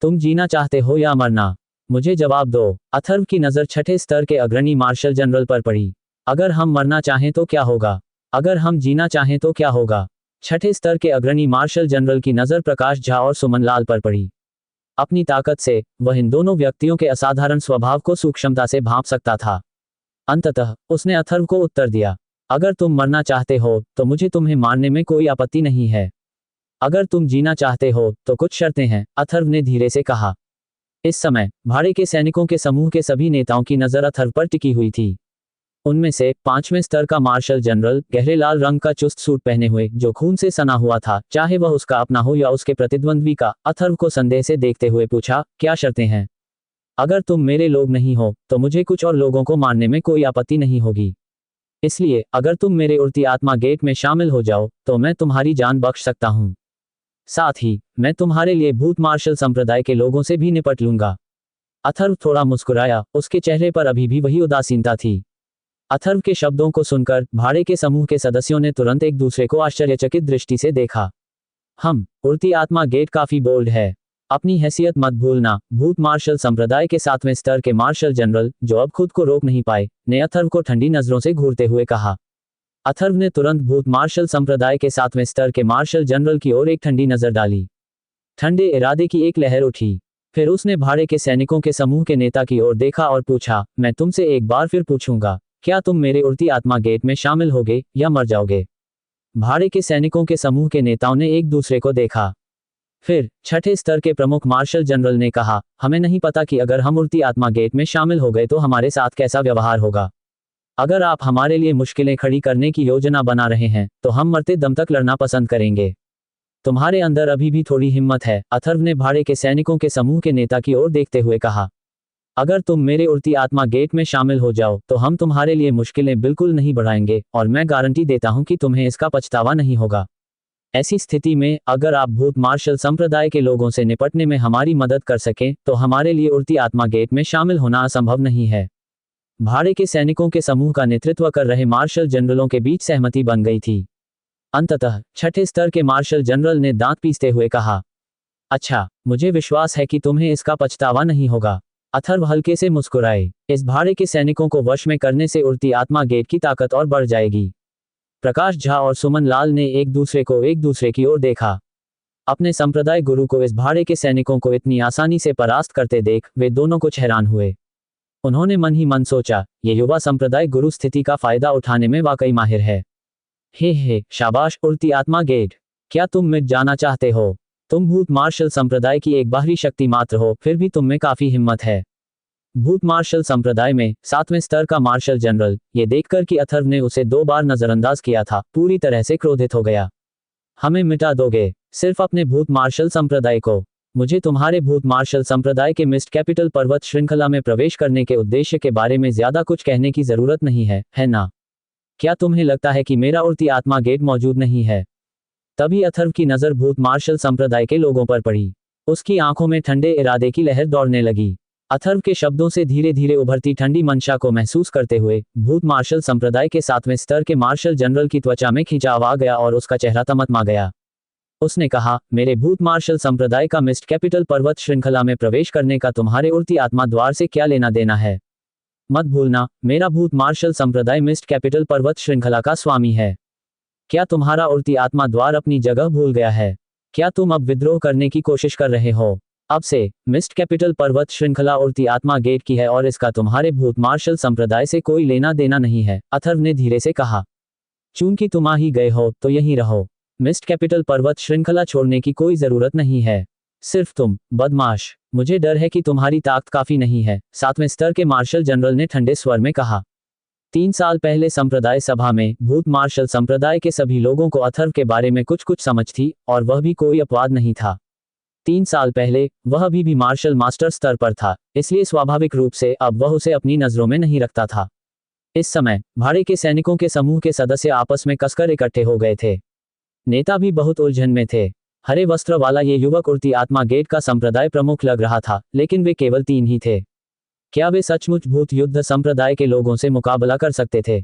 तुम जीना चाहते हो या मरना? मुझे जवाब दो। अथर्व की नज़र छठे स्तर के अग्रणी मार्शल जनरल पर पड़ी। अगर हम मरना चाहें तो क्या होगा? अगर हम जीना चाहें तो क्या होगा? छठे स्तर के अग्रणी मार्शल जनरल की नज़र प्रकाश झा और सुमन लाल पर पड़ी। अपनी ताकत से वह इन दोनों व्यक्तियों के असाधारण स्वभाव को सूक्ष्मता से भांप सकता था। अंततः उसने अथर्व को उत्तर दिया, अगर तुम मरना चाहते हो तो मुझे तुम्हें मारने में कोई आपत्ति नहीं है। अगर तुम जीना चाहते हो तो कुछ शर्तें हैं, अथर्व ने धीरे से कहा। इस समय भाड़े के सैनिकों के समूह के सभी नेताओं की नज़र अथर्व पर टिकी हुई थी। उनमें से 5वें स्तर का मार्शल जनरल, गहरे लाल रंग का चुस्त सूट पहने हुए, जो खून से सना हुआ था, चाहे वह उसका अपना हो या उसके प्रतिद्वंद्वी का, अथर्व को संदेह से देखते हुए पूछा, क्या शर्तें हैं? अगर तुम मेरे लोग नहीं हो तो मुझे कुछ और लोगों को मारने में कोई आपत्ति नहीं होगी। इसलिए अगर तुम मेरे उड़ती आत्मा गेट में शामिल हो जाओ तो मैं तुम्हारी जान बख्श सकता हूँ। साथ ही मैं तुम्हारे लिए भूत मार्शल संप्रदाय के लोगों से भी निपट लूंगा। अथर्व थोड़ा मुस्कुराया, उसके चेहरे पर अभी भी वही उदासीनता थी। अथर्व के शब्दों को सुनकर भाड़े के समूह के सदस्यों ने तुरंत एक दूसरे को आश्चर्यचकित दृष्टि से देखा। उड़ती आत्मा गेट काफी बोल्ड है। अपनी हैसियत मत भूलना। भूत मार्शल संप्रदाय के 7वें स्तर के मार्शल जनरल, जो अब खुद को रोक नहीं पाए, ने अथर्व को ठंडी नजरों से घूरते हुए कहा। अथर्व ने तुरंत भूत मार्शल संप्रदाय के 7वें स्तर के मार्शल जनरल की ओर एक ठंडी नजर डाली। ठंडे इरादे की एक लहर उठी। फिर उसने भाड़े के सैनिकों के समूह के नेता की ओर देखा और पूछा, मैं तुमसे एक बार फिर पूछूंगा, क्या तुम मेरे उड़ती आत्मा गेट में शामिल होगे या मर जाओगे? भाड़े के सैनिकों के समूह के नेताओं ने एक दूसरे को देखा। फिर छठे स्तर के प्रमुख मार्शल जनरल ने कहा, हमें नहीं पता कि अगर हम उड़ती आत्मा गेट में शामिल हो गए तो हमारे साथ कैसा व्यवहार होगा। अगर आप हमारे लिए मुश्किलें खड़ी करने की योजना बना रहे हैं तो हम मरते दम तक लड़ना पसंद करेंगे। तुम्हारे अंदर अभी भी थोड़ी हिम्मत है, अथर्व ने भाड़े के सैनिकों के समूह के नेता की ओर देखते हुए कहा। अगर तुम मेरे उड़ती आत्मा गेट में शामिल हो जाओ तो हम तुम्हारे लिए मुश्किलें बिल्कुल नहीं बढ़ाएंगे और मैं गारंटी देता हूं कि तुम्हें इसका पछतावा नहीं होगा। ऐसी स्थिति में अगर आप भूत मार्शल संप्रदाय के लोगों से निपटने में हमारी मदद कर सकें तो हमारे लिए उड़ती आत्मा गेट में शामिल होना असंभव नहीं है। भाड़े के सैनिकों के समूह का नेतृत्व कर रहे मार्शल जनरलों के बीच सहमति बन गई थी। अंततः छठे स्तर के मार्शल जनरल ने दांत पीसते हुए कहा, अच्छा, मुझे विश्वास है कि तुम्हें इसका पछतावा नहीं होगा। अथर्व हल्के से मुस्कुराए। इस भाड़े के सैनिकों को वश में करने से उड़ती आत्मा गेट की ताकत और बढ़ जाएगी। प्रकाश झा और सुमन लाल ने एक दूसरे की ओर देखा। अपने संप्रदाय गुरु को इस भाड़े के सैनिकों को इतनी आसानी से परास्त करते देख वे दोनों कुछ हैरान हुए। उन्होंने मन ही मन सोचा, ये युवा संप्रदाय गुरु स्थिति का फायदा उठाने में वाकई माहिर है। हे शाबाश उड़ती आत्मा गेट, क्या तुम मिट जाना चाहते हो? तुम भूत मार्शल संप्रदाय की एक बाहरी शक्ति मात्र हो, फिर भी तुम में काफी हिम्मत है। भूत मार्शल संप्रदाय में 7वें स्तर का मार्शल जनरल, ये देखकर कि अथर्व ने उसे 2 बार नजरअंदाज किया था, पूरी तरह से क्रोधित हो गया। हमें मिटा दोगे? सिर्फ अपने भूत मार्शल संप्रदाय को? मुझे तुम्हारे भूत मार्शल संप्रदाय के मिस्ट कैपिटल पर्वत श्रृंखला में प्रवेश करने के उद्देश्य के बारे में ज्यादा कुछ कहने की जरूरत नहीं है ना? क्या तुम्हें लगता है कि मेरा उड़ती आत्मा गेट मौजूद नहीं है? तभी अथर्व की नजर भूत मार्शल संप्रदाय के लोगों पर पड़ी। उसकी आंखों में ठंडे इरादे की लहर दौड़ने लगी। अथर्व के शब्दों से धीरे धीरे उभरती ठंडी मंशा को महसूस करते हुए भूत मार्शल संप्रदाय के 7वें स्तर के मार्शल जनरल की त्वचा में खिंचाव आ गया और उसका चेहरा तमतमा गया। उसने कहा, मेरे भूत मार्शल संप्रदाय का मिस्ट कैपिटल पर्वत श्रृंखला में प्रवेश करने का तुम्हारे उड़ती आत्मा द्वार से क्या लेना देना है? मत भूलना, मेरा भूत मार्शल संप्रदाय मिस्ट कैपिटल पर्वत श्रृंखला का स्वामी है। क्या तुम्हारा उड़ती आत्मा द्वार अपनी जगह भूल गया है? क्या तुम अब विद्रोह करने की कोशिश कर रहे हो? अब से मिस्ट कैपिटल पर्वत श्रृंखला उड़ती आत्मा गेट की है और इसका तुम्हारे भूत मार्शल संप्रदाय से कोई लेना देना नहीं है, अथर्व ने धीरे से कहा। चूंकि तुम आ ही गए हो तो यहीं रहो। मिस्ट कैपिटल पर्वत श्रृंखला छोड़ने की कोई जरूरत नहीं है। सिर्फ तुम, बदमाश, मुझे डर है कि तुम्हारी ताकत काफी नहीं है, 7वें स्तर के मार्शल जनरल ने ठंडे स्वर में कहा। 3 साल पहले संप्रदाय सभा में भूत मार्शल संप्रदाय के सभी लोगों को अथर्व के बारे में कुछ समझ थी और वह भी कोई अपवाद नहीं था। 3 साल पहले वह अभी भी मार्शल मास्टर स्तर पर था, इसलिए स्वाभाविक रूप से अब वह उसे अपनी नजरों में नहीं रखता था। इस समय भाड़े के सैनिकों के समूह के सदस्य आपस में कसकर इकट्ठे हो गए थे। नेता भी बहुत उलझन में थे। हरे वस्त्र वाला ये युवक उड़ती आत्मा गेट का संप्रदाय प्रमुख लग रहा था, लेकिन वे केवल 3 ही थे। क्या वे सचमुच भूत युद्ध संप्रदाय के लोगों से मुकाबला कर सकते थे?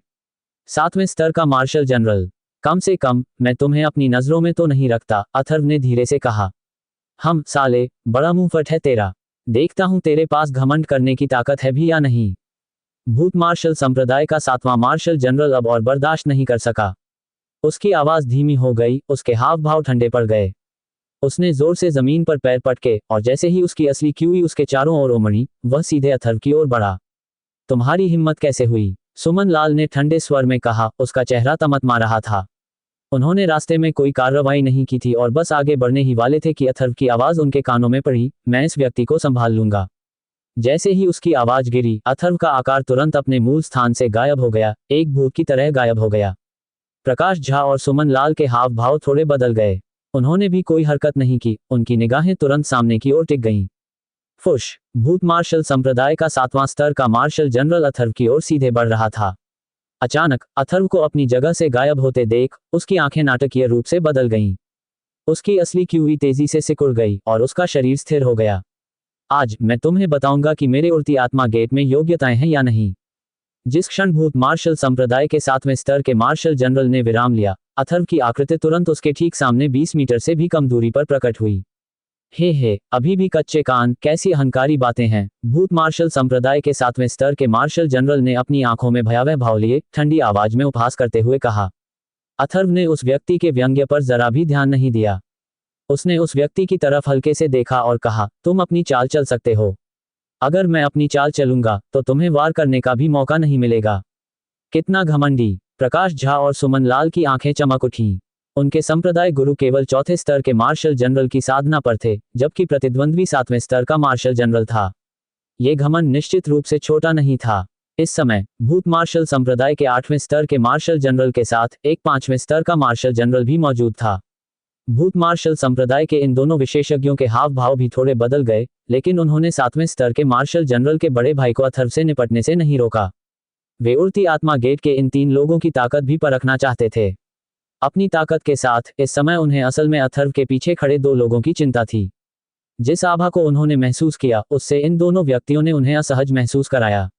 7वें स्तर का मार्शल जनरल, कम से कम मैं तुम्हें अपनी नजरों में तो नहीं रखता, अथर्व ने धीरे से कहा। हम साले, बड़ा मुंह फट है तेरा। देखता हूं तेरे पास घमंड करने की ताकत है भी या नहीं। भूत मार्शल संप्रदाय का 7वां मार्शल जनरल अब और बर्दाश्त नहीं कर सका। उसकी आवाज धीमी हो गई, उसके हाव भाव ठंडे पड़ गए। उसने जोर से जमीन पर पैर पटके, और जैसे ही उसकी असली क्यूई उसके चारों ओर उमड़ी, वह सीधे अथर्व की ओर बढ़ा। तुम्हारी हिम्मत कैसे हुई? सुमन लाल ने ठंडे स्वर में कहा, उसका चेहरा तमतमा रहा था। उन्होंने रास्ते में कोई कार्रवाई नहीं की थी और बस आगे बढ़ने ही वाले थे कि अथर्व की आवाज उनके कानों में पड़ी, मैं इस व्यक्ति को संभाल लूंगा। जैसे ही उसकी आवाज गिरी, अथर्व का आकार तुरंत अपने मूल स्थान से गायब हो गया, एक भूत की तरह गायब हो गया। प्रकाश झा और सुमन लाल के हाव भाव थोड़े बदल गए। उन्होंने भी कोई हरकत नहीं की, उनकी निगाहें तुरंत सामने की ओर टिक गईं। फुश। भूत मार्शल संप्रदाय का 7वां स्तर का मार्शल जनरल अथर्व की ओर सीधे बढ़ रहा था। अचानक अथर्व को अपनी जगह से गायब होते देख उसकी आंखें नाटकीय रूप से बदल गईं। उसकी असली क्यूई तेजी से सिकुड़ गई और उसका शरीर स्थिर हो गया। आज मैं तुम्हें बताऊंगा कि मेरे उड़ती आत्मा गेट में योग्यताएं हैं या नहीं। जिस क्षण भूत मार्शल संप्रदाय के 7वें स्तर के मार्शल जनरल ने विराम लिया, अथर्व की आकृति तुरंत उसके ठीक सामने 20 मीटर से भी कम दूरी पर प्रकट हुई। हे, अभी भी कच्चे कान, कैसी अहंकारी बातें हैं। भूत मार्शल संप्रदाय के 7वें स्तर के मार्शल जनरल ने अपनी आंखों में भयावह भाव लिए ठंडी आवाज में उपहास करते हुए कहा। अथर्व ने उस व्यक्ति के व्यंग्य पर जरा भी ध्यान नहीं दिया। उसने उस व्यक्ति की तरफ हल्के से देखा और कहा, तुम अपनी चाल चल सकते हो। अगर मैं अपनी चाल चलूंगा तो तुम्हें वार करने का भी मौका नहीं मिलेगा। कितना घमंडी। प्रकाश झा और सुमन लाल की आंखें चमक उठीं। उनके संप्रदाय गुरु केवल 4थे स्तर के मार्शल जनरल की साधना पर थे, जबकि प्रतिद्वंद्वी 7वें स्तर का मार्शल जनरल था। ये घमंड निश्चित रूप से छोटा नहीं था। इस समय भूत मार्शल संप्रदाय के 8वें स्तर के मार्शल जनरल के साथ एक 5वें स्तर का मार्शल जनरल भी मौजूद था। भूत मार्शल संप्रदाय के इन दोनों विशेषज्ञों के हाव भाव भी थोड़े बदल गए, लेकिन उन्होंने 7वें स्तर के मार्शल जनरल के बड़े भाई को अथर्व से निपटने से नहीं रोका। वे उड़ती आत्मा गेट के इन 3 लोगों की ताकत भी परखना चाहते थे। अपनी ताकत के साथ इस समय उन्हें असल में अथर्व के पीछे खड़े 2 लोगों की चिंता थी। जिस आभा को उन्होंने महसूस किया, उससे इन दोनों व्यक्तियों ने उन्हें असहज महसूस कराया।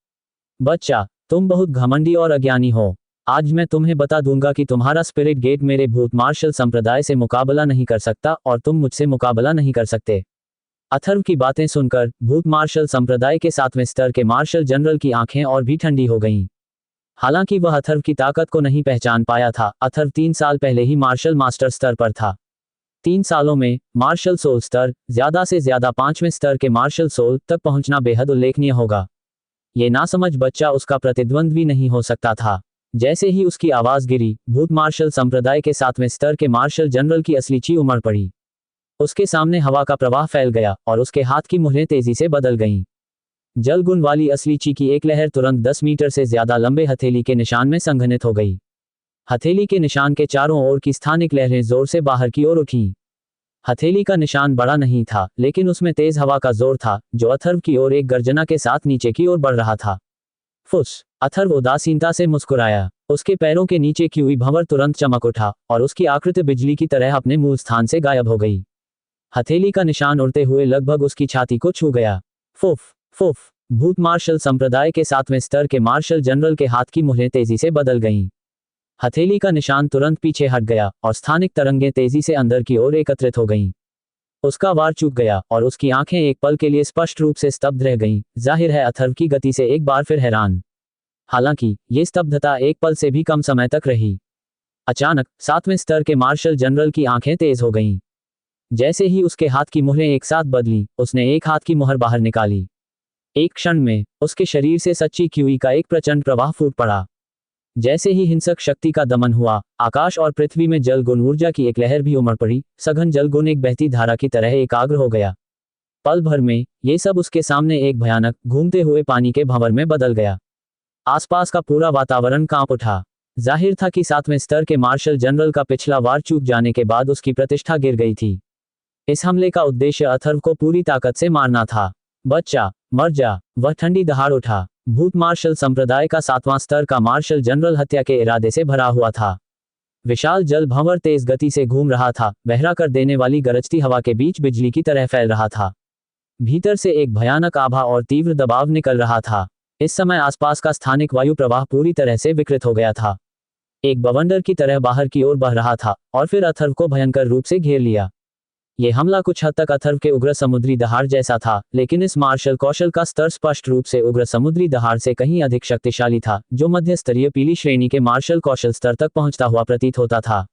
बच्चा, तुम बहुत घमंडी और अज्ञानी हो। आज मैं तुम्हें बता दूंगा कि तुम्हारा स्पिरिट गेट मेरे भूत मार्शल संप्रदाय से मुकाबला नहीं कर सकता और तुम मुझसे मुकाबला नहीं कर सकते। अथर्व की बातें सुनकर भूत मार्शल संप्रदाय के 7वें स्तर के मार्शल जनरल की आंखें और भी ठंडी हो गईं। हालांकि वह अथर्व की ताकत को नहीं पहचान पाया था। अथर्व 3 साल पहले ही मार्शल मास्टर स्तर पर था। 3 सालों में मार्शल सोल स्तर, ज्यादा से ज्यादा 5वें स्तर के मार्शल सोल तक पहुंचना बेहद उल्लेखनीय होगा। ये नासमझ बच्चा उसका प्रतिद्वंद्वी नहीं हो सकता था। जैसे ही उसकी आवाज गिरी, भूत मार्शल संप्रदाय के 7वें स्तर के मार्शल जनरल की असली ची उमड़ पड़ी। उसके सामने हवा का प्रवाह फैल गया और उसके हाथ की मुहरें तेजी से बदल गईं। जल गुण वाली असली ची की एक लहर तुरंत 10 मीटर से ज्यादा लंबे हथेली के निशान में संघनित हो गई। हथेली के निशान के चारों ओर की स्थानिक लहरें जोर से बाहर की ओर उठीं। हथेली का निशान बड़ा नहीं था, लेकिन उसमें तेज हवा का जोर था, जो अथर्व की ओर एक गर्जना के साथ नीचे की ओर बढ़ रहा था। फुस। अथर्व उदासीनता से मुस्कुराया। उसके पैरों के नीचे की हुई भंवर तुरंत चमक उठा और उसकी आकृति बिजली की तरह अपने मूल स्थान से गायब हो गई। हथेली का निशान उड़ते हुए लगभग उसकी छाती को छू गया। फुफ फुफ। भूत मार्शल संप्रदाय के 7वें स्तर के मार्शल जनरल के हाथ की मुहरें तेजी से बदल गईं। हथेली का निशान तुरंत पीछे हट गया और स्थानिक तरंगें तेजी से अंदर की ओर एकत्रित हो गईं। उसका वार चूक गया और उसकी आंखें एक पल के लिए स्पष्ट रूप से स्तब्ध रह गईं। जाहिर है अथर्व की गति से एक बार फिर हैरान। हालांकि ये स्तब्धता एक पल से भी कम समय तक रही। अचानक 7वें स्तर के मार्शल जनरल की आंखें तेज हो गईं। जैसे ही उसके हाथ की मुहरें एक साथ बदली, उसने एक हाथ की मुहर बाहर निकाली। एक क्षण में उसके शरीर से सच्ची क्यूई का एक प्रचंड प्रवाह फूट पड़ा। जैसे ही हिंसक शक्ति का दमन हुआ, आकाश और पृथ्वी में जल गुण ऊर्जा की एक लहर भी उमड़ पड़ी। सघन जल गुण एक बहती धारा की तरह एकाग्र हो गया। पल भर में ये सब उसके सामने एक भयानक घूमते हुए पानी के भंवर में बदल गया। आसपास का पूरा वातावरण कांप उठा। जाहिर था कि 7वें स्तर के मार्शल जनरल का पिछला वार चूक जाने के बाद उसकी प्रतिष्ठा गिर गई थी। इस हमले का उद्देश्य अथर्व को पूरी ताकत से मारना था। बच्चा, मर जा। वह ठंडी दहाड़ उठा। भूत मार्शल संप्रदाय का 7वां स्तर का मार्शल जनरल हत्या के इरादे से भरा हुआ था। विशाल जल भंवर तेज गति से घूम रहा था, बहरा कर देने वाली गरजती हवा के बीच बिजली की तरह फैल रहा था। भीतर से एक भयानक आभा और तीव्र दबाव निकल रहा था। इस समय आसपास का स्थानिक वायु प्रवाह पूरी तरह से विकृत हो गया था। एक बवंडर की तरह बाहर की ओर बह रहा था और फिर अथर्व को भयंकर रूप से घेर लिया। ये हमला कुछ हद तक अथर्व के उग्र समुद्री दहाड़ जैसा था, लेकिन इस मार्शल कौशल का स्तर स्पष्ट रूप से उग्र समुद्री दहाड़ से कहीं अधिक शक्तिशाली था, जो मध्य स्तरीय पीली श्रेणी के मार्शल कौशल स्तर तक पहुंचता हुआ प्रतीत होता था।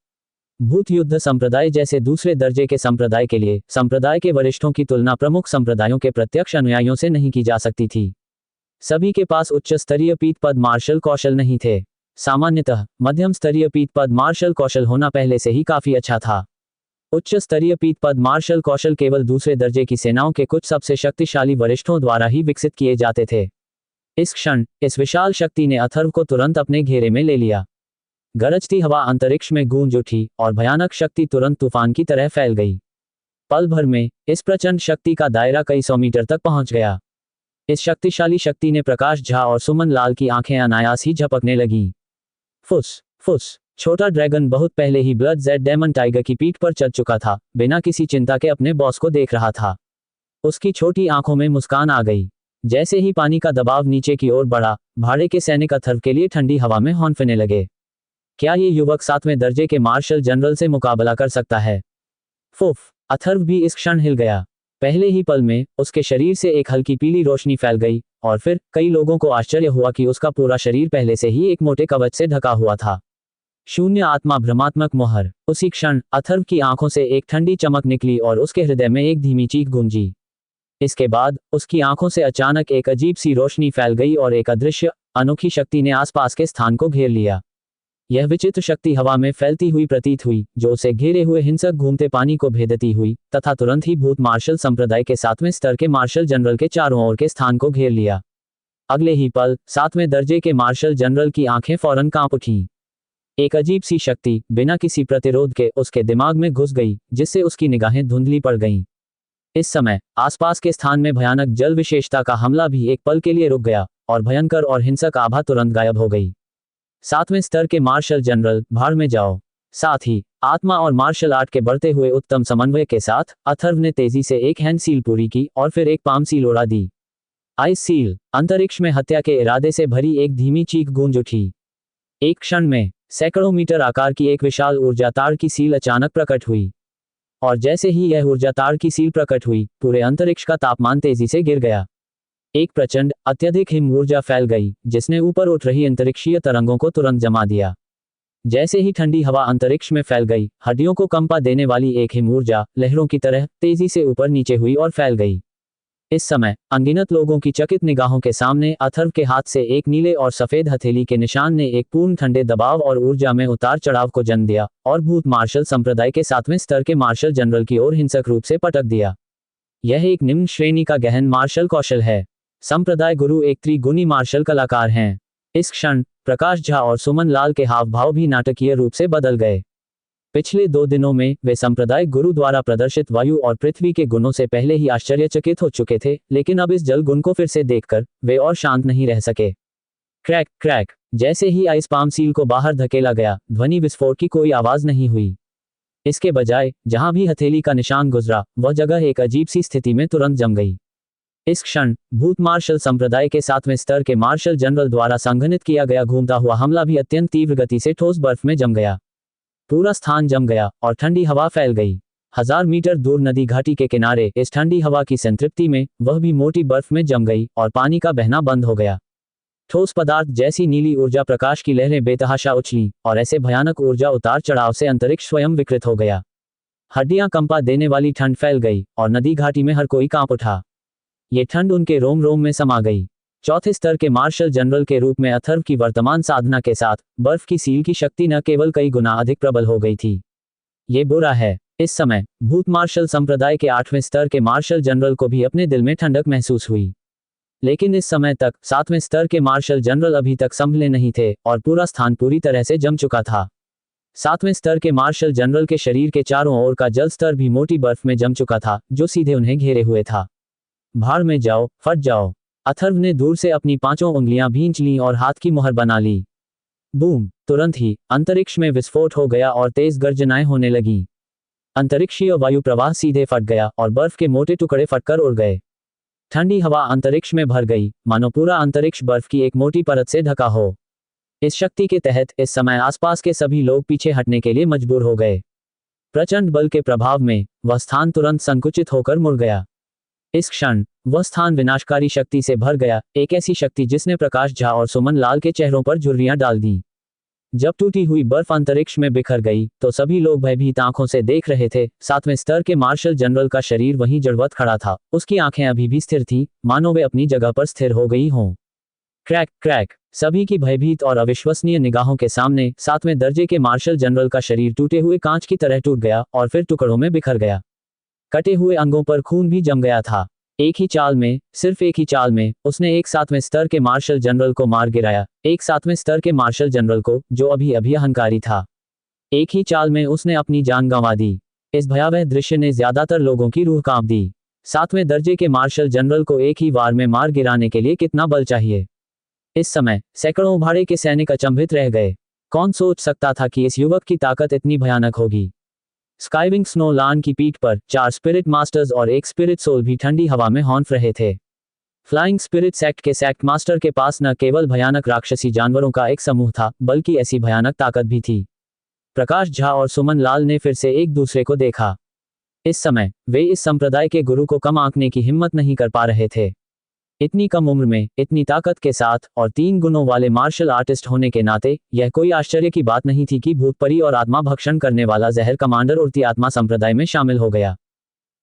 भूत युद्ध संप्रदाय जैसे दूसरे दर्जे के संप्रदाय के लिए संप्रदाय के वरिष्ठों की तुलना प्रमुख संप्रदायों के प्रत्यक्ष अनुयायियों से नहीं की जा सकती थी। सभी के पास उच्च स्तरीय पीत पद मार्शल कौशल नहीं थे। सामान्यतः मध्यम स्तरीय पीत पद मार्शल कौशल होना पहले से ही काफी अच्छा था। उच्च स्तरीय पीत पद मार्शल कौशल केवल दूसरे दर्जे की सेनाओं के कुछ सबसे शक्तिशाली वरिष्ठों द्वारा ही विकसित किए जाते थे। इस क्षण इस विशाल शक्ति ने अथर्व को तुरंत अपने घेरे में ले लिया। गरजती हवा अंतरिक्ष में गूंज उठी और भयानक शक्ति तुरंत तूफान की तरह फैल गई। पल भर में इस प्रचंड शक्ति का दायरा कई सौ मीटर तक पहुंच गया। इस शक्तिशाली शक्ति ने प्रकाश झा और सुमन लाल की आंखें अनायास ही झपकने लगीं। फुस फुस। छोटा ड्रैगन बहुत पहले ही ब्लड जेड डेमन टाइगर की पीठ पर चढ़ चुका था, बिना किसी चिंता के अपने बॉस को देख रहा था। उसकी छोटी आंखों में मुस्कान आ गई। जैसे ही पानी का दबाव नीचे की ओर बढ़ा, भाड़े के सैनिक अथर्व के लिए ठंडी हवा में हौंफने लगे। क्या ये युवक 7वें दर्जे के मार्शल जनरल से मुकाबला कर सकता है? फुफ। अथर्व भी इस क्षण हिल गया। पहले ही पल में उसके शरीर से एक हल्की पीली रोशनी फैल गई और फिर कई लोगों को आश्चर्य हुआ कि उसका पूरा शरीर पहले से ही एक मोटे कवच से ढका हुआ था। शून्य आत्मा भ्रमात्मक मोहर। उसी क्षण अथर्व की आंखों से एक ठंडी चमक निकली और उसके हृदय में एक धीमी चीख गूंजी। इसके बाद उसकी आंखों से अचानक एक अजीब सी रोशनी फैल गई और एक अदृश्य अनोखी शक्ति ने आसपास के स्थान को घेर लिया। यह विचित्र शक्ति हवा में फैलती हुई प्रतीत हुई, जो उसे घेरे हुए हिंसक घूमते पानी को भेदती हुई, तथा तुरंत ही भूत मार्शल संप्रदाय के 7वें स्तर के मार्शल जनरल के चारों ओर के स्थान को घेर लिया। अगले ही पल 7वें दर्जे के मार्शल जनरल की आंखें फौरन कांप उठीं। एक अजीब सी शक्ति बिना किसी प्रतिरोध के उसके दिमाग में घुस गई, जिससे उसकी निगाहें धुंधली पड़ गईं। इस समय आसपास के स्थान में भयानक जल विशेषता का हमला भी एक पल के लिए रुक गया और भयंकर और हिंसक आभा तुरंत गायब हो गई। 7वें स्तर के मार्शल जनरल, भाड़ में जाओ। साथ ही आत्मा और मार्शल आर्ट के बढ़ते हुए उत्तम समन्वय के साथ अथर्व ने तेजी से एक हैंड सील पूरी की और फिर एक पाम सील उड़ा दी। Ice seal. अंतरिक्ष में हत्या के इरादे से भरी एक धीमी चीख गूंज उठी। एक क्षण में सैकड़ों मीटर आकार की एक विशाल ऊर्जा तार की सील अचानक प्रकट हुई, और जैसे ही यह ऊर्जा तार की सील प्रकट हुई, पूरे अंतरिक्ष का तापमान तेजी से गिर गया। एक प्रचंड अत्यधिक हिम ऊर्जा फैल गई, जिसने ऊपर उठ रही अंतरिक्षीय तरंगों को तुरंत जमा दिया। जैसे ही ठंडी हवा अंतरिक्ष में फैल गई, हड्डियों को कंपा देने वाली एक हिम ऊर्जा लहरों की तरह तेजी से ऊपर नीचे हुई और फैल गई। इस समय अनगिनत लोगों की चकित निगाहों के सामने अथर्व के हाथ से एक नीले और सफेद हथेली के निशान ने एक पूर्ण ठंडे दबाव और ऊर्जा में उतार चढ़ाव को जन्म दिया और भूत मार्शल संप्रदाय के 7वें स्तर के मार्शल जनरल की ओर हिंसक रूप से पटक दिया। यह एक निम्न श्रेणी का गहन मार्शल कौशल है। संप्रदाय गुरु एक त्रिगुणी मार्शल कलाकार हैं। इस क्षण प्रकाश झा और सुमन लाल के हाव भाव भी नाटकीय रूप से बदल गए। पिछले 2 दिनों में वे संप्रदाय गुरु द्वारा प्रदर्शित वायु और पृथ्वी के गुणों से पहले ही आश्चर्यचकित हो चुके थे, लेकिन अब इस जल गुण को फिर से देखकर वे और शांत नहीं रह सके। Crack crack. जैसे ही आइस पाम सील को बाहर धकेला गया, ध्वनि विस्फोट की कोई आवाज नहीं हुई। इसके बजाय जहां भी हथेली का निशान गुजरा, वह जगह एक अजीब सी स्थिति में तुरंत जम गई। इस क्षण भूत मार्शल संप्रदाय के 7वें स्तर के मार्शल जनरल द्वारा संघनित किया गया घूमता हुआ हमला भी अत्यंत तीव्र गति से ठोस बर्फ में जम गया। पूरा स्थान जम गया और ठंडी हवा फैल गई। 1000 मीटर दूर नदी घाटी के किनारे इस ठंडी हवा की संतृप्ति में वह भी मोटी बर्फ में जम गई और पानी का बहना बंद हो गया। ठोस पदार्थ जैसी नीली ऊर्जा प्रकाश की लहरें बेतहाशा उछलीं और ऐसे भयानक ऊर्जा उतार चढ़ाव से अंतरिक्ष स्वयं विकृत हो गया। हड्डियां कंपा देने वाली ठंड फैल गई और नदी घाटी में हर कोई कांप उठा। ये ठंड उनके रोम रोम में समा गई। 4थे स्तर के मार्शल जनरल के रूप में अथर्व की वर्तमान साधना के साथ बर्फ की सील की शक्ति न केवल कई गुना अधिक प्रबल हो गई थी। ये बुरा है। इस समय भूत मार्शल संप्रदाय के 8वें स्तर के मार्शल जनरल को भी अपने दिल में ठंडक महसूस हुई। लेकिन इस समय तक 7वें स्तर के मार्शल जनरल अभी तक संभले नहीं थे और पूरा स्थान पूरी तरह से जम चुका था। 7वें स्तर के मार्शल जनरल के शरीर के चारों ओर का जल स्तर भी मोटी बर्फ में जम चुका था, जो सीधे उन्हें घेरे हुए था। भाड़ में जाओ, फट जाओ। अथर्व ने दूर से अपनी 5 उंगलियां भींच लीं और हाथ की मुहर बना ली। बूम। तुरंत ही अंतरिक्ष में विस्फोट हो गया और तेज गर्जनाएं होने लगीं। अंतरिक्षीय वायु प्रवाह सीधे फट गया और बर्फ के मोटे टुकड़े फटकर उड़ गए। ठंडी हवा अंतरिक्ष में भर गई, मानो पूरा अंतरिक्ष बर्फ की एक मोटी परत से ढका हो। इस शक्ति के तहत इस समय आसपास के सभी लोग पीछे हटने के लिए मजबूर हो गए। प्रचंड बल के प्रभाव में वह स्थान तुरंत संकुचित होकर मुड़ गया। इस क्षण वह स्थान विनाशकारी शक्ति से भर गया, एक ऐसी शक्ति जिसने प्रकाश झा और सुमन लाल के चेहरों पर झुर्रियां डाल दी। जब टूटी हुई बर्फ अंतरिक्ष में बिखर गई तो सभी लोग भयभीत आंखों से देख रहे थे। 7वें स्तर के मार्शल जनरल का शरीर वहीं जड़वत खड़ा था, उसकी आंखें अभी भी स्थिर थीं, मानो वे अपनी जगह पर स्थिर हो गई हों। क्रैक क्रैक, सभी की भयभीत और अविश्वसनीय निगाहों के सामने 7वें दर्जे के मार्शल जनरल का शरीर टूटे हुए कांच की तरह टूट गया और फिर टुकड़ों में बिखर गया। कटे हुए अंगों पर खून भी जम गया था। एक ही चाल में, सिर्फ एक ही चाल में, उसने एक 7वें स्तर के मार्शल जनरल को मार गिराया, एक 7वें स्तर के मार्शल जनरल को, जो अभी अभी अहंकारी था। एक ही चाल में उसने अपनी जान गंवा दी। इस भयावह दृश्य ने ज्यादातर लोगों की रूह कांप दी। 7वें दर्जे के मार्शल जनरल को एक ही वार में मार गिराने के लिए कितना बल चाहिए? इस समय सैकड़ों भाड़े के सैनिक अचंभित रह गए। कौन सोच सकता था कि इस युवक की ताकत इतनी भयानक होगी? स्काईविंग स्नो लान की पीठ पर 4 स्पिरिट मास्टर्स और एक स्पिरिट सोल भी ठंडी हवा में हॉन्फ रहे थे। फ्लाइंग स्पिरिट सेक्ट के सेक्ट मास्टर के पास न केवल भयानक राक्षसी जानवरों का एक समूह था, बल्कि ऐसी भयानक ताकत भी थी। प्रकाश झा और सुमन लाल ने फिर से एक दूसरे को देखा। इस समय वे इस संप्रदाय के गुरु को कम आंकने की हिम्मत नहीं कर पा रहे थे। इतनी कम उम्र में इतनी ताकत के साथ और 3 गुणों वाले मार्शल आर्टिस्ट होने के नाते यह कोई आश्चर्य की बात नहीं थी कि भूतपरी और आत्मा भक्षण करने वाला जहर कमांडर उड़ती आत्मा संप्रदाय में शामिल हो गया।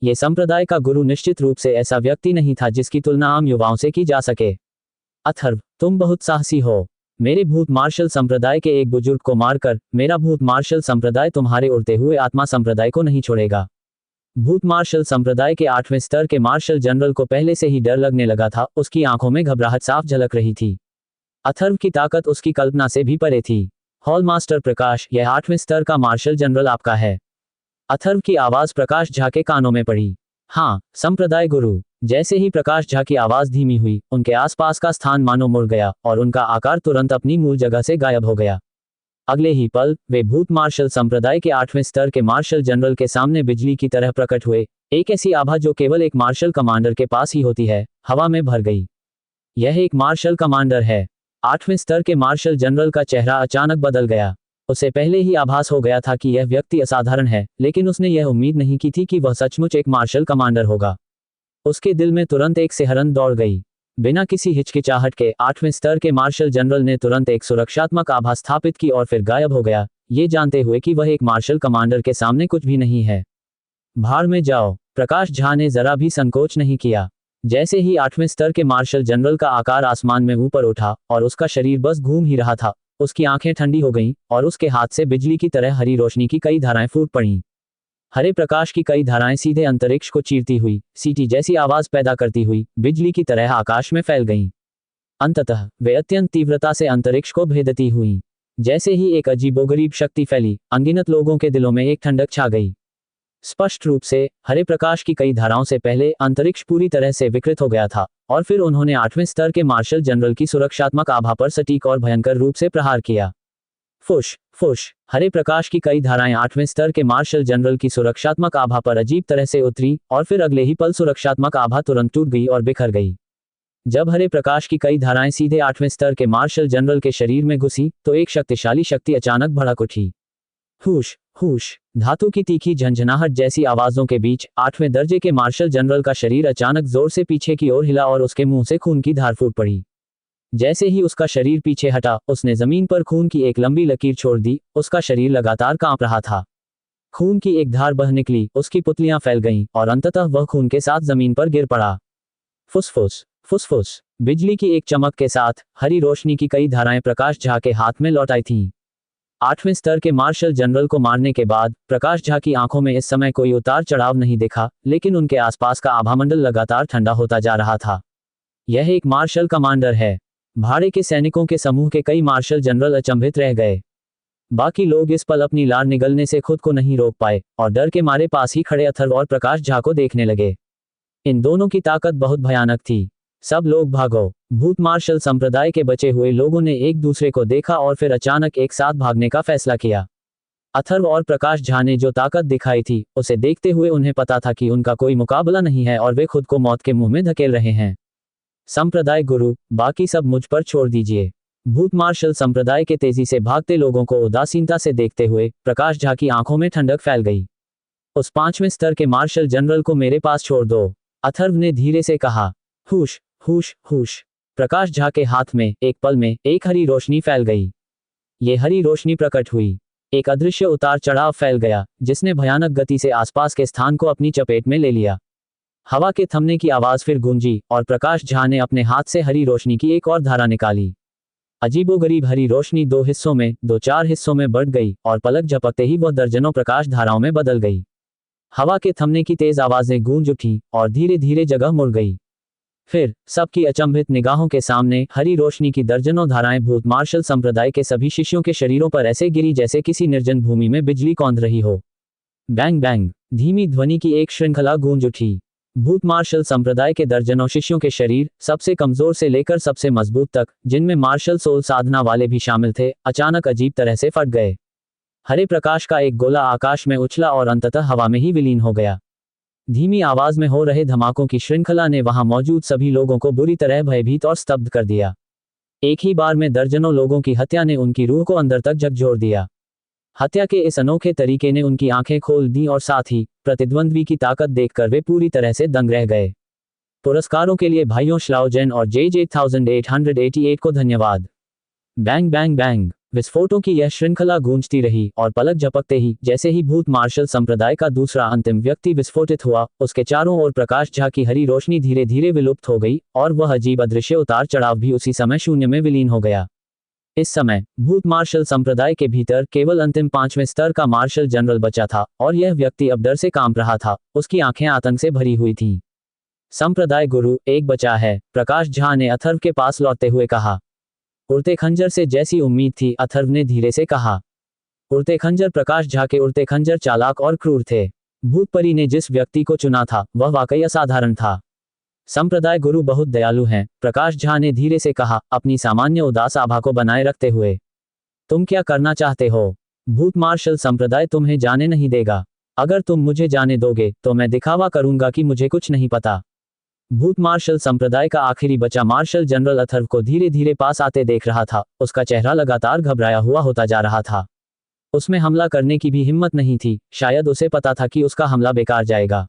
ये संप्रदाय का गुरु निश्चित रूप से ऐसा व्यक्ति नहीं था जिसकी तुलना आम युवाओं से की जा सके। अथर्व, तुम बहुत साहसी हो। मेरे भूत मार्शल संप्रदाय के एक बुजुर्ग को मारकर मेरा भूत मार्शल संप्रदाय तुम्हारे उड़ते हुए आत्मा संप्रदाय को नहीं छोड़ेगा। भूत मार्शल संप्रदाय के 8वें स्तर के मार्शल जनरल को पहले से ही डर लगने लगा था, उसकी आंखों में घबराहट साफ झलक रही थी। अथर्व की ताकत उसकी कल्पना से भी परे थी। हॉल मास्टर प्रकाश, यह 8वें स्तर का मार्शल जनरल आपका है। अथर्व की आवाज प्रकाश झा के कानों में पड़ी। हाँ, संप्रदाय गुरु। जैसे ही प्रकाश झा की आवाज धीमी हुई, उनके आसपास का स्थान मानो मुड़ गया और उनका आकार तुरंत अपनी मूल जगह से गायब हो गया। अगले ही पल वे भूत मार्शल संप्रदाय के 8वें स्तर के मार्शल जनरल के सामने बिजली की तरह प्रकट हुए। एक ऐसी आभा जो केवल एक मार्शल कमांडर के पास ही होती है, हवा में भर गई। यह एक मार्शल कमांडर है। 8वें स्तर के मार्शल जनरल का चेहरा अचानक बदल गया। उसे पहले ही आभास हो गया था कि यह व्यक्ति असाधारण है, लेकिन उसने यह उम्मीद नहीं की थी कि वह सचमुच एक मार्शल कमांडर होगा। उसके दिल में तुरंत एक सिहरन दौड़ गई। बिना किसी हिचकिचाहट के 8वें स्तर के मार्शल जनरल ने तुरंत एक सुरक्षात्मक आभा स्थापित की और फिर गायब हो गया, ये जानते हुए कि वह एक मार्शल कमांडर के सामने कुछ भी नहीं है। भाड़ में जाओ। प्रकाश झा ने जरा भी संकोच नहीं किया। जैसे ही 8वें स्तर के मार्शल जनरल का आकार आसमान में ऊपर उठा और उसका शरीर बस घूम ही रहा था, उसकी आंखें ठंडी हो गईं और उसके हाथ से बिजली की तरह हरी रोशनी की कई धाराएं फूट पड़ीं। हरे प्रकाश की कई धाराएं सीधे अंतरिक्ष को चीरती हुई, सीटी जैसी आवाज पैदा करती हुई, बिजली की तरह आकाश में फैल गईं। अंततः वे अत्यंत तीव्रता से अंतरिक्ष को भेदती हुईं। जैसे ही एक अजीबोगरीब शक्ति फैली, अनगिनत लोगों के दिलों में एक ठंडक छा गई। स्पष्ट रूप से हरे प्रकाश की कई धाराओं से पहले अंतरिक्ष पूरी तरह से विकृत हो गया था और फिर उन्होंने 8वें स्तर के मार्शल जनरल की सुरक्षात्मक आभा पर सटीक और भयंकर रूप से प्रहार किया। फुश फुश, हरे प्रकाश की कई धाराएं 8वें स्तर के मार्शल जनरल की सुरक्षात्मक आभा पर अजीब तरह से उतरी और फिर अगले ही पल सुरक्षात्मक आभा तुरंत टूट गई और बिखर गई। जब हरे प्रकाश की कई धाराएं सीधे 8वें स्तर के मार्शल जनरल के शरीर में घुसी तो एक शक्तिशाली शक्ति अचानक भड़क उठी। हुश हुश, धातु की तीखी झंझनाहट जैसी आवाजों के बीच 8वें दर्जे के मार्शल जनरल का शरीर अचानक जोर से पीछे की ओर हिला और उसके मुंह से खून की धार फूट पड़ी। जैसे ही उसका शरीर पीछे हटा, उसने जमीन पर खून की एक लंबी लकीर छोड़ दी। उसका शरीर लगातार कांप रहा था। खून की एक धार बह निकली, उसकी पुतलियां फैल गईं और अंततः वह खून के साथ जमीन पर गिर पड़ा। फुसफुस फुसफुस, बिजली की एक चमक के साथ हरी रोशनी की कई धाराएं प्रकाश झा के हाथ में लौट आई थीं। 8वें स्तर के मार्शल जनरल को मारने के बाद प्रकाश झा की आंखों में इस समय कोई उतार चढ़ाव नहीं दिखा, लेकिन उनके आसपास का आभामंडल लगातार ठंडा होता जा रहा था। यह एक मार्शल कमांडर है। भाड़े के सैनिकों के समूह के कई मार्शल जनरल अचंभित रह गए। बाकी लोग इस पल अपनी लार निगलने से खुद को नहीं रोक पाए और डर के मारे पास ही खड़े अथर्व और प्रकाश झा को देखने लगे। इन दोनों की ताकत बहुत भयानक थी। सब लोग भागो। भूत मार्शल संप्रदाय के बचे हुए लोगों ने एक दूसरे को देखा और फिर अचानक एक साथ भागने का फैसला किया। अथर्व और प्रकाश झा ने जो ताकत दिखाई थी, उसे देखते हुए उन्हें पता था कि उनका कोई मुकाबला नहीं है और वे खुद को मौत के मुंह में धकेल रहे हैं। संप्रदाय गुरु, बाकी सब मुझ पर छोड़ दीजिए। भूत मार्शल संप्रदाय के तेजी से भागते लोगों को उदासीनता से देखते हुए प्रकाश झा की आंखों में ठंडक फैल गई। उस 5वें स्तर के मार्शल जनरल को मेरे पास छोड़ दो, अथर्व ने धीरे से कहा। हुश हुश हुश। प्रकाश झा के हाथ में एक पल में एक हरी रोशनी फैल गई। ये हरी रोशनी प्रकट हुई, एक अदृश्य उतार चढ़ाव फैल गया जिसने भयानक गति से आसपास के स्थान को अपनी चपेट में ले लिया। हवा के थमने की आवाज फिर गूंजी और प्रकाश झा ने अपने हाथ से हरी रोशनी की एक और धारा निकाली। अजीबोगरीब हरी रोशनी 2 हिस्सों में 2-4 हिस्सों में बढ़ गई और पलक झपकते ही वह दर्जनों प्रकाश धाराओं में बदल गई। हवा के थमने की तेज आवाजें गूंज उठी और धीरे धीरे जगह मुड़ गई। फिर सबकी अचंभित निगाहों के सामने हरी रोशनी की दर्जनों धाराएं भूत मार्शल संप्रदाय के सभी शिष्यों के शरीरों पर ऐसे गिरी जैसे किसी निर्जन भूमि में बिजली कौंध रही हो। बैंग बैंग, धीमी ध्वनि की एक श्रृंखला गूंज उठी। भूत मार्शल संप्रदाय के दर्जनों शिष्यों के शरीर, सबसे कमजोर से लेकर सबसे मजबूत तक, जिनमें मार्शल सोल साधना वाले भी शामिल थे, अचानक अजीब तरह से फट गए। हरे प्रकाश का एक गोला आकाश में उछला और अंततः हवा में ही विलीन हो गया। धीमी आवाज में हो रहे धमाकों की श्रृंखला ने वहां मौजूद सभी लोगों को बुरी तरह भयभीत और स्तब्ध कर दिया। एक ही बार में दर्जनों लोगों की हत्या ने उनकी रूह को अंदर तक झकझोर दिया। हत्या के इस अनोखे तरीके ने उनकी आंखें खोल दी और साथ ही प्रतिद्वंद्वी की ताकत देखकर वे पूरी तरह से दंग रह गए। पुरस्कारों के लिए भाइयों श्लाउजेन और JJ 1888 को धन्यवाद। बैंग बैंग बैंग, विस्फोटों की यह श्रृंखला गूंजती रही और पलक झपकते ही जैसे ही भूत मार्शल संप्रदाय का दूसरा अंतिम व्यक्ति विस्फोटित हुआ, उसके चारों ओर प्रकाश झा की हरी रोशनी धीरे धीरे विलुप्त हो गई और वह अजीब अदृश्य उतार चढ़ाव भी उसी समय शून्य में विलीन हो गया। इस समय भूत मार्शल संप्रदाय के भीतर केवल अंतिम 5वें स्तर का मार्शल जनरल बचा था और यह व्यक्ति अब डर से कांप रहा था। उसकी आंखें आतंक से भरी हुई थीं। संप्रदाय गुरु, एक बचा है, प्रकाश झा ने अथर्व के पास लौटते हुए कहा। उड़ते खंजर से जैसी उम्मीद थी, अथर्व ने धीरे से कहा। उड़ते खंजर प्रकाश झा के उड़ते खंजर चालाक और क्रूर थे। भूतपरी ने जिस व्यक्ति को चुना था वह वाकई असाधारण था। संप्रदाय गुरु बहुत दयालु हैं, प्रकाश झा ने धीरे से कहा, अपनी सामान्य उदास आभा को बनाए रखते हुए। तुम क्या करना चाहते हो? भूत मार्शल संप्रदाय तुम्हें जाने नहीं देगा। अगर तुम मुझे जाने दोगे तो मैं दिखावा करूंगा कि मुझे कुछ नहीं पता। भूत मार्शल संप्रदाय का आखिरी बचा मार्शल जनरल अथर्व को धीरे धीरे पास आते देख रहा था। उसका चेहरा लगातार घबराया हुआ होता जा रहा था। उसमें हमला करने की भी हिम्मत नहीं थी, शायद उसे पता था कि उसका हमला बेकार जाएगा।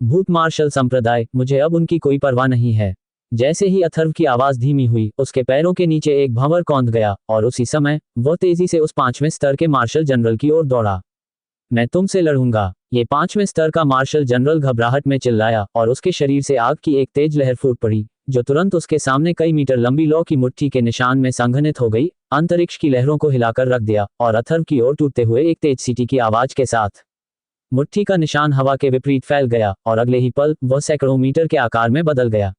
भूत मार्शल संप्रदाय, मुझे अब उनकी कोई परवाह नहीं है। जैसे ही अथर्व की आवाज धीमी हुई, उसके पैरों के नीचे एक भंवर कौंध गया और उसी समय वह तेजी से उस 5वें स्तर के मार्शल जनरल की ओर दौड़ा। मैं तुमसे लड़ूंगा, ये 5वें स्तर का मार्शल जनरल घबराहट में चिल्लाया और उसके शरीर से आग की एक तेज लहर फूट पड़ी, जो तुरंत उसके सामने कई मीटर लंबी लौ की मुट्ठी के निशान में संघनित हो गई, अंतरिक्ष की लहरों को हिलाकर रख दिया और अथर्व की ओर टूटते हुए एक तेज सीटी की आवाज के साथ मुट्ठी का निशान हवा के विपरीत फैल गया और अगले ही पल वह सैकड़ों मीटर के आकार में बदल गया।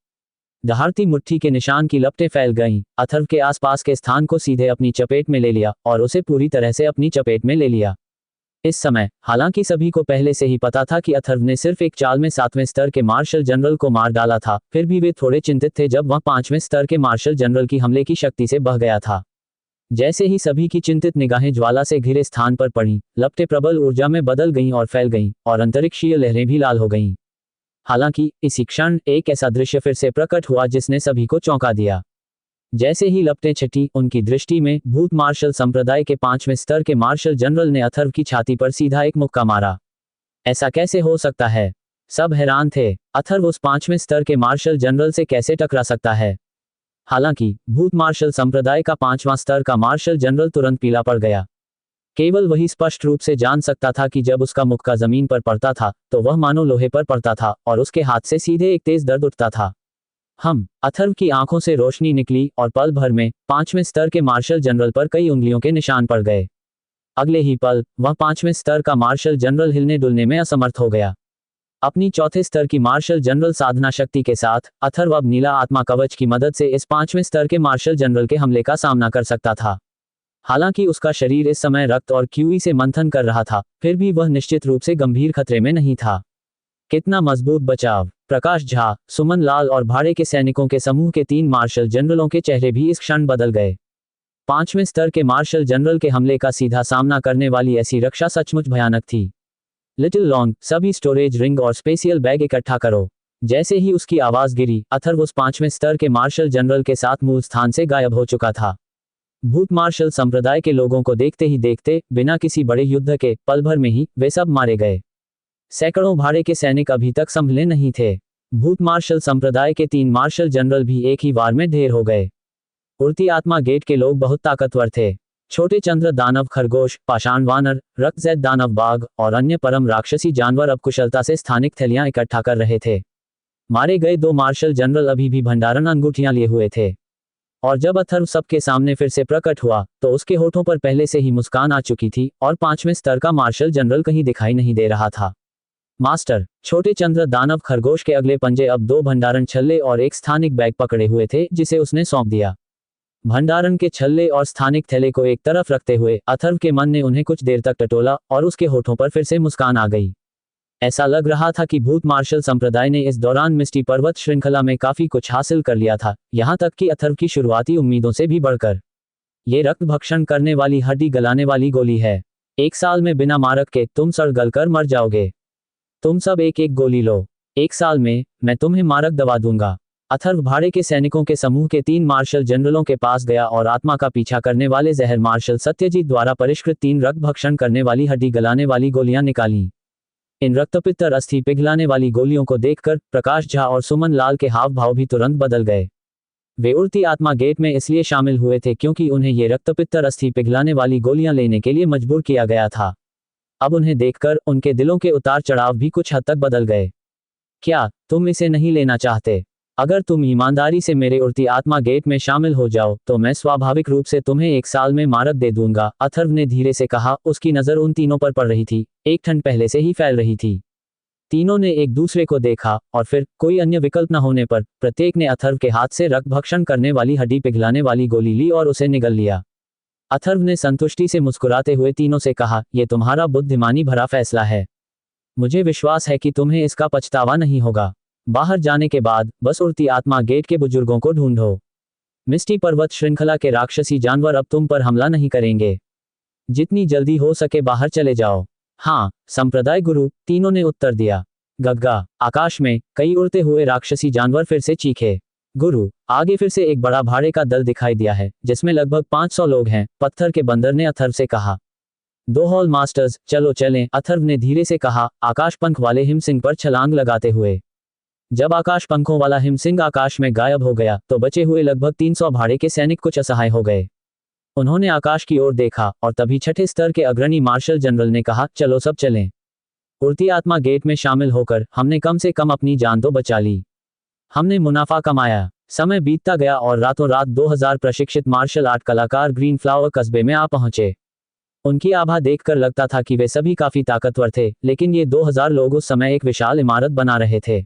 दहाड़ती मुट्ठी के निशान की लपटें फैल गईं, अथर्व के आसपास के स्थान को सीधे अपनी चपेट में ले लिया और उसे पूरी तरह से अपनी चपेट में ले लिया। इस समय हालांकि सभी को पहले से ही पता था कि अथर्व ने सिर्फ एक चाल में 7वें स्तर के मार्शल जनरल को मार डाला था, फिर भी वे थोड़े चिंतित थे जब वह 5वें स्तर के मार्शल जनरल की हमले की शक्ति से बह गया था। जैसे ही सभी की चिंतित निगाहें ज्वाला से घिरे स्थान पर पड़ी, लपटें प्रबल ऊर्जा में बदल गईं और फैल गईं और अंतरिक्षीय लहरें भी लाल हो गईं। हालांकि इसी क्षण एक ऐसा दृश्य फिर से प्रकट हुआ जिसने सभी को चौंका दिया। जैसे ही लपटें छटी, उनकी दृष्टि में भूत मार्शल संप्रदाय के 5वें स्तर के मार्शल जनरल ने अथर्व की छाती पर सीधा एक मुक्का मारा। ऐसा कैसे हो सकता है? सब हैरान थे। अथर्व उस 5वें स्तर के मार्शल जनरल से कैसे टकरा सकता है? हालांकि भूत मार्शल संप्रदाय का 5वां स्तर का मार्शल जनरल तुरंत पीला पड़ गया। केवल वही स्पष्ट रूप से जान सकता था कि जब उसका मुक्का जमीन पर पड़ता था तो वह मानो लोहे पर पड़ता था और उसके हाथ से सीधे एक तेज दर्द उठता था। अथर्व की आंखों से रोशनी निकली और पल भर में 5वें स्तर के मार्शल जनरल पर कई उंगलियों के निशान पड़ गए। अगले ही पल वह 5वें स्तर का मार्शल जनरल हिलने डुलने में असमर्थ हो गया। अपनी चौथे स्तर की मार्शल जनरल साधना शक्ति के साथ अथर्व अब नीला आत्मा कवच की मदद से इस 5वें स्तर के मार्शल जनरल के हमले का सामना कर सकता था। हालांकि उसका शरीर इस समय रक्त और क्यूई से मंथन कर रहा था, फिर भी वह निश्चित रूप से गंभीर खतरे में नहीं था। कितना मजबूत बचाव! प्रकाश झा, सुमन लाल और भाड़े के सैनिकों के समूह के 3 मार्शल जनरलों के चेहरे भी इस क्षण बदल गए। 5वें स्तर के मार्शल जनरल के हमले का सीधा सामना करने वाली ऐसी रक्षा सचमुच भयानक थी। लिटिल लॉन्ग, सभी स्टोरेज रिंग और स्पेशियल बैग इकट्ठा करो। जैसे ही उसकी आवाज गिरी, अथर्व उस 5वें स्तर के मार्शल जनरल के साथ मूल स्थान से गायब हो चुका था। भूत मार्शल संप्रदाय के लोगों को देखते ही देखते, बिना किसी बड़े युद्ध के, पल भर में ही वे सब मारे गए। सैकड़ों भाड़े के सैनिक अभी तक संभले नहीं थे। भूत मार्शल संप्रदाय के 3 मार्शल जनरल भी एक ही वार में ढेर हो गए। उड़ती आत्मा गेट के लोग बहुत ताकतवर थे। छोटे चंद्र दानव खरगोश, पाषाण वानर, रक्तजैद दानव बाघ और अन्य परम राक्षसी जानवर अब कुशलता से स्थानिक थैलियां इकट्ठा कर रहे थे। मारे गए 2 मार्शल जनरल अभी भी भंडारण अंगूठियां लिए हुए थे। और जब अथर्व सबके सामने फिर से प्रकट हुआ तो उसके होठों पर पहले से ही मुस्कान आ चुकी थी और 5वें स्तर का मार्शल जनरल कहीं दिखाई नहीं दे रहा था। मास्टर, छोटे चंद्र दानव खरगोश के अगले पंजे अब 2 भंडारण छल्ले और एक स्थानिक बैग पकड़े हुए थे जिसे उसने सौंप दिया। भंडारण के छल्ले और स्थानिक थैले को एक तरफ रखते हुए अथर्व के मन ने उन्हें कुछ देर तक टटोला और उसके होठों पर फिर से मुस्कान आ गई। ऐसा लग रहा था कि भूत मार्शल संप्रदाय ने इस दौरान मिस्टी पर्वत श्रृंखला में काफी कुछ हासिल कर लिया था, यहां तक कि अथर्व की शुरुआती उम्मीदों से भी बढ़कर। ये रक्त भक्षण करने वाली, हड्डी गलाने वाली गोली है। 1 साल में बिना मारक के तुम सड़ गल कर मर जाओगे। तुम सब एक एक गोली लो। 1 साल में मैं तुम्हें मारक दबा दूंगा। अथर्व भाड़े के सैनिकों के समूह के 3 मार्शल जनरलों के पास गया और आत्मा का पीछा करने वाले जहर मार्शल सत्यजीत द्वारा परिष्कृत 3 रक्त भक्षण करने वाली, हड्डी गलाने वाली गोलियां निकाली। इन रक्तपित्तर अस्थि पिघलाने वाली गोलियों को देखकर प्रकाश झा और सुमन लाल के हाव भाव भी तुरंत बदल गए। वे उड़ती आत्मा गेट में इसलिए शामिल हुए थे क्योंकि उन्हें ये रक्तपित्तर अस्थि पिघलाने वाली गोलियां लेने के लिए मजबूर किया गया था। अब उन्हें देखकर उनके दिलों के उतार चढ़ाव भी कुछ हद तक बदल गए। क्या तुम इसे नहीं लेना चाहते? अगर तुम ईमानदारी से मेरे उड़ती आत्मा गेट में शामिल हो जाओ तो मैं स्वाभाविक रूप से तुम्हें 1 साल में मारक दे दूंगा, अथर्व ने धीरे से कहा। उसकी नजर उन तीनों पर पड़ रही थी। एक ठंड पहले से ही फैल रही थी। तीनों ने एक दूसरे को देखा और फिर कोई अन्य विकल्प न होने पर प्रत्येक ने अथर्व के हाथ से रक्त भक्षण करने वाली, हड्डी पिघलाने वाली गोली ली और उसे निगल लिया। अथर्व ने संतुष्टि से मुस्कुराते हुए तीनों से कहा, यह तुम्हारा बुद्धिमानी भरा फैसला है। मुझे विश्वास है कि तुम्हें इसका पछतावा नहीं होगा। बाहर जाने के बाद बस उड़ती आत्मा गेट के बुजुर्गों को ढूंढो। मिस्टी पर्वत श्रृंखला के राक्षसी जानवर अब तुम पर हमला नहीं करेंगे। जितनी जल्दी हो सके बाहर चले जाओ। हाँ, संप्रदाय गुरु, तीनों ने उत्तर दिया। गग्गा, आकाश में कई उड़ते हुए राक्षसी जानवर फिर से चीखे। गुरु, आगे फिर से एक बड़ा भाड़े का दल दिखाई दिया है जिसमें लगभग 500 लोग हैं, पत्थर के बंदर ने अथर्व से कहा। 2 हॉल मास्टर्स, चलो चलें, अथर्व ने धीरे से कहा, आकाश पंख वाले हिमसिंह पर छलांग लगाते हुए। जब आकाश पंखों वाला हिमसिंह आकाश में गायब हो गया तो बचे हुए लगभग 300 भाड़े के सैनिक कुछ असहाय हो गए। उन्होंने आकाश की ओर देखा और तभी 6ठे स्तर के अग्रणी मार्शल जनरल ने कहा, चलो सब चलें। उड़ती आत्मा गेट में शामिल होकर हमने कम से कम अपनी जान तो बचा ली। हमने मुनाफा कमाया। समय बीतता गया और रातों रात 2000 प्रशिक्षित मार्शल आर्ट कलाकार ग्रीन फ्लावर कस्बे में आ पहुंचे। उनकी आभा देखकर लगता था कि वे सभी काफी ताकतवर थे, लेकिन ये 2000 लोग उस समय एक विशाल इमारत बना रहे थे।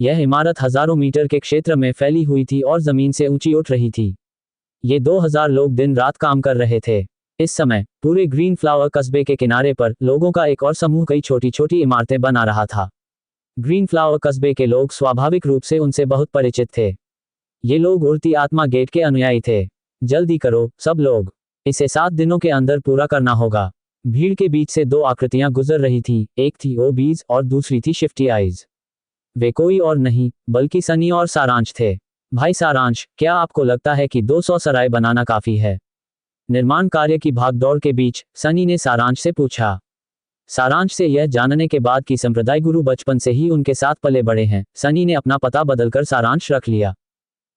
यह इमारत हजारों मीटर के क्षेत्र में फैली हुई थी और जमीन से ऊंची उठ रही थी। ये 2000 लोग दिन रात काम कर रहे थे। इस समय पूरे ग्रीन फ्लावर कस्बे के किनारे पर लोगों का एक और समूह कई छोटी छोटी इमारतें बना रहा था। ग्रीन फ्लावर कस्बे के लोग स्वाभाविक रूप से उनसे बहुत परिचित थे। ये लोग उड़ती आत्मा गेट के अनुयायी थे। जल्दी करो सब लोग, इसे 7 दिनों के अंदर पूरा करना होगा। भीड़ के बीच से 2 आकृतियां गुजर रही थीं, एक थी ओबीज और दूसरी थी शिफ्टी आइज। वे कोई और नहीं बल्कि सनी और सारांश थे। भाई सारांश, क्या आपको लगता है कि 200 सराय बनाना काफी है? निर्माण कार्य की भागदौड़ के बीच सनी ने सारांश से पूछा। सारांश से यह जानने के बाद कि संप्रदाय गुरु बचपन से ही उनके साथ पले बड़े हैं, सनी ने अपना पता बदलकर सारांश रख लिया।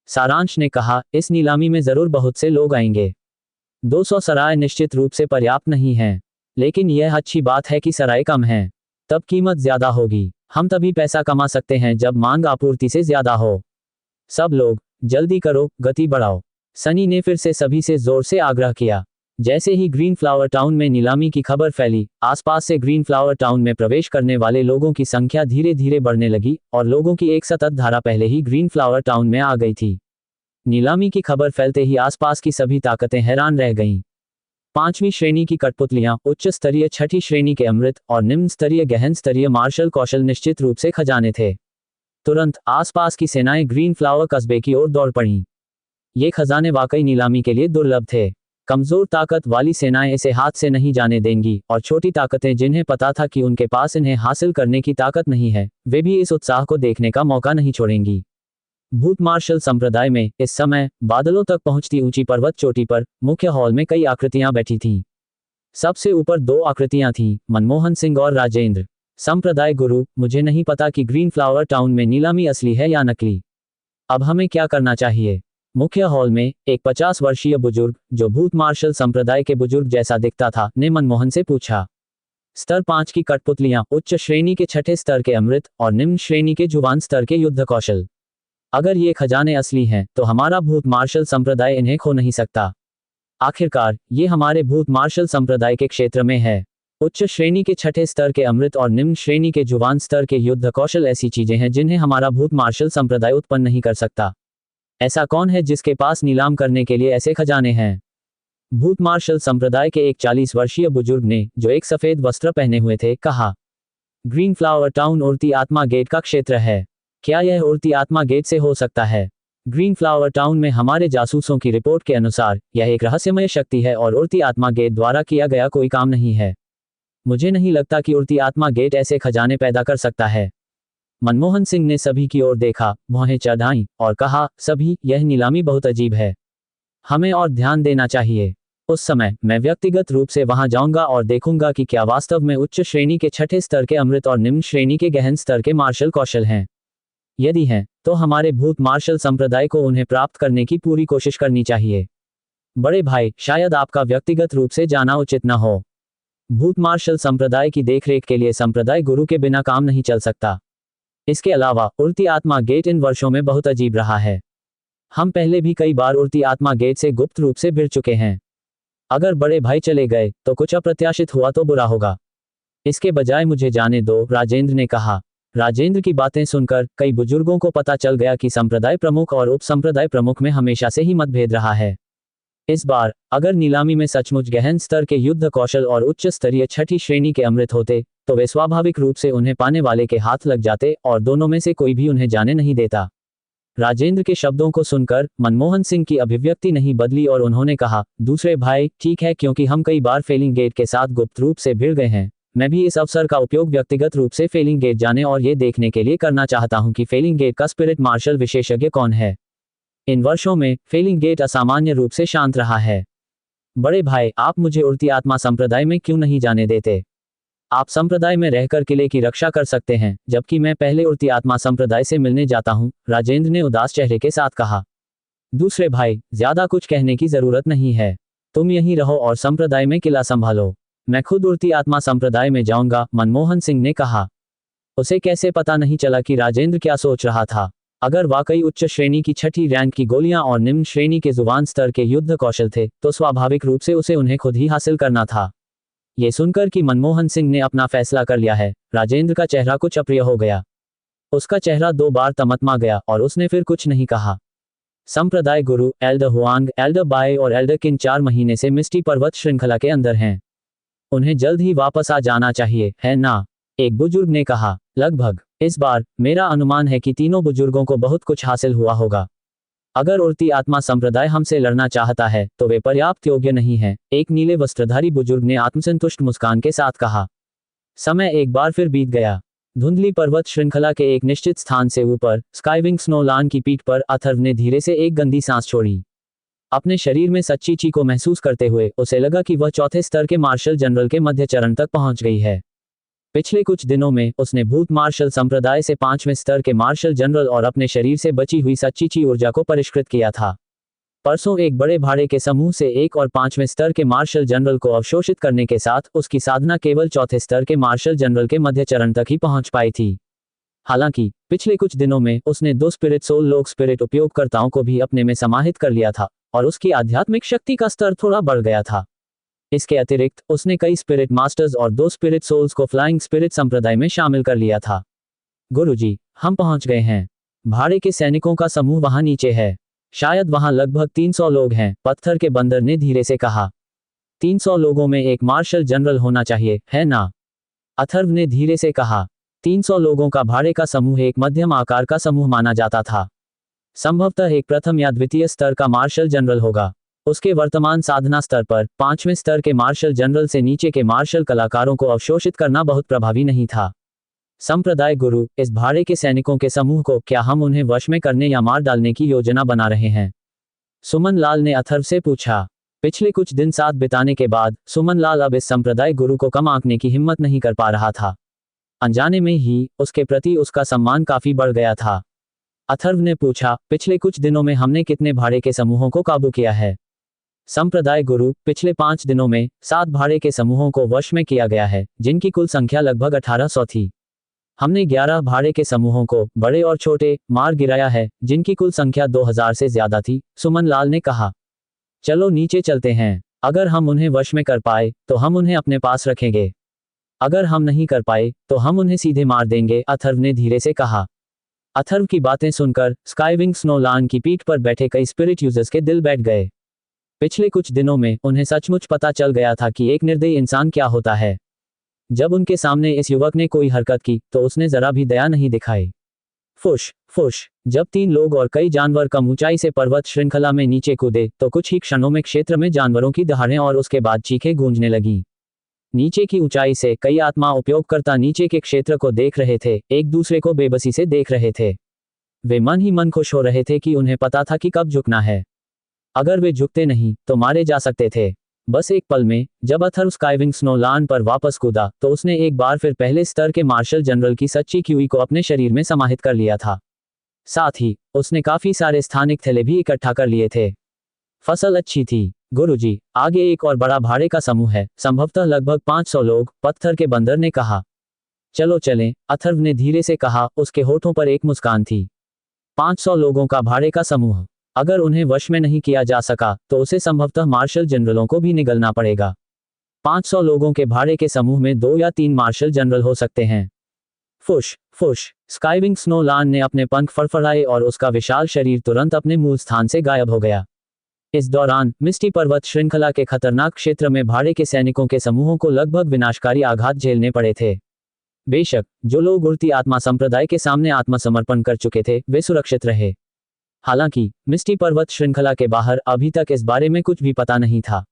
सारांश ने कहा, इस नीलामी में जरूर बहुत से लोग आएंगे। 200 सराय निश्चित रूप से पर्याप्त नहीं हैं, लेकिन यह अच्छी बात है कि सराय कम हैं। तब कीमत ज्यादा होगी। हम तभी पैसा कमा सकते हैं जब मांग आपूर्ति से ज्यादा हो। सब लोग जल्दी करो, गति बढ़ाओ। सनी ने फिर से सभी से जोर से आग्रह किया। जैसे ही ग्रीन फ्लावर टाउन में नीलामी की खबर फैली, आसपास से ग्रीन फ्लावर टाउन में प्रवेश करने वाले लोगों की संख्या धीरे धीरे बढ़ने लगी और लोगों की एक सतत धारा पहले ही ग्रीन फ्लावर टाउन में आ गई थी। नीलामी की खबर फैलते ही आसपास की सभी ताकतें हैरान रह गईं। 5वीं श्रेणी की कठपुतलियां, उच्च स्तरीय 6ठी श्रेणी के अमृत और निम्न स्तरीय गहन स्तरीय मार्शल कौशल निश्चित रूप से खजाने थे। तुरंत आसपास की सेनाएं ग्रीन फ्लावर कस्बे की ओर दौड़ पड़ीं। ये खजाने वाकई नीलामी के लिए दुर्लभ थे। कमजोर ताकत वाली सेनाएं इसे हाथ से नहीं जाने देंगी और छोटी ताकतें जिन्हें पता था कि उनके पास इन्हें हासिल करने की ताकत नहीं है, वे भी इस उत्साह को देखने का मौका नहीं छोड़ेंगी। भूत मार्शल संप्रदाय में इस समय बादलों तक पहुंचती ऊंची पर्वत चोटी पर मुख्य हॉल में कई आकृतियां बैठी थीं। सबसे ऊपर 2 आकृतियां थीं, मनमोहन सिंह और राजेंद्र। संप्रदाय गुरु, मुझे नहीं पता कि ग्रीन फ्लावर टाउन में नीलामी असली है या नकली। अब हमें क्या करना चाहिए? मुख्य हॉल में एक 50 वर्षीय बुजुर्ग, जो भूत मार्शल संप्रदाय के बुजुर्ग जैसा दिखता था, ने मनमोहन से पूछा। स्तर 5 की कठपुतलियां, उच्च श्रेणी के छठे स्तर के अमृत और निम्न श्रेणी के जुबान स्तर के युद्ध कौशल। अगर ये खजाने असली हैं, तो हमारा भूत मार्शल संप्रदाय इन्हें खो नहीं सकता। आखिरकार ये हमारे भूत मार्शल संप्रदाय के क्षेत्र में है। उच्च श्रेणी के छठे स्तर के अमृत और निम्न श्रेणी के जुबान स्तर के युद्ध कौशल ऐसी चीजें हैं जिन्हें हमारा भूत मार्शल संप्रदाय उत्पन्न नहीं कर सकता। ऐसा कौन है जिसके पास नीलाम करने के लिए ऐसे खजाने हैं? भूत मार्शल संप्रदाय के एक 40 वर्षीय बुजुर्ग ने, जो एक सफेद वस्त्र पहने हुए थे, कहा। ग्रीन फ्लावर टाउन उड़ती आत्मा गेट का क्षेत्र है। क्या यह उड़ती आत्मा गेट से हो सकता है? ग्रीन फ्लावर टाउन में हमारे जासूसों की रिपोर्ट के अनुसार यह एक रहस्यमय शक्ति है और उड़ती आत्मा गेट द्वारा किया गया कोई काम नहीं है। मुझे नहीं लगता कि उड़ती आत्मा गेट ऐसे खजाने पैदा कर सकता है। मनमोहन सिंह ने सभी की ओर देखा, भौहें चढ़ाईं और कहा, सभी, यह नीलामी बहुत अजीब है। हमें और ध्यान देना चाहिए। उस समय मैं व्यक्तिगत रूप से वहां जाऊंगा और देखूंगा कि क्या वास्तव में उच्च श्रेणी के छठे स्तर के अमृत और निम्न श्रेणी के गहन स्तर के मार्शल कौशल हैं। यदि हैं, तो हमारे भूत मार्शल संप्रदाय को उन्हें प्राप्त करने की पूरी कोशिश करनी चाहिए। बड़े भाई, शायद आपका व्यक्तिगत रूप से जाना उचित न हो। भूत मार्शल संप्रदाय की देखरेख के लिए संप्रदाय गुरु के बिना काम नहीं चल सकता। इसके अलावा उड़ती आत्मा गेट इन वर्षों में बहुत अजीब रहा है। हम पहले भी कई बार उड़ती आत्मा गेट से गुप्त रूप से भिड़ चुके हैं। अगर बड़े भाई चले गए तो कुछ अप्रत्याशित हुआ तो बुरा होगा। इसके बजाय मुझे जाने दो, राजेंद्र ने कहा। राजेंद्र की बातें सुनकर कई बुजुर्गों को पता चल गया कि संप्रदाय प्रमुख और उप संप्रदाय प्रमुख में हमेशा से ही मतभेद रहा है। इस बार अगर नीलामी में सचमुच गहन स्तर के युद्ध कौशल और उच्च स्तरीय छठी श्रेणी के अमृत होते, तो वे स्वाभाविक रूप से उन्हें पाने वाले के हाथ लग जाते और दोनों में से कोई भी उन्हें जाने नहीं देता। राजेंद्र के शब्दों को सुनकर मनमोहन सिंह की अभिव्यक्ति नहीं बदली और उन्होंने कहा, दूसरे भाई, ठीक है, क्योंकि हम कई बार फेलिंग गेट के साथ गुप्त रूप से भिड़ गए हैं। मैं भी इस अवसर का उपयोग व्यक्तिगत रूप से फेलिंग गेट जाने और ये देखने के लिए करना चाहता हूं कि फेलिंग गेट का स्पिरिट मार्शल विशेषज्ञ कौन है। इन वर्षों में फेलिंग गेट असामान्य रूप से शांत रहा है। बड़े भाई, आप मुझे उड़ती आत्मा संप्रदाय में क्यों नहीं जाने देते? आप संप्रदाय में रहकर किले की रक्षा कर सकते हैं, जबकि मैं पहले उड़ती आत्मा संप्रदाय से मिलने जाता हूं, राजेंद्र ने उदास चेहरे के साथ कहा। दूसरे भाई, ज्यादा कुछ कहने की जरूरत नहीं है। तुम यहीं रहो और संप्रदाय में किला संभालो। मैं खुद उड़ती आत्मा संप्रदाय में जाऊंगा, मनमोहन सिंह ने कहा। उसे कैसे पता नहीं चला कि राजेंद्र क्या सोच रहा था? अगर वाकई उच्च श्रेणी की छठी रैंक की गोलियां और निम्न श्रेणी के जुबान स्तर के युद्ध कौशल थे, तो स्वाभाविक रूप से उसे उन्हें खुद ही हासिल करना था। ये सुनकर कि मनमोहन सिंह ने अपना फैसला कर लिया है, राजेंद्र का चेहरा कुछ अप्रिय हो गया। उसका चेहरा 2 बार तमतमा गया और उसने फिर कुछ नहीं कहा। संप्रदाय गुरु एल्डर हुआंग, एल्डर बाय और एल्डर किन 4 महीने से मिस्टी पर्वत श्रृंखला के अंदर हैं। उन्हें जल्द ही वापस आ जाना चाहिए, है ना? एक बुजुर्ग ने कहा। लगभग। इस बार मेरा अनुमान है कि तीनों बुजुर्गों को बहुत कुछ हासिल हुआ होगा। अगर उड़ती आत्मा संप्रदाय हमसे लड़ना चाहता है तो वे पर्याप्त योग्य नहीं है, एक नीले वस्त्रधारी बुजुर्ग ने आत्मसंतुष्ट मुस्कान के साथ कहा। समय एक बार फिर बीत गया। धुंधली पर्वत श्रृंखला के एक निश्चित स्थान से ऊपर स्काईविंग स्नोलान की पीठ पर अथर्व ने धीरे से एक गंदी सांस छोड़ी। अपने शरीर में सच्ची ची को महसूस करते हुए उसे लगा कि वह चौथे स्तर के मार्शल जनरल के मध्य चरण तक पहुंच गई है। पिछले कुछ दिनों में उसने भूत मार्शल संप्रदाय से 5वें स्तर के मार्शल जनरल और अपने शरीर से बची हुई सच्ची ची ऊर्जा को परिष्कृत किया था। परसों एक बड़े भाड़े के समूह से 1 और 5वें स्तर के मार्शल जनरल को अवशोषित करने के साथ उसकी साधना केवल चौथे स्तर के मार्शल जनरल के मध्य चरण तक ही पहुंच पाई थी। हालांकि पिछले कुछ दिनों में उसने 2 स्पिरिट सोल लोक स्पिरिट उपयोगकर्ताओं को भी अपने में समाहित कर लिया था और उसकी आध्यात्मिक शक्ति का स्तर थोड़ा बढ़ गया था। इसके अतिरिक्त उसने कई स्पिरिट मास्टर्स और 2 स्पिरिट सोल्स को फ्लाइंग स्पिरिट संप्रदाय में शामिल कर लिया था। गुरुजी, हम पहुंच गए हैं। भाड़े के सैनिकों का समूह वहां नीचे है। शायद वहां लगभग 300 लोग हैं, पत्थर के बंदर ने धीरे से कहा। 300 लोगों में एक मार्शल जनरल होना चाहिए, है ना? अथर्व ने धीरे से कहा। 300 लोगों का भाड़े का समूह एक मध्यम आकार का समूह माना जाता था। संभवतः एक प्रथम या द्वितीय स्तर का मार्शल जनरल होगा। उसके वर्तमान साधना स्तर पर 5वें स्तर के मार्शल जनरल से नीचे के मार्शल कलाकारों को अवशोषित करना बहुत प्रभावी नहीं था। संप्रदाय गुरु, इस भाड़े के सैनिकों के समूह को क्या हम उन्हें वश में करने या मार डालने की योजना बना रहे हैं? सुमन लाल ने अथर्व से पूछा। पिछले कुछ दिन साथ बिताने के बाद सुमन लाल अब इस संप्रदाय गुरु को कम आंकने की हिम्मत नहीं कर पा रहा था। अनजाने में ही उसके प्रति उसका सम्मान काफी बढ़ गया था। अथर्व ने पूछा, पिछले कुछ दिनों में हमने कितने भाड़े के समूहों को काबू किया है? संप्रदाय गुरु, पिछले 5 दिनों में 7 भाड़े के समूहों को वश में किया गया है, जिनकी कुल संख्या लगभग 1800 थी। हमने 11 भाड़े के समूहों को, बड़े और छोटे, मार गिराया है, जिनकी कुल संख्या 2000 से ज्यादा थी, सुमन लाल ने कहा। चलो नीचे चलते हैं। अगर हम उन्हें वश में कर पाए तो हम उन्हें अपने पास रखेंगे। अगर हम नहीं कर पाए तो हम उन्हें सीधे मार देंगे, अथर्व ने धीरे से कहा। अथर्व की बातें सुनकर स्काईविंग स्नोलान की पीठ पर बैठे कई स्पिरिट यूजर्स के दिल बैठ गए। पिछले कुछ दिनों में उन्हें सचमुच पता चल गया था कि एक निर्दयी इंसान क्या होता है। जब उनके सामने इस युवक ने कोई हरकत की तो उसने जरा भी दया नहीं दिखाई। फुश फुश। जब 3 लोग और कई जानवर कम ऊंचाई से पर्वत श्रृंखला में नीचे कूदे तो कुछ ही क्षणों में क्षेत्र में जानवरों की दहाड़ें और उसके बाद चीखें गूंजने लगी। नीचे की ऊंचाई से कई आत्मा उपयोगकर्ता नीचे के क्षेत्र को देख रहे थे, एक दूसरे को बेबसी से देख रहे थे। वे मन ही मन खुश हो रहे थे कि उन्हें पता था कि कब झुकना है। अगर वे झुकते नहीं तो मारे जा सकते थे। बस एक पल में जब अथर्व स्काईविंग स्नोलान पर वापस कूदा तो उसने एक बार फिर पहले स्तर के मार्शल जनरल की सच्ची क्यूई को अपने शरीर में समाहित कर लिया था। साथ ही उसने काफी सारे स्थानिक थैले भी इकट्ठा कर लिए थे। फसल अच्छी थी गुरुजी, आगे एक और बड़ा भाड़े का समूह है, संभवतः लगभग 500 लोग, पत्थर के बंदर ने कहा। चलो चलें, अथर्व ने धीरे से कहा, उसके होठों पर एक मुस्कान थी। 500 लोगों का भाड़े का समूह, अगर उन्हें वश में नहीं किया जा सका तो उसे संभवतः मार्शल जनरलों को भी निगलना पड़ेगा। 500 लोगों के भाड़े के समूह में 2 या 3 मार्शल जनरल हो सकते हैं। फुश फुश। स्काईविंग स्नोलान ने अपने पंख फड़फड़ाए और उसका विशाल शरीर तुरंत अपने मूल स्थान से गायब हो गया। इस दौरान मिस्टी पर्वत श्रृंखला के खतरनाक क्षेत्र में भाड़े के सैनिकों के समूहों को लगभग विनाशकारी आघात झेलने पड़े थे। बेशक जो लोग उड़ती आत्मा संप्रदाय के सामने आत्मसमर्पण कर चुके थे वे सुरक्षित रहे। हालांकि मिस्टी पर्वत श्रृंखला के बाहर अभी तक इस बारे में कुछ भी पता नहीं था।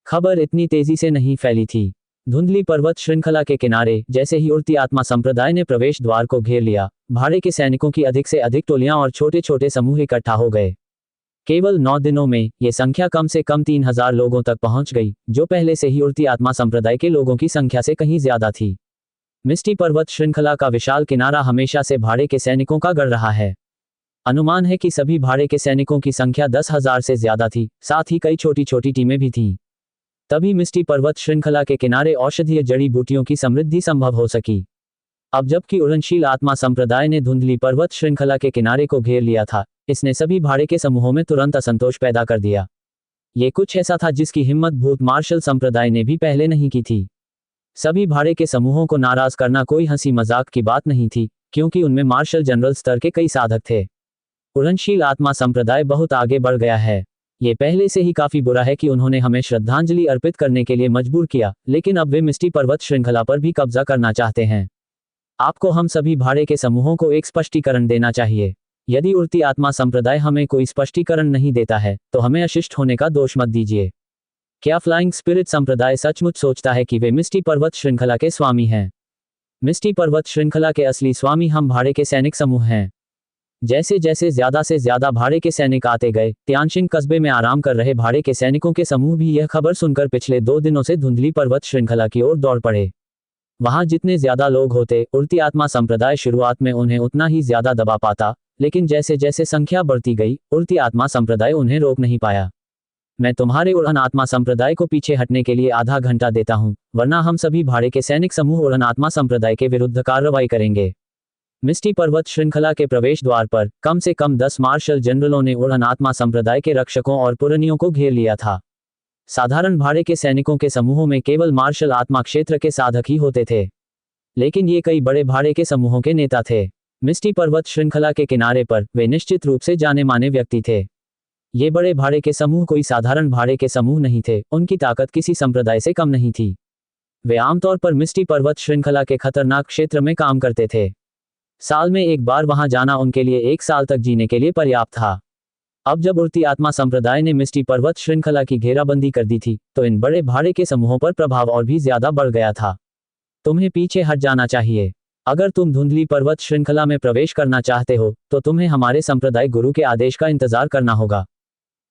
खबर इतनी तेजी से नहीं फैली थी। धुंधली पर्वत श्रृंखला के किनारे जैसे ही उड़ती आत्मा संप्रदाय ने प्रवेश द्वार को घेर लिया, भाड़े के सैनिकों की अधिक से अधिक टोलियां और छोटे छोटे समूह इकट्ठा हो गए। केवल 9 दिनों में ये संख्या कम से कम 3000 लोगों तक पहुंच गई, जो पहले से ही उड़ती आत्मा संप्रदाय के लोगों की संख्या से कहीं ज्यादा थी। मिस्टी पर्वत श्रृंखला का विशाल किनारा हमेशा से भाड़े के सैनिकों का गढ़ रहा है। अनुमान है कि सभी भाड़े के सैनिकों की संख्या 10,000 से ज्यादा थी, साथ ही कई छोटी छोटी टीमें भी थीं। तभी मिस्टी पर्वत श्रृंखला के किनारे औषधीय जड़ी बूटियों की समृद्धि संभव हो सकी। अब जबकि उड़नशील आत्मा संप्रदाय ने धुंधली पर्वत श्रृंखला के किनारे को घेर लिया था, इसने सभी भाड़े के समूहों में तुरंत असंतोष पैदा कर दिया। ये कुछ ऐसा था जिसकी हिम्मत भूत मार्शल संप्रदाय ने भी पहले नहीं की थी। सभी भाड़े के समूहों को नाराज करना कोई हंसी मजाक की बात नहीं थी, क्योंकि उनमें मार्शल जनरल स्तर के कई साधक थे। उड़नशील आत्मा संप्रदाय बहुत आगे बढ़ गया है। ये पहले से ही काफी बुरा है कि उन्होंने हमें श्रद्धांजलि अर्पित करने के लिए मजबूर किया, लेकिन अब वे मिस्टी पर्वत श्रृंखला पर भी कब्जा करना चाहते हैं। आपको हम सभी भाड़े के समूहों को एक स्पष्टीकरण देना चाहिए। यदि उड़ती आत्मा संप्रदाय हमें कोई स्पष्टीकरण नहीं देता है तो हमें अशिष्ट होने का दोष मत दीजिए। क्या फ्लाइंग स्पिरिट संप्रदाय सचमुच सोचता है कि वे मिस्टी पर्वत श्रृंखला के स्वामी हैं? मिस्टी पर्वत श्रृंखला के असली स्वामी हम भाड़े के सैनिक समूह हैं। जैसे जैसे ज्यादा से ज्यादा भाड़े के सैनिक आते गए, त्यानशिंग कस्बे में आराम कर रहे भाड़े के सैनिकों के समूह भी यह खबर सुनकर पिछले 2 दिनों से धुंधली पर्वत श्रृंखला की ओर दौड़ पड़े। वहां जितने ज्यादा लोग होते, उड़ती आत्मा संप्रदाय शुरुआत में उन्हें उतना ही ज्यादा दबा पाता, लेकिन जैसे जैसे संख्या बढ़ती गई, उड़ती आत्मा संप्रदाय उन्हें रोक नहीं पाया। मैं तुम्हारे उड़न आत्मा संप्रदाय को पीछे हटने के लिए आधा घंटा देता हूं, वरना हम सभी भाड़े के सैनिक समूह उड़न आत्मा संप्रदाय के विरुद्ध कार्रवाई करेंगे। मिस्टी पर्वत श्रृंखला के प्रवेश द्वार पर कम से कम 10 मार्शल जनरलों ने उड़न आत्मा संप्रदाय के रक्षकों और पुरनियों को घेर लिया था। साधारण भाड़े के सैनिकों के समूहों में केवल मार्शल आत्मा क्षेत्र के साधक ही होते थे, लेकिन ये कई बड़े भाड़े के समूहों के नेता थे। मिस्टी पर्वत श्रृंखला के किनारे पर वे निश्चित रूप से जाने माने व्यक्ति थे। ये बड़े भाड़े के समूह कोई साधारण भाड़े के समूह नहीं थे, उनकी ताकत किसी संप्रदाय से कम नहीं थी। वे आमतौर पर मिस्टी पर्वत श्रृंखला के खतरनाक क्षेत्र में काम करते थे। साल में एक बार वहां जाना उनके लिए 1 साल तक जीने के लिए पर्याप्त था। अब जब उड़ती आत्मा संप्रदाय ने मिस्टी पर्वत श्रृंखला की घेराबंदी कर दी थी तो इन बड़े भाड़े के समूहों पर प्रभाव और भी ज्यादा बढ़ गया था। तुम्हें पीछे हट जाना चाहिए। अगर तुम धुंधली पर्वत श्रृंखला में प्रवेश करना चाहते हो तो तुम्हें हमारे संप्रदाय गुरु के आदेश का इंतजार करना होगा।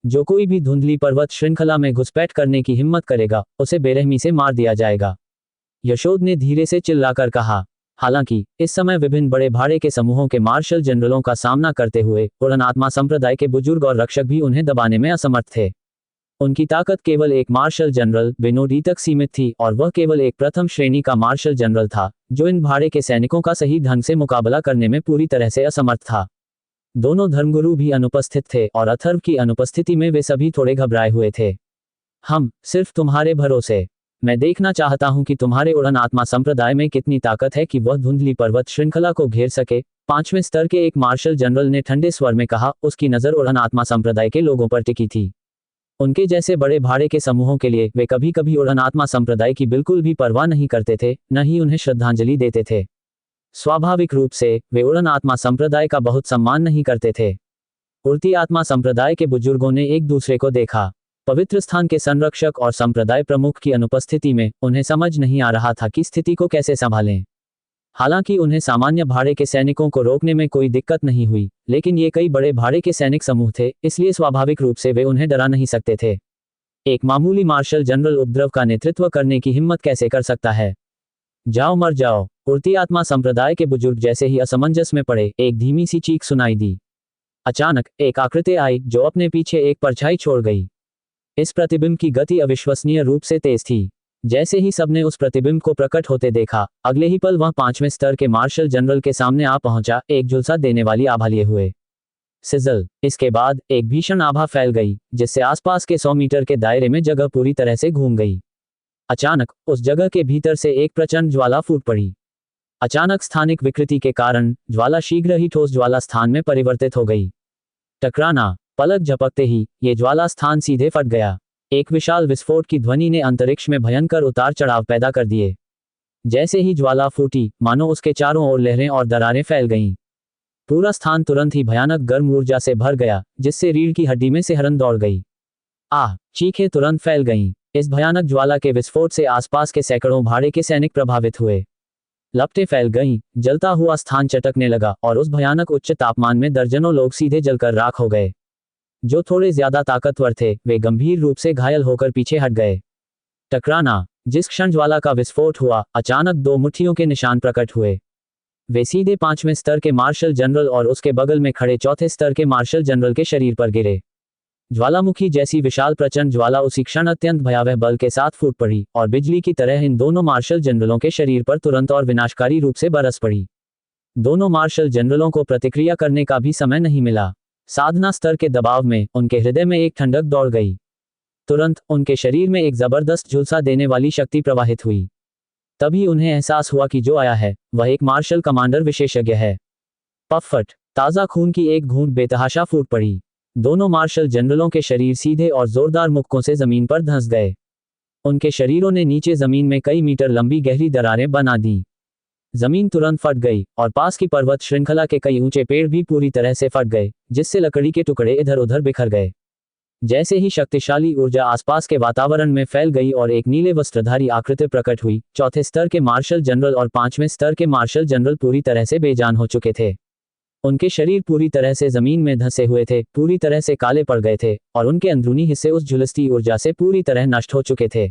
जो कोई भी धुंधली पर्वत श्रृंखला में घुसपैठ करने की हिम्मत करेगा, उसे बेरहमी से मार दिया जाएगा। यशोद ने धीरे से चिल्लाकर कहा। हालांकि इस समय विभिन्न बड़े भाड़े के समूहों के मार्शल जनरलों का सामना करते हुए उड़न आत्मा संप्रदाय के बुजुर्ग और रक्षक भी उन्हें दबाने में असमर्थ थे। उनकी ताकत केवल एक मार्शल जनरल बेनोडी तक सीमित थी और वह केवल एक प्रथम श्रेणी का मार्शल जनरल था जो इन भाड़े के सैनिकों का सही ढंग से मुकाबला करने में पूरी तरह से असमर्थ था। दोनों धर्मगुरु भी अनुपस्थित थे और अथर्व की अनुपस्थिति में वे सभी थोड़े घबराए हुए थे। हम सिर्फ तुम्हारे भरोसे। मैं देखना चाहता हूं कि तुम्हारे उड़न आत्मा संप्रदाय में कितनी ताकत है कि वह धुंधली पर्वत श्रृंखला को घेर सके। 5वें स्तर के एक मार्शल जनरल ने ठंडे स्वर में कहा। उसकी नजर उड़न आत्मा संप्रदाय के लोगों पर टिकी थी। उनके जैसे बड़े भाड़े के समूहों के लिए वे कभी कभी उड़न आत्मा संप्रदाय की बिल्कुल भी परवाह नहीं करते थे, न ही उन्हें श्रद्धांजलि देते थे। स्वाभाविक रूप से वे उड़न आत्मा संप्रदाय का बहुत सम्मान नहीं करते थे। उड़ती आत्मा संप्रदाय के बुजुर्गों ने एक दूसरे को देखा। पवित्र स्थान के संरक्षक और संप्रदाय प्रमुख की अनुपस्थिति में उन्हें समझ नहीं आ रहा था कि स्थिति को कैसे संभालें। हालांकि उन्हें सामान्य भाड़े के सैनिकों को रोकने में कोई दिक्कत नहीं हुई, लेकिन ये कई बड़े भाड़े के सैनिक समूह थे, इसलिए स्वाभाविक रूप से वे उन्हें डरा नहीं सकते थे। एक मामूली मार्शल जनरल उपद्रव का नेतृत्व करने की हिम्मत कैसे कर सकता है? जाओ मर जाओ। उड़ती आत्मा संप्रदाय के बुजुर्ग जैसे ही असमंजस में पड़े, एक धीमी सी चीख सुनाई दी। अचानक एक आकृति आई जो अपने पीछे एक परछाई छोड़ गई। इस प्रतिबिंब की गति अविश्वसनीय रूप से तेज थी। जैसे ही सबने उस प्रतिबिंब को प्रकट होते देखा, अगले ही पल वह 5वें स्तर के मार्शल जनरल के सामने आ पहुंचा, एक झुलसा देने वाली आभा लिए हुए। सिजल। इसके बाद एक भीषण आभा फैल गई जिससे आसपास के 100 मीटर के दायरे में जगह पूरी तरह से घूम गई। अचानक उस जगह के भीतर से एक प्रचंड ज्वाला फूट पड़ी। अचानक स्थानिक विकृति के कारण ज्वाला शीघ्र ही ठोस ज्वाला स्थान में परिवर्तित हो गई। टकराना। पलक झपकते ही ये ज्वाला स्थान सीधे फट गया। एक विशाल विस्फोट की ध्वनि ने अंतरिक्ष में भयंकर उतार चढ़ाव पैदा कर दिए। जैसे ही ज्वाला फूटी, मानो उसके चारों ओर लहरें और दरारें फैल गईं। पूरा स्थान तुरंत ही भयानक गर्म ऊर्जा से भर गया, जिससे रीढ़ की हड्डी में सिहरन दौड़ गई। चीखें तुरंत फैल गईं। इस भयानक ज्वाला के विस्फोट से आसपास के सैकड़ों भाड़े के सैनिक प्रभावित हुए। लपटें फैल गईं, जलता हुआ स्थान चटकने लगा और उस भयानक उच्च तापमान में दर्जनों लोग सीधे जलकर राख हो गए। जो थोड़े ज्यादा ताकतवर थे, वे गंभीर रूप से घायल होकर पीछे हट गए। टकराना। जिस क्षण ज्वाला का विस्फोट हुआ, अचानक 2 मुट्ठियों के निशान प्रकट हुए। वे सीधे 5वें स्तर के मार्शल जनरल और उसके बगल में खड़े 4थे स्तर के मार्शल जनरल के शरीर पर गिरे। ज्वालामुखी जैसी विशाल प्रचंड ज्वाला उसी क्षण अत्यंत भयावह बल के साथ फूट पड़ी और बिजली की तरह इन दोनों मार्शल जनरलों के शरीर पर तुरंत और विनाशकारी रूप से बरस पड़ी। दोनों मार्शल जनरलों को प्रतिक्रिया करने का भी समय नहीं मिला। साधना स्तर के दबाव में उनके हृदय में एक ठंडक दौड़ गई। तुरंत उनके शरीर में एक जबरदस्त झुलसा देने वाली शक्ति प्रवाहित हुई। तभी उन्हें एहसास हुआ कि जो आया है वह एक मार्शल कमांडर विशेषज्ञ है। पफट। ताज़ा खून की एक घूंट बेतहाशा फूट पड़ी। दोनों मार्शल जनरलों के शरीर सीधे और जोरदार मुक्कों से जमीन पर धंस गए। उनके शरीरों ने नीचे जमीन में कई मीटर लंबी गहरी दरारें बना दी। जमीन तुरंत फट गई और पास की पर्वत श्रृंखला के कई ऊंचे पेड़ भी पूरी तरह से फट गए, जिससे लकड़ी के टुकड़े इधर उधर बिखर गए। जैसे ही शक्तिशाली ऊर्जा आसपास के वातावरण में फैल गई और एक नीले वस्त्रधारी आकृति प्रकट हुई, 4थे स्तर के मार्शल जनरल और 5वें स्तर के मार्शल जनरल पूरी तरह से बेजान हो चुके थे। उनके शरीर पूरी तरह से जमीन में धंसे हुए थे, पूरी तरह से काले पड़ गए थे और उनके अंदरूनी हिस्से उस झुलसती ऊर्जा से पूरी तरह नष्ट हो चुके थे।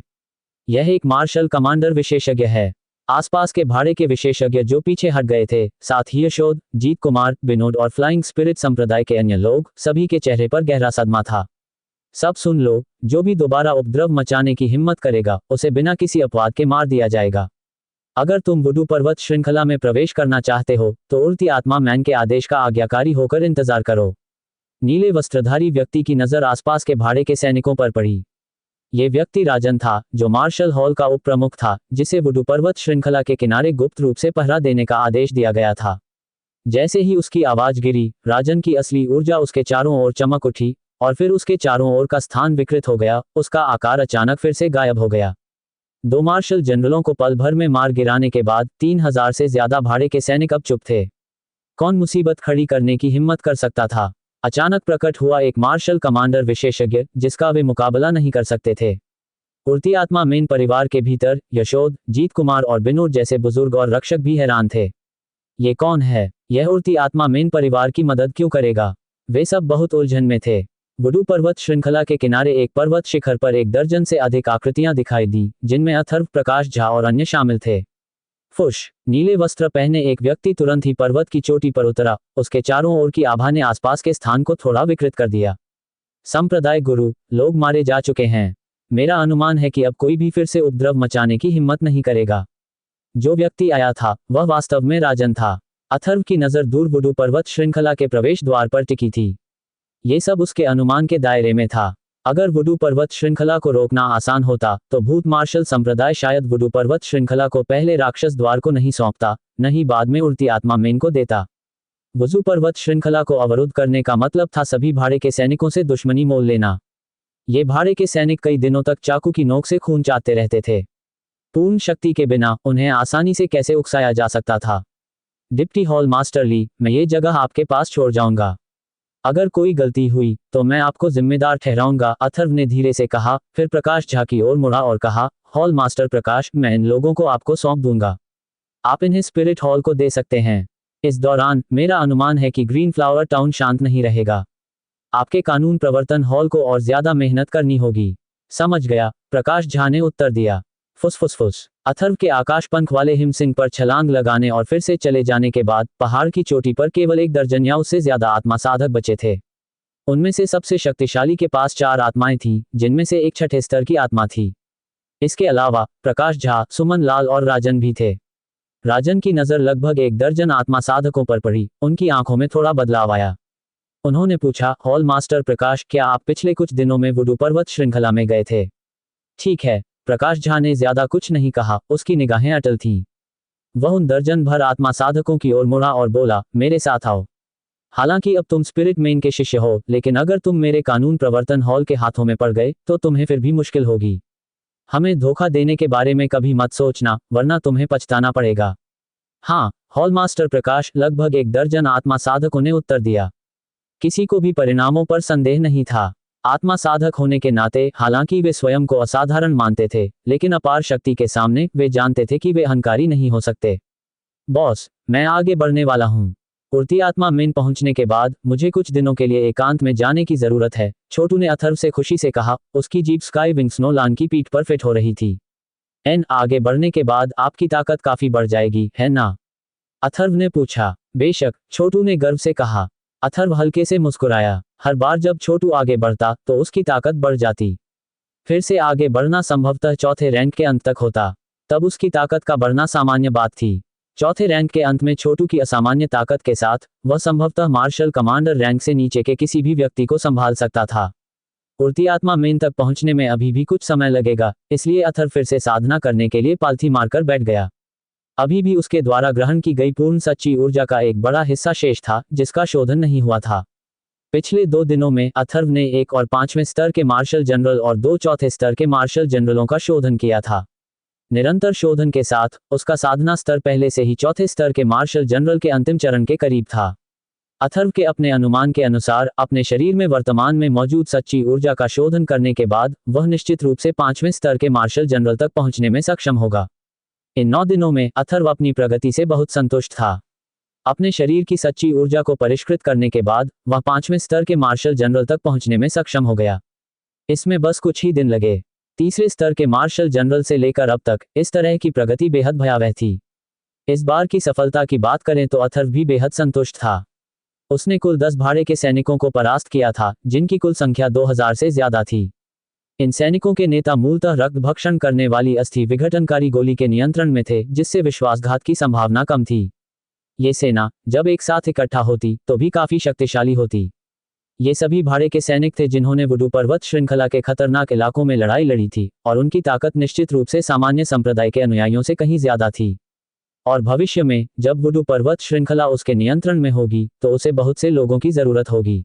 यह एक मार्शल कमांडर विशेषज्ञ है। आसपास के भाड़े के विशेषज्ञ जो पीछे हट गए थे, साथ ही यशोद, जीत कुमार, विनोद और फ्लाइंग स्पिरिट संप्रदाय के अन्य लोग, सभी के चेहरे पर गहरा सदमा था। सब सुन लो, जो भी दोबारा उपद्रव मचाने की हिम्मत करेगा, उसे बिना किसी अपवाद के मार दिया जाएगा। अगर तुम वुडू पर्वत श्रृंखला में प्रवेश करना चाहते हो तो उड़ती आत्मा मैन के आदेश का आज्ञाकारी होकर इंतजार करो। नीले वस्त्रधारी व्यक्ति की नजर आसपास के भाड़े के सैनिकों पर पड़ी। ये व्यक्ति राजन था, जो मार्शल हॉल का उप प्रमुख था, जिसे वुडू पर्वत श्रृंखला के किनारे गुप्त रूप से पहरा देने का आदेश दिया गया था। जैसे ही उसकी आवाज गिरी, राजन की असली ऊर्जा उसके चारों ओर चमक उठी और फिर उसके चारों ओर का स्थान विकृत हो गया, उसका आकार अचानक फिर से गायब हो गया। 2 मार्शल जनरलों को पल भर में मार गिराने के बाद 3000 से ज्यादा भाड़े के सैनिक अब चुप थे। कौन मुसीबत खड़ी करने की हिम्मत कर सकता था? अचानक प्रकट हुआ एक मार्शल कमांडर विशेषज्ञ जिसका वे मुकाबला नहीं कर सकते थे। उड़ती आत्मा मेन परिवार के भीतर यशोद, जीत कुमार और विनोद जैसे बुजुर्ग और रक्षक भी हैरान थे। ये कौन है? यह उड़ती आत्मा मेन परिवार की मदद क्यों करेगा? वे सब बहुत उलझन में थे। वुडू पर्वत श्रृंखला के किनारे एक पर्वत शिखर पर 1 दर्जन से अधिक आकृतियां दिखाई दी, जिनमें अथर्व, प्रकाश झा और अन्य शामिल थे। फुश। नीले वस्त्र पहने एक व्यक्ति तुरंत ही पर्वत की चोटी पर उतरा। उसके चारों ओर की आभा ने आसपास के स्थान को थोड़ा विकृत कर दिया। संप्रदाय गुरु, लोग मारे जा चुके हैं। मेरा अनुमान है कि अब कोई भी फिर से उपद्रव मचाने की हिम्मत नहीं करेगा। जो व्यक्ति आया था वह वास्तव में राजन था। अथर्व की नजर दूर वुडू पर्वत श्रृंखला के प्रवेश द्वार पर टिकी थी। ये सब उसके अनुमान के दायरे में था। अगर वुडू पर्वत श्रृंखला को रोकना आसान होता तो भूत मार्शल संप्रदाय शायद वुडू पर्वत श्रृंखला को पहले राक्षस द्वार को नहीं सौंपता, नहीं बाद में उड़ती आत्मा मेन को देता। वुडू पर्वत श्रृंखला को अवरुद्ध करने का मतलब था सभी भाड़े के सैनिकों से दुश्मनी मोल लेना। ये भाड़े के सैनिक कई दिनों तक चाकू की नोक से खून चाटते रहते थे। पूर्ण शक्ति के बिना उन्हें आसानी से कैसे उकसाया जा सकता था। डिप्टी हॉल मास्टर ली, मैं ये जगह आपके पास छोड़ जाऊंगा। अगर कोई गलती हुई तो मैं आपको जिम्मेदार ठहराऊंगा, अथर्व ने धीरे से कहा। फिर प्रकाश झा की ओर मुड़ा और कहा, हॉल मास्टर प्रकाश, मैं इन लोगों को आपको सौंप दूंगा। आप इन्हें स्पिरिट हॉल को दे सकते हैं। इस दौरान मेरा अनुमान है कि ग्रीन फ्लावर टाउन शांत नहीं रहेगा। आपके कानून प्रवर्तन हॉल को और ज्यादा मेहनत करनी होगी। समझ गया, प्रकाश झा ने उत्तर दिया। फुसफुसफुस। अथर्व के आकाश पंख वाले हिमसिंह पर छलांग लगाने और फिर से चले जाने के बाद पहाड़ की चोटी पर केवल 1 दर्जन या उससे ज्यादा आत्मा साधक बचे थे। उनमें से सबसे शक्तिशाली के पास 4 आत्माएं थीं, जिनमें से एक छठे स्तर की आत्मा थी। इसके अलावा प्रकाश झा, सुमन लाल और राजन भी थे। राजन की नजर लगभग 1 दर्जन आत्मा साधकों पर पड़ी। उनकी आंखों में थोड़ा बदलाव आया। उन्होंने पूछा, हॉल मास्टर प्रकाश, क्या आप पिछले कुछ दिनों में वुडू पर्वत श्रृंखला में गए थे? ठीक है। प्रकाश झा ने ज्यादा कुछ नहीं कहा, उसकी निगाहें अटल थीं। वह उन दर्जन भर आत्मा साधकों की ओर मुड़ा और बोला, मेरे साथ आओ। हालांकि अब तुम स्पिरिट मेन के शिष्य हो, लेकिन अगर तुम मेरे कानून प्रवर्तन हॉल के हाथों में पड़ गए तो तुम्हें फिर भी मुश्किल होगी। हमें धोखा देने के बारे में कभी मत सोचना, वरना तुम्हें पछताना पड़ेगा। हाँ, हॉल मास्टर प्रकाश, लगभग 1 दर्जन आत्मा साधकों ने उत्तर दिया। किसी को भी परिणामों पर संदेह नहीं था। आत्मा साधक होने के नाते हालांकि वे स्वयं को असाधारण मानते थे, लेकिन अपार शक्ति के सामने वे जानते थे कि वे अहंकारी नहीं हो सकते। बॉस, मैं आगे बढ़ने वाला हूँ। उड़ती आत्मा मेन पहुंचने के बाद मुझे कुछ दिनों के लिए एकांत में जाने की जरूरत है, छोटू ने अथर्व से खुशी से कहा। उसकी जीप स्काई विंग स्नोलान की पीठ पर फिट हो रही थी। आगे बढ़ने के बाद आपकी ताकत काफी बढ़ जाएगी, है ना? अथर्व ने पूछा। बेशक, छोटू ने गर्व से कहा। अथर्व हल्के से मुस्कुराया। हर बार जब छोटू आगे बढ़ता तो उसकी ताकत बढ़ जाती। फिर से आगे बढ़ना संभवतः चौथे रैंक के अंत तक होता, तब उसकी ताकत का बढ़ना सामान्य बात थी। चौथे रैंक के अंत में छोटू की असामान्य ताकत के साथ वह संभवतः मार्शल कमांडर रैंक से नीचे के किसी भी व्यक्ति को संभाल सकता था। उड़ती आत्मा मेन तक पहुंचने में अभी भी कुछ समय लगेगा, इसलिए अथर्व फिर से साधना करने के लिए पालथी मारकर बैठ गया। अभी भी उसके द्वारा ग्रहण की गई पूर्ण सच्ची ऊर्जा का एक बड़ा हिस्सा शेष था, जिसका शोधन नहीं हुआ था। पिछले 2 दिनों में अथर्व ने 1 और 5वें स्तर के मार्शल जनरल और 2 चौथे स्तर के मार्शल जनरलों का शोधन किया था। निरंतर शोधन के साथ उसका साधना स्तर पहले से ही चौथे स्तर के मार्शल जनरल के अंतिम चरण के करीब था। अथर्व के अपने अनुमान के अनुसार अपने शरीर में वर्तमान में मौजूद सच्ची ऊर्जा का शोधन करने के बाद वह निश्चित रूप से 5वें स्तर के मार्शल जनरल तक पहुंचने में सक्षम होगा। इन 9 दिनों में अथर्व अपनी प्रगति से बहुत संतुष्ट था। अपने शरीर की सच्ची ऊर्जा को परिष्कृत करने के बाद वह 5वें स्तर के मार्शल जनरल तक पहुंचने में सक्षम हो गया। इसमें बस कुछ ही दिन लगे। तीसरे स्तर के मार्शल जनरल से लेकर अब तक इस तरह की प्रगति बेहद भयावह थी। इस बार की सफलता की बात करें तो अथर्व भी बेहद संतुष्ट था। उसने कुल 10 भाड़े के सैनिकों को परास्त किया था, जिनकी कुल संख्या 2000 से ज्यादा थी। इन सैनिकों के नेता मूलतः रक्त भक्षण करने वाली अस्थि विघटनकारी गोली के नियंत्रण में थे, जिससे विश्वासघात की संभावना कम थी। ये सेना जब एक साथ इकट्ठा होती तो भी काफी शक्तिशाली होती। ये सभी भाड़े के सैनिक थे जिन्होंने वुडू पर्वत श्रृंखला के खतरनाक इलाकों में लड़ाई लड़ी थी, और उनकी ताकत निश्चित रूप से सामान्य संप्रदाय के अनुयायियों से कहीं ज्यादा थी। और भविष्य में जब वुडू पर्वत श्रृंखला उसके नियंत्रण में होगी तो उसे बहुत से लोगों की जरूरत होगी।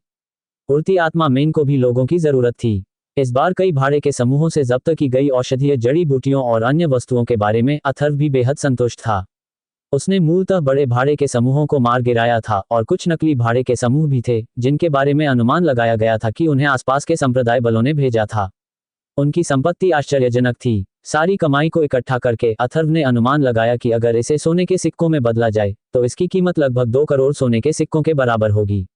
उड़ती आत्मा मेन को भी लोगों की जरूरत थी। इस बार कई भाड़े के समूहों से जब्त की गई औषधीय जड़ी बूटियों और अन्य वस्तुओं के बारे में अथर्व भी बेहद संतुष्ट था। उसने मूलतः बड़े भाड़े के समूहों को मार गिराया था, और कुछ नकली भाड़े के समूह भी थे जिनके बारे में अनुमान लगाया गया था कि उन्हें आसपास के संप्रदाय बलों ने भेजा था। उनकी संपत्ति आश्चर्यजनक थी। सारी कमाई को इकट्ठा करके अथर्व ने अनुमान लगाया कि अगर इसे सोने के सिक्कों में बदला जाए तो इसकी कीमत लगभग 2 करोड़ सोने के सिक्कों के बराबर होगी।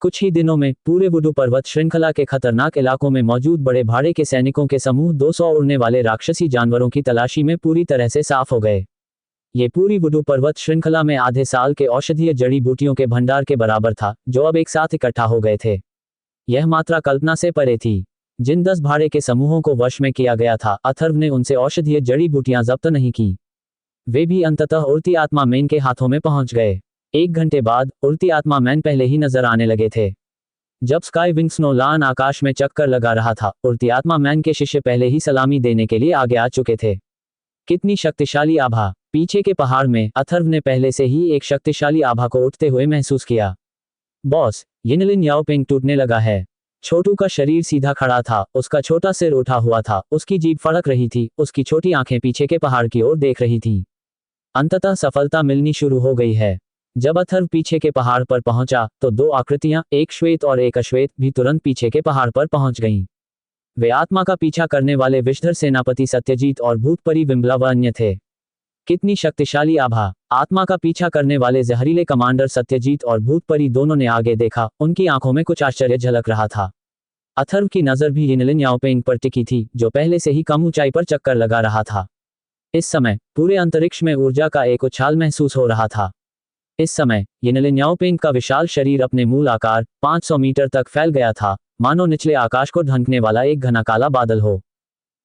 कुछ ही दिनों में पूरे वुडू पर्वत श्रृंखला के खतरनाक इलाकों में मौजूद बड़े भाड़े के सैनिकों के समूह 200 उड़ने वाले राक्षसी जानवरों की तलाशी में पूरी तरह से साफ हो गए। ये पूरी वुडू पर्वत श्रृंखला में आधे साल के औषधीय जड़ी बूटियों के भंडार के बराबर था, जो अब एक साथ इकट्ठा हो गए थे। यह मात्रा कल्पना से परे थी। जिन 10 भाड़े के समूहों को वश में किया गया था, अथर्व ने उनसे औषधीय जड़ी बूटियां जब्त नहीं की। वे भी अंततः उड़ती आत्मा मैन के हाथों में पहुंच गए। 1 घंटे बाद उड़ती आत्मा मैन पहले ही नजर आने लगे थे। जब स्काई विंग स्नोलान आकाश में चक्कर लगा रहा था, उड़ती आत्मा मैन के शिष्य पहले ही सलामी देने के लिए आगे आ चुके थे। कितनी शक्तिशाली आभा! पीछे के पहाड़ में अथर्व ने पहले से ही एक शक्तिशाली आभा को उठते हुए महसूस किया। बॉस, यिनलिन याओपिंग टूटने लगा है। छोटू का शरीर सीधा खड़ा था, उसका छोटा सिर उठा हुआ था, उसकी जीभ फड़क रही थी, उसकी छोटी आंखें पीछे के पहाड़ की ओर देख रही थीं। अंततः सफलता मिलनी शुरू हो गई है। जब अथर्व पीछे के पहाड़ पर पहुंचा, तो 2 आकृतियां, एक श्वेत और एक अश्वेत, भी तुरंत पीछे के पहाड़ पर पहुंच गईं। वे आत्मा का पीछा करने वाले विषधर सेनापति सत्यजीत और भूतपरी विमला व अन्य थे। कितनी शक्तिशाली आभा! आत्मा का पीछा करने वाले जहरीले कमांडर सत्यजीत और भूतपरी दोनों ने आगे देखा, उनकी आंखों में कुछ आश्चर्य झलक रहा था। अथर्व की नजर भी यिनलिन याओपिंग पर टिकी थी, जो पहले से ही कम ऊंचाई पर चक्कर लगा रहा था। इस समय पूरे अंतरिक्ष में ऊर्जा का एक उछाल महसूस हो रहा था। इस समय यिनलिन याओपिंग का विशाल शरीर अपने मूल आकार 500 मीटर तक फैल गया था, मानो निचले आकाश को ढंकने वाला एक घना काला बादल हो।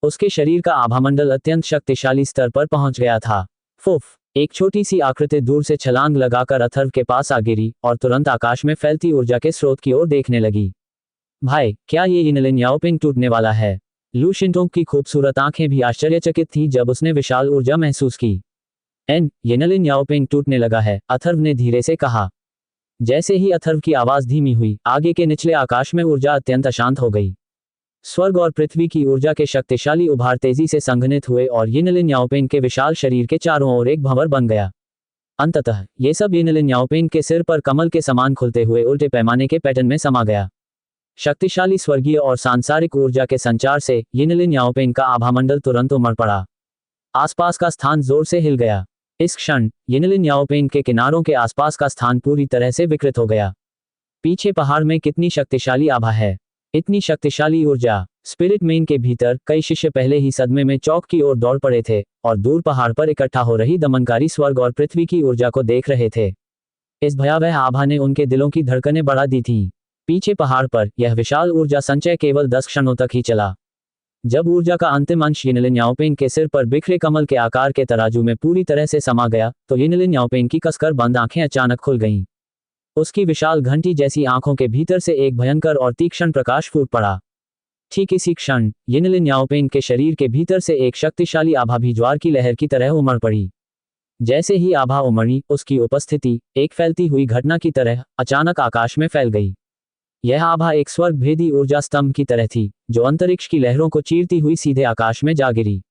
उसके शरीर का आभामंडल अत्यंत शक्तिशाली स्तर पर पहुंच गया था। फुफ! एक छोटी सी आकृति दूर से छलांग लगाकर अथर्व के पास आ गिरी और तुरंत आकाश में फैलती ऊर्जा के स्रोत की ओर देखने लगी। भाई, क्या ये यिनलिन याओपिंग टूटने वाला है? लू शिंटोंग की खूबसूरत आंखें भी आश्चर्यचकित थीं जब उसने विशाल ऊर्जा महसूस की। यिनलिन याओपिंग टूटने लगा है, अथर्व ने धीरे से कहा। जैसे ही अथर्व की आवाज धीमी हुई, आगे के निचले आकाश में ऊर्जा अत्यंत अशांत हो गई। स्वर्ग और पृथ्वी की ऊर्जा के शक्तिशाली उभार तेजी से संघनित हुए और यिनलिन याओपिंग के विशाल शरीर के चारों ओर एक भंवर बन गया। अंततः ये सब यिनलिन याओपिंग के सिर पर कमल के समान खुलते हुए उल्टे पैमाने के पैटर्न में समा गया। शक्तिशाली स्वर्गीय और सांसारिक ऊर्जा के संचार से यिनलिन याओपिंग का आभामंडल तुरंत उमड़ पड़ा। आसपास का स्थान जोर से हिल गया। इस क्षण यिनलिन याओपिंग के किनारों के आसपास का स्थान पूरी तरह से विकृत हो गया। पीछे पहाड़ में कितनी शक्तिशाली आभा है! इतनी शक्तिशाली ऊर्जा! स्पिरिट मेन के भीतर कई शिष्य पहले ही सदमे में चौक की ओर दौड़ पड़े थे और दूर पहाड़ पर इकट्ठा हो रही दमनकारी स्वर्ग और पृथ्वी की ऊर्जा को देख रहे थे। इस भयावह आभा ने उनके दिलों की धड़कनें बढ़ा दी थीं। पीछे पहाड़ पर यह विशाल ऊर्जा संचय केवल 10 क्षणों तक ही चला। जब ऊर्जा का अंतिम अंश यिनलिन याओपिंग के सिर पर बिखरे कमल के आकार के तराजू में पूरी तरह से समा गया, तो यिनलिन याओपिंग की कसकर बंद आंखें अचानक खुल गईं। उसकी विशाल घंटी जैसी आंखों के भीतर से एक भयंकर और तीक्ष्ण प्रकाश फूट पड़ा। ठीक इसी क्षण यिनलिन याओपिंग के शरीर के भीतर से एक शक्तिशाली आभा भी ज्वार की लहर की तरह उमड़ पड़ी। जैसे ही आभा उमड़ी, उसकी उपस्थिति एक फैलती हुई घटना की तरह अचानक आकाश में फैल गई। यह आभा एक स्वर्ग भेदी ऊर्जा स्तंभ की तरह थी, जो अंतरिक्ष की लहरों को चीरती हुई सीधे आकाश में जा गिरी।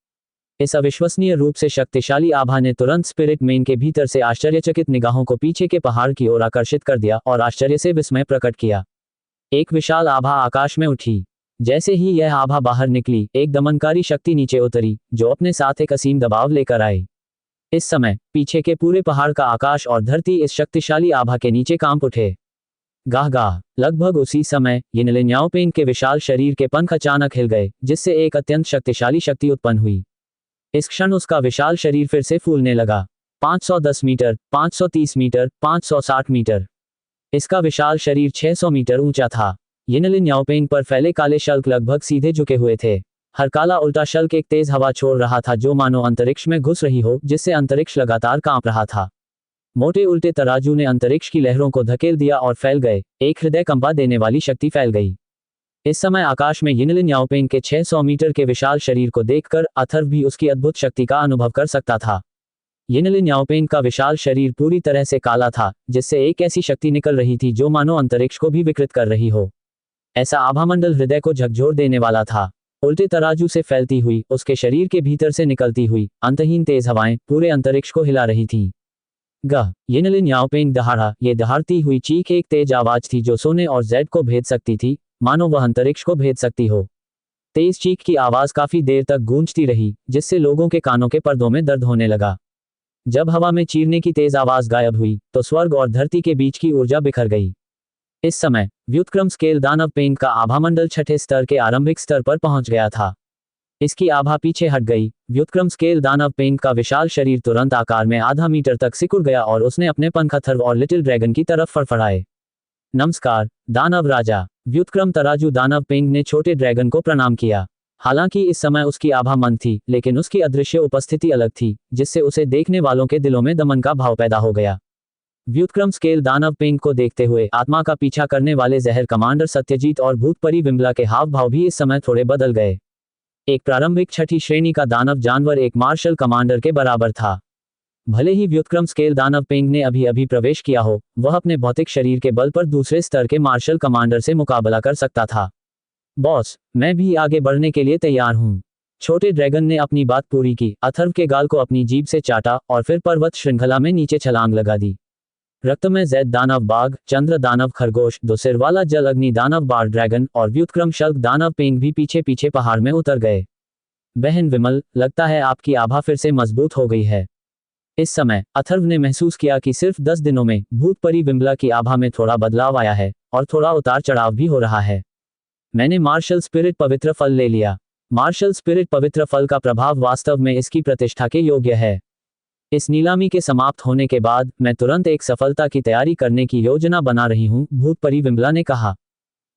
इस अविश्वसनीय रूप से शक्तिशाली आभा ने तुरंत स्पिरिट मेन के भीतर से आश्चर्यचकित निगाहों को पीछे के पहाड़ की ओर आकर्षित कर दिया और आश्चर्य से विस्मय प्रकट किया। एक विशाल आभा आकाश में उठी। जैसे ही यह आभा बाहर निकली, एक दमनकारी शक्ति नीचे उतरी, जो अपने साथ एक असीम दबाव लेकर आई। इस समय पीछे के पूरे पहाड़ का आकाश और धरती इस शक्तिशाली आभा के नीचे कांप उठे। गाह गाह! लगभग उसी समय यिनलिन याओपिंग के विशाल शरीर के पंख अचानक हिल गए, जिससे एक अत्यंत शक्तिशाली शक्ति उत्पन्न हुई। इस क्षण उसका विशाल शरीर फिर से फूलने लगा। 510 मीटर, 530 मीटर, 560 मीटर। इसका विशाल शरीर 600 मीटर ऊंचा था। यिनलिन याओपिंग पर फैले काले शल्क लगभग सीधे झुके हुए थे। हर काला उल्टा शल्क एक तेज हवा छोड़ रहा था, जो मानो अंतरिक्ष में घुस रही हो, जिससे अंतरिक्ष लगातार कांप रहा था। मोटे उल्टे तराजू ने अंतरिक्ष की लहरों को धकेल दिया और फैल गए। एक हृदय कंपा देने वाली शक्ति फैल गई। इस समय आकाश में यिनलिन याओपिंग के 600 मीटर के विशाल शरीर को देखकर अथर्व भी उसकी अद्भुत शक्ति का अनुभव कर सकता था। यिनलिन याओपिंग का विशाल शरीर पूरी तरह से काला था, जिससे एक ऐसी शक्ति निकल रही थी जो मानो अंतरिक्ष को भी विकृत कर रही हो। ऐसा आभामंडल हृदय को झकझोर देने वाला था। उल्टे तराजू से फैलती हुई, उसके शरीर के भीतर से निकलती हुई अंतहीन तेज हवाएं पूरे अंतरिक्ष को हिला रही थीं। यिनलिन याओपिंग दहाड़ा। ये दहाड़ती हुई चीख एक तेज आवाज थी जो सोने और जेड को भेद सकती थी, मानो वह अंतरिक्ष को भेद सकती हो। तेज चीख की आवाज काफी देर तक गूंजती रही, जिससे लोगों के कानों के पर्दों में दर्द होने लगा। जब हवा में चीरने की तेज आवाज गायब हुई, तो स्वर्ग और धरती के बीच की ऊर्जा बिखर गई। इस समय व्युत्क्रम स्केल दानव पेंट का आभामंडल छठे स्तर के आरंभिक स्तर पर पहुंच गया था। इसकी आभा पीछे हट गई। व्युत्क्रम स्केल दानव पेंग का विशाल शरीर तुरंत आकार में आधा मीटर तक सिकुड़ गया और उसने अपने पंख अथर्व और लिटिल ड्रैगन की तरफ फड़फड़ाए। नमस्कार दानव राजा। व्युत्क्रम तराजू दानव पेंग ने छोटे ड्रैगन को प्रणाम किया। हालांकि इस समय उसकी आभा मंद थी, लेकिन उसकी अदृश्य उपस्थिति अलग थी, जिससे उसे देखने वालों के दिलों में दमन का भाव पैदा हो गया। व्युत्क्रम स्केल दानव पेंग को देखते हुए आत्मा का पीछा करने वाले जहर कमांडर सत्यजीत और भूतपरी विमला के हाव भाव भी इस समय थोड़े बदल गए। एक प्रारंभिक छठी श्रेणी का दानव जानवर एक मार्शल कमांडर के बराबर था। भले ही व्युत्क्रम स्केल दानव पेंग ने अभी अभी प्रवेश किया हो, वह अपने भौतिक शरीर के बल पर दूसरे स्तर के मार्शल कमांडर से मुकाबला कर सकता था। बॉस, मैं भी आगे बढ़ने के लिए तैयार हूँ। छोटे ड्रैगन ने अपनी बात पूरी की, अथर्व के गाल को अपनी जीभ से चाटा और फिर पर्वत श्रृंखला में नीचे छलांग लगा दी। रक्तमय जैद दानव बाघ, चंद्र दानव खरगोश, दो सिर वाला जल अग्नि दानव बार ड्रैगन और व्युत्क्रम शल्क दानव पेंग भी पीछे पीछे पहाड़ में उतर गए। बहन विमल, लगता है आपकी आभा फिर से मजबूत हो गई है। इस समय अथर्व ने महसूस किया कि सिर्फ 10 दिनों में भूतपरी विमला की आभा में थोड़ा बदलाव आया है और थोड़ा उतार चढ़ाव भी हो रहा है। मैंने मार्शल स्पिरिट पवित्र फल ले लिया। मार्शल स्पिरिट पवित्र फल का प्रभाव वास्तव में इसकी प्रतिष्ठा के योग्य है। इस नीलामी के समाप्त होने के बाद मैं तुरंत एक सफलता की तैयारी करने की योजना बना रही हूँ, भूतपरी विमला ने कहा।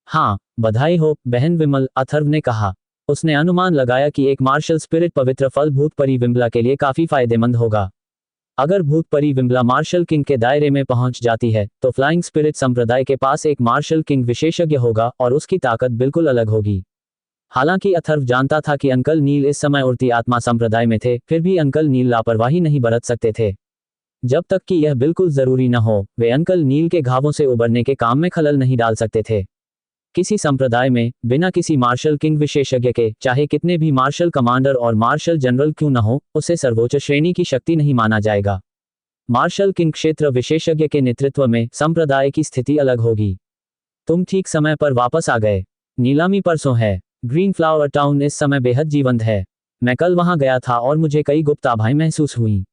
हाँ, बधाई हो बहन विमल, अथर्व ने कहा। उसने अनुमान लगाया कि एक मार्शल स्पिरिट पवित्र फल भूतपरी विमला के लिए काफी फायदेमंद होगा। अगर भूतपरी विमला मार्शल किंग के दायरे में पहुंच जाती है तो फ्लाइंग स्पिरिट संप्रदाय के पास एक मार्शल किंग विशेषज्ञ होगा और उसकी ताकत बिल्कुल अलग होगी। हालांकि अथर्व जानता था कि अंकल नील इस समय उड़ती आत्मा संप्रदाय में थे, फिर भी अंकल नील लापरवाही नहीं बरत सकते थे। जब तक कि यह बिल्कुल जरूरी न हो, वे अंकल नील के घावों से उबरने के काम में खलल नहीं डाल सकते थे। किसी संप्रदाय में बिना किसी मार्शल किंग विशेषज्ञ के, चाहे कितने भी मार्शल कमांडर और मार्शल जनरल क्यों न हो, उसे सर्वोच्च श्रेणी की शक्ति नहीं माना जाएगा। मार्शल किंग क्षेत्र विशेषज्ञ के नेतृत्व में संप्रदाय की स्थिति अलग होगी। तुम ठीक समय पर वापस आ गए। नीलामी परसों है। ग्रीन फ्लावर टाउन इस समय बेहद जीवंत है। मैं कल वहां गया था और मुझे कई गुप्त आभाएं महसूस हुई।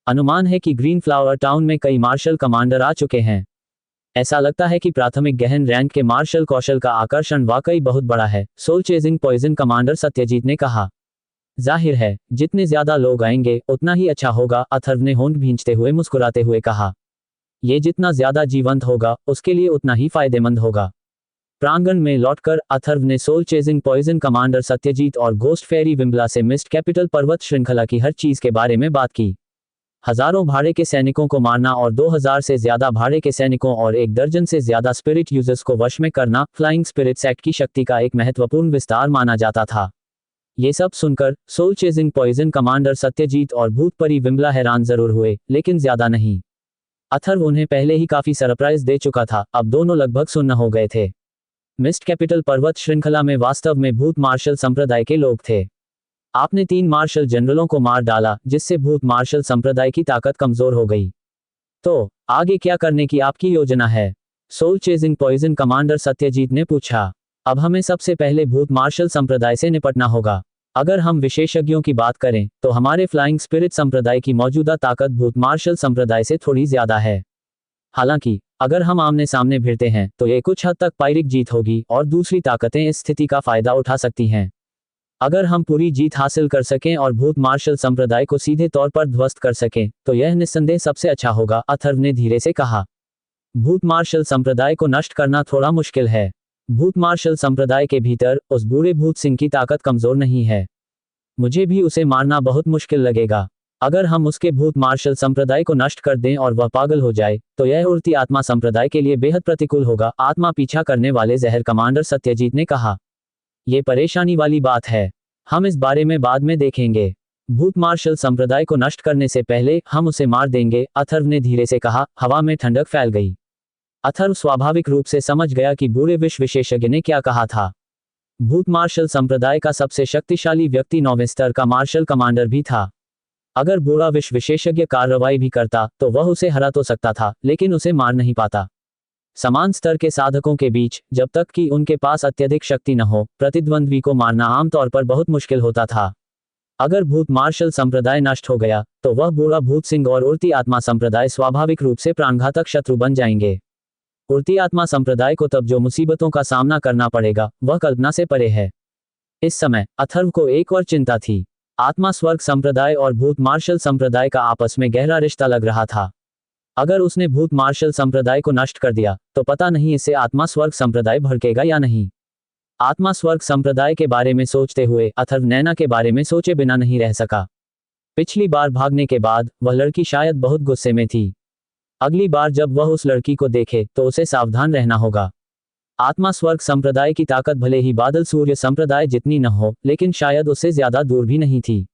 अनुमान है कि ग्रीन फ्लावर टाउन में कई मार्शल कमांडर आ चुके हैं। ऐसा लगता है कि प्राथमिक गहन रैंक के मार्शल कौशल का आकर्षण वाकई बहुत बड़ा है, soul chasing poison commander Satyajit ने कहा। जाहिर है, जितने ज्यादा लोग आएंगे उतना ही अच्छा होगा, अथर्व ने होंठ भींचते हुए मुस्कुराते हुए कहा। ये जितना ज्यादा जीवंत होगा उसके लिए उतना ही फायदेमंद होगा। प्रांगण में लौटकर अथर्व ने soul chasing poison commander Satyajit और घोस्ट फेरी विमला से मिस्ट कैपिटल पर्वत श्रृंखला की हर चीज के बारे में बात की। हजारों भाड़े के सैनिकों को मारना और 2000 से ज्यादा भाड़े के सैनिकों और 1 दर्जन से ज्यादा स्पिरिट यूजर्स को वश में करना फ्लाइंग स्पिरिट्स एक्ट की शक्ति का एक महत्वपूर्ण विस्तार माना जाता था। ये सब सुनकर soul chasing poison commander Satyajit और भूतपरी विमला हैरान जरूर हुए, लेकिन ज्यादा नहीं। अथर्व उन्हें पहले ही काफी सरप्राइज दे चुका था, अब दोनों लगभग सुन्न हो गए थे। मिस्ट कैपिटल पर्वत श्रृंखला में वास्तव में भूत मार्शल संप्रदाय के लोग थे। आपने 3 मार्शल जनरलों को मार डाला, जिससे भूत मार्शल संप्रदाय की ताकत कमजोर हो गई। तो आगे क्या करने की आपकी योजना है? Soul chasing poison commander Satyajit ने पूछा। अब हमें सबसे पहले भूत मार्शल संप्रदाय से निपटना होगा। अगर हम विशेषज्ञों की बात करें तो हमारे फ्लाइंग स्पिरिट संप्रदाय की मौजूदा ताकत भूत मार्शल संप्रदाय से थोड़ी ज्यादा है। हालांकि अगर हम आमने सामने भिड़ते हैं तो ये कुछ हद तक पायरिक जीत होगी और दूसरी ताकतें इस स्थिति का फायदा उठा सकती हैं। अगर हम पूरी जीत हासिल कर सकें और भूत मार्शल संप्रदाय को सीधे तौर पर ध्वस्त कर सकें तो यह निस्संदेह सबसे अच्छा होगा, अथर्व ने धीरे से कहा। भूत मार्शल संप्रदाय को नष्ट करना थोड़ा मुश्किल है। भूत मार्शल संप्रदाय के भीतर उस बूढ़े भूत सिंह की ताकत कमजोर नहीं है। मुझे भी उसे मारना बहुत मुश्किल लगेगा। अगर हम उसके भूत मार्शल संप्रदाय को नष्ट कर दें और वह पागल हो जाए तो यह उड़ती आत्मा संप्रदाय के लिए बेहद प्रतिकूल होगा, आत्मा पीछा करने वाले जहर कमांडर सत्यजीत ने कहा। ये परेशानी वाली बात है। हम इस बारे में बाद में देखेंगे। भूत मार्शल संप्रदाय को नष्ट करने से पहले हम उसे मार देंगे, अथर्व ने धीरे से कहा। हवा में ठंडक फैल गई। अथर्व स्वाभाविक रूप से समझ गया कि बूढ़े विश्व विशेषज्ञ ने क्या कहा था। भूत मार्शल संप्रदाय का सबसे शक्तिशाली व्यक्ति 9वें स्तर का मार्शल कमांडर भी था। अगर बूढ़ा विश्व विशेषज्ञ कार्रवाई भी करता तो वह उसे हरा तो सकता था, लेकिन उसे मार नहीं पाता। समान स्तर के साधकों के बीच जब तक कि उनके पास अत्यधिक शक्ति न हो, प्रतिद्वंद्वी को मारना आमतौर पर बहुत मुश्किल होता था। अगर भूत मार्शल संप्रदाय नष्ट हो गया तो वह बूढ़ा भूत सिंह और उड़ती आत्मा संप्रदाय स्वाभाविक रूप से प्राणघातक शत्रु बन जाएंगे। उड़ती आत्मा संप्रदाय को तब जो मुसीबतों का सामना करना पड़ेगा वह कल्पना से परे है। इस समय अथर्व को एक और चिंता थी। आत्मा स्वर्ग संप्रदाय और भूत मार्शल संप्रदाय का आपस में गहरा रिश्ता लग रहा था। अगर उसने भूत मार्शल संप्रदाय को नष्ट कर दिया तो पता नहीं इससे आत्मा स्वर्ग संप्रदाय भड़केगा या नहीं। आत्मा स्वर्ग संप्रदाय के बारे में सोचते हुए अथर्व नैना के बारे में सोचे बिना नहीं रह सका। पिछली बार भागने के बाद वह लड़की शायद बहुत गुस्से में थी। अगली बार जब वह उस लड़की को देखे तो उसे सावधान रहना होगा। आत्मा स्वर्ग संप्रदाय की ताकत भले ही बादल सूर्य संप्रदाय जितनी न हो, लेकिन शायद उससे ज्यादा दूर भी नहीं थी।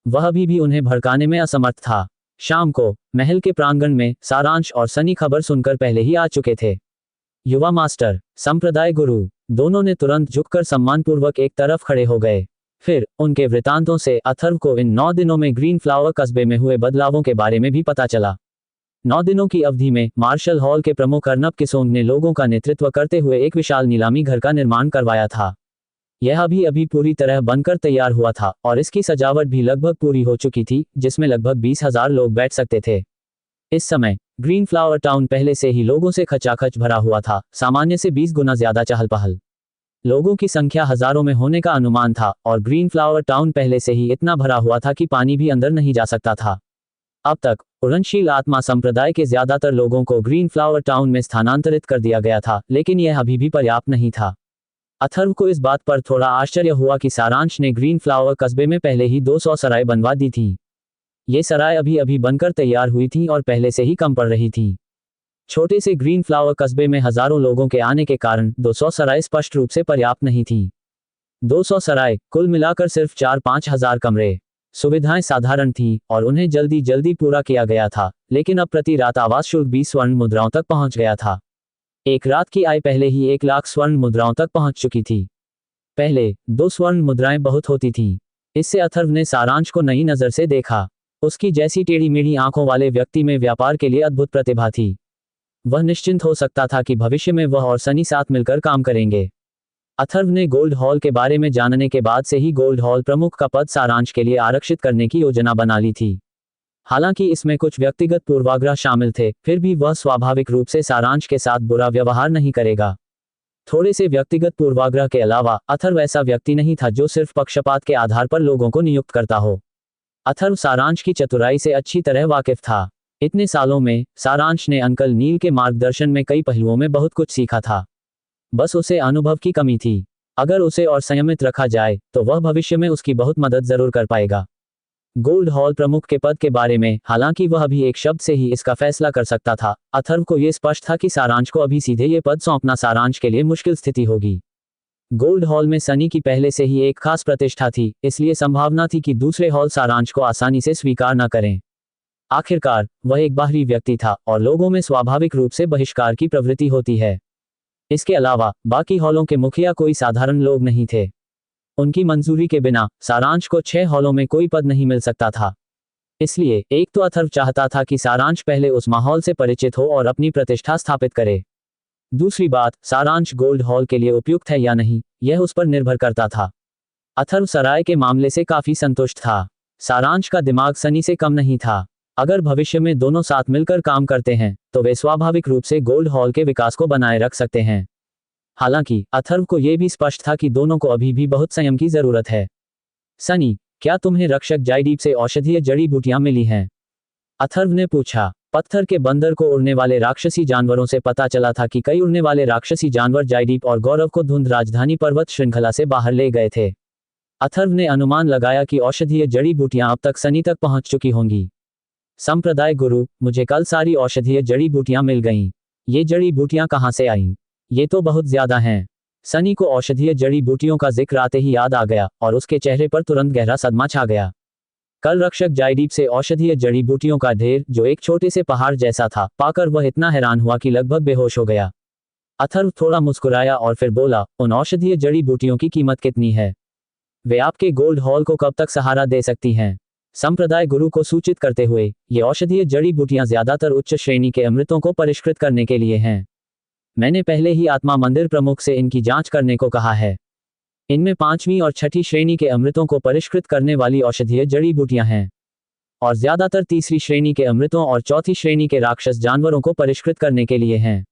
वह अभी भी उन्हें भड़काने में असमर्थ था। शाम को महल के प्रांगण में सारांश और सनी खबर सुनकर पहले ही आ चुके थे। युवा मास्टर, संप्रदाय गुरु, दोनों ने तुरंत झुककर सम्मानपूर्वक एक तरफ खड़े हो गए। फिर उनके वृतांतों से अथर्व को इन 9 दिनों में ग्रीन फ्लावर कस्बे में हुए बदलावों के बारे में भी पता चला। 9 दिनों की अवधि में मार्शल हॉल के प्रमुख अर्नब किसोंग ने लोगों का नेतृत्व करते हुए एक विशाल नीलामी घर का निर्माण करवाया था। यह अभी अभी पूरी तरह बनकर तैयार हुआ था और इसकी सजावट भी लगभग पूरी हो चुकी थी, जिसमें लगभग 20,000 लोग बैठ सकते थे। इस समय ग्रीन फ्लावर टाउन पहले से ही लोगों से खचाखच भरा हुआ था, सामान्य से 20 गुना ज्यादा चहल पहल। लोगों की संख्या हजारों में होने का अनुमान था और ग्रीन फ्लावर टाउन पहले से ही इतना भरा हुआ था कि पानी भी अंदर नहीं जा सकता था। अब तक उड़नशील आत्मा संप्रदाय के ज्यादातर लोगों को ग्रीन फ्लावर टाउन में स्थानांतरित कर दिया गया था, लेकिन यह अभी भी पर्याप्त नहीं था। अथर्व को इस बात पर थोड़ा आश्चर्य हुआ कि सारांश ने ग्रीन फ्लावर कस्बे में पहले ही 200 सराय बनवा दी थी। ये सराय अभी अभी बनकर तैयार हुई थी और पहले से ही कम पड़ रही थी। छोटे से ग्रीन फ्लावर कस्बे में हजारों लोगों के आने के कारण 200 सराय स्पष्ट रूप से पर्याप्त नहीं थी। 200 सराय, कुल मिलाकर सिर्फ 4-5 हजार कमरे। सुविधाएं साधारण थीं और उन्हें जल्दी जल्दी पूरा किया गया था, लेकिन अब प्रति रात आवास शुल्क 20 स्वर्ण मुद्राओं तक पहुंच गया था। एक रात की आय पहले ही 1 लाख स्वर्ण मुद्राओं तक पहुंच चुकी थी। पहले 2 स्वर्ण मुद्राएं बहुत होती थीं। इससे अथर्व ने सारांश को नई नजर से देखा। उसकी जैसी टेढ़ी मेढ़ी आंखों वाले व्यक्ति में व्यापार के लिए अद्भुत प्रतिभा थी। वह निश्चिंत हो सकता था कि भविष्य में वह और सनी साथ मिलकर काम करेंगे। अथर्व ने गोल्ड हॉल के बारे में जानने के बाद से ही गोल्ड हॉल प्रमुख का पद सारांश के लिए आरक्षित करने की योजना बना ली थी। हालांकि इसमें कुछ व्यक्तिगत पूर्वाग्रह शामिल थे, फिर भी वह स्वाभाविक रूप से सारांश के साथ बुरा व्यवहार नहीं करेगा। थोड़े से व्यक्तिगत पूर्वाग्रह के अलावा अथर्व ऐसा व्यक्ति नहीं था जो सिर्फ पक्षपात के आधार पर लोगों को नियुक्त करता हो। अथर्व सारांश की चतुराई से अच्छी तरह वाकिफ था। इतने सालों में सारांश ने अंकल नील के मार्गदर्शन में कई पहलुओं में बहुत कुछ सीखा था। बस उसे अनुभव की कमी थी। अगर उसे और संयमित रखा जाए तो वह भविष्य में उसकी बहुत मदद जरूर कर पाएगा। गोल्ड हॉल प्रमुख के पद के बारे में हालांकि वह अभी एक शब्द से ही इसका फैसला कर सकता था, अथर्व को यह स्पष्ट था कि सारांश को अभी सीधे ये पद सौंपना सारांश के लिए मुश्किल स्थिति होगी। गोल्ड हॉल में सनी की पहले से ही एक खास प्रतिष्ठा थी, इसलिए संभावना थी कि दूसरे हॉल सारांश को आसानी से स्वीकार न करें। आखिरकार वह एक बाहरी व्यक्ति था और लोगों में स्वाभाविक रूप से बहिष्कार की प्रवृत्ति होती है। इसके अलावा बाकी हॉलों के मुखिया कोई साधारण लोग नहीं थे। उनकी मंजूरी के बिना सारांश को 6 हॉलों में कोई पद नहीं मिल सकता था। इसलिए एक तो अथर्व चाहता था कि सारांश पहले उस माहौल से परिचित हो और अपनी प्रतिष्ठा स्थापित करे। दूसरी बात, सारांश गोल्ड हॉल के लिए उपयुक्त है या नहीं, यह उस पर निर्भर करता था। अथर्व सराय के मामले से काफी संतुष्ट था। सारांश का दिमाग सनी से कम नहीं था। अगर भविष्य में दोनों साथ मिलकर काम करते हैं तो वे स्वाभाविक रूप से गोल्ड हॉल के विकास को बनाए रख सकते हैं। हालांकि अथर्व को यह भी स्पष्ट था कि दोनों को अभी भी बहुत संयम की जरूरत है। सनी, क्या तुम्हें रक्षक जायडीप से औषधीय जड़ी बूटियां मिली हैं? अथर्व ने पूछा। पत्थर के बंदर को उड़ने वाले राक्षसी जानवरों से पता चला था कि कई उड़ने वाले राक्षसी जानवर जायडीप और गौरव को धुंध राजधानी पर्वत श्रृंखला से बाहर ले गए थे। अथर्व ने अनुमान लगाया कि औषधीय जड़ी बूटियां अब तक सनी तक पहुंच चुकी होंगी। संप्रदाय गुरु, मुझे कल सारी औषधीय जड़ी बूटियां मिल गईं। ये जड़ी बूटियां कहां से आईं? ये तो बहुत ज्यादा हैं। सनी को औषधीय जड़ी बूटियों का जिक्र आते ही याद आ गया और उसके चेहरे पर तुरंत गहरा सदमा छा गया। कल रक्षक जायडीप से औषधीय जड़ी बूटियों का ढेर, जो एक छोटे से पहाड़ जैसा था, पाकर वह इतना हैरान हुआ कि लगभग बेहोश हो गया। अथर्व थोड़ा मुस्कुराया और फिर बोला, उन औषधीय जड़ी बूटियों की कीमत कितनी है? वे आपके गोल्ड हॉल को कब तक सहारा दे सकती हैं? संप्रदाय गुरु को सूचित करते हुए, ये औषधीय जड़ी बूटियां ज्यादातर उच्च श्रेणी के अमृतों को परिष्कृत करने के लिए हैं। मैंने पहले ही आत्मा मंदिर प्रमुख से इनकी जांच करने को कहा है। इनमें 5वीं और 6ठी श्रेणी के अमृतों को परिष्कृत करने वाली औषधीय जड़ी बूटियां हैं और ज्यादातर 3री श्रेणी के अमृतों और 4थी श्रेणी के राक्षस जानवरों को परिष्कृत करने के लिए हैं।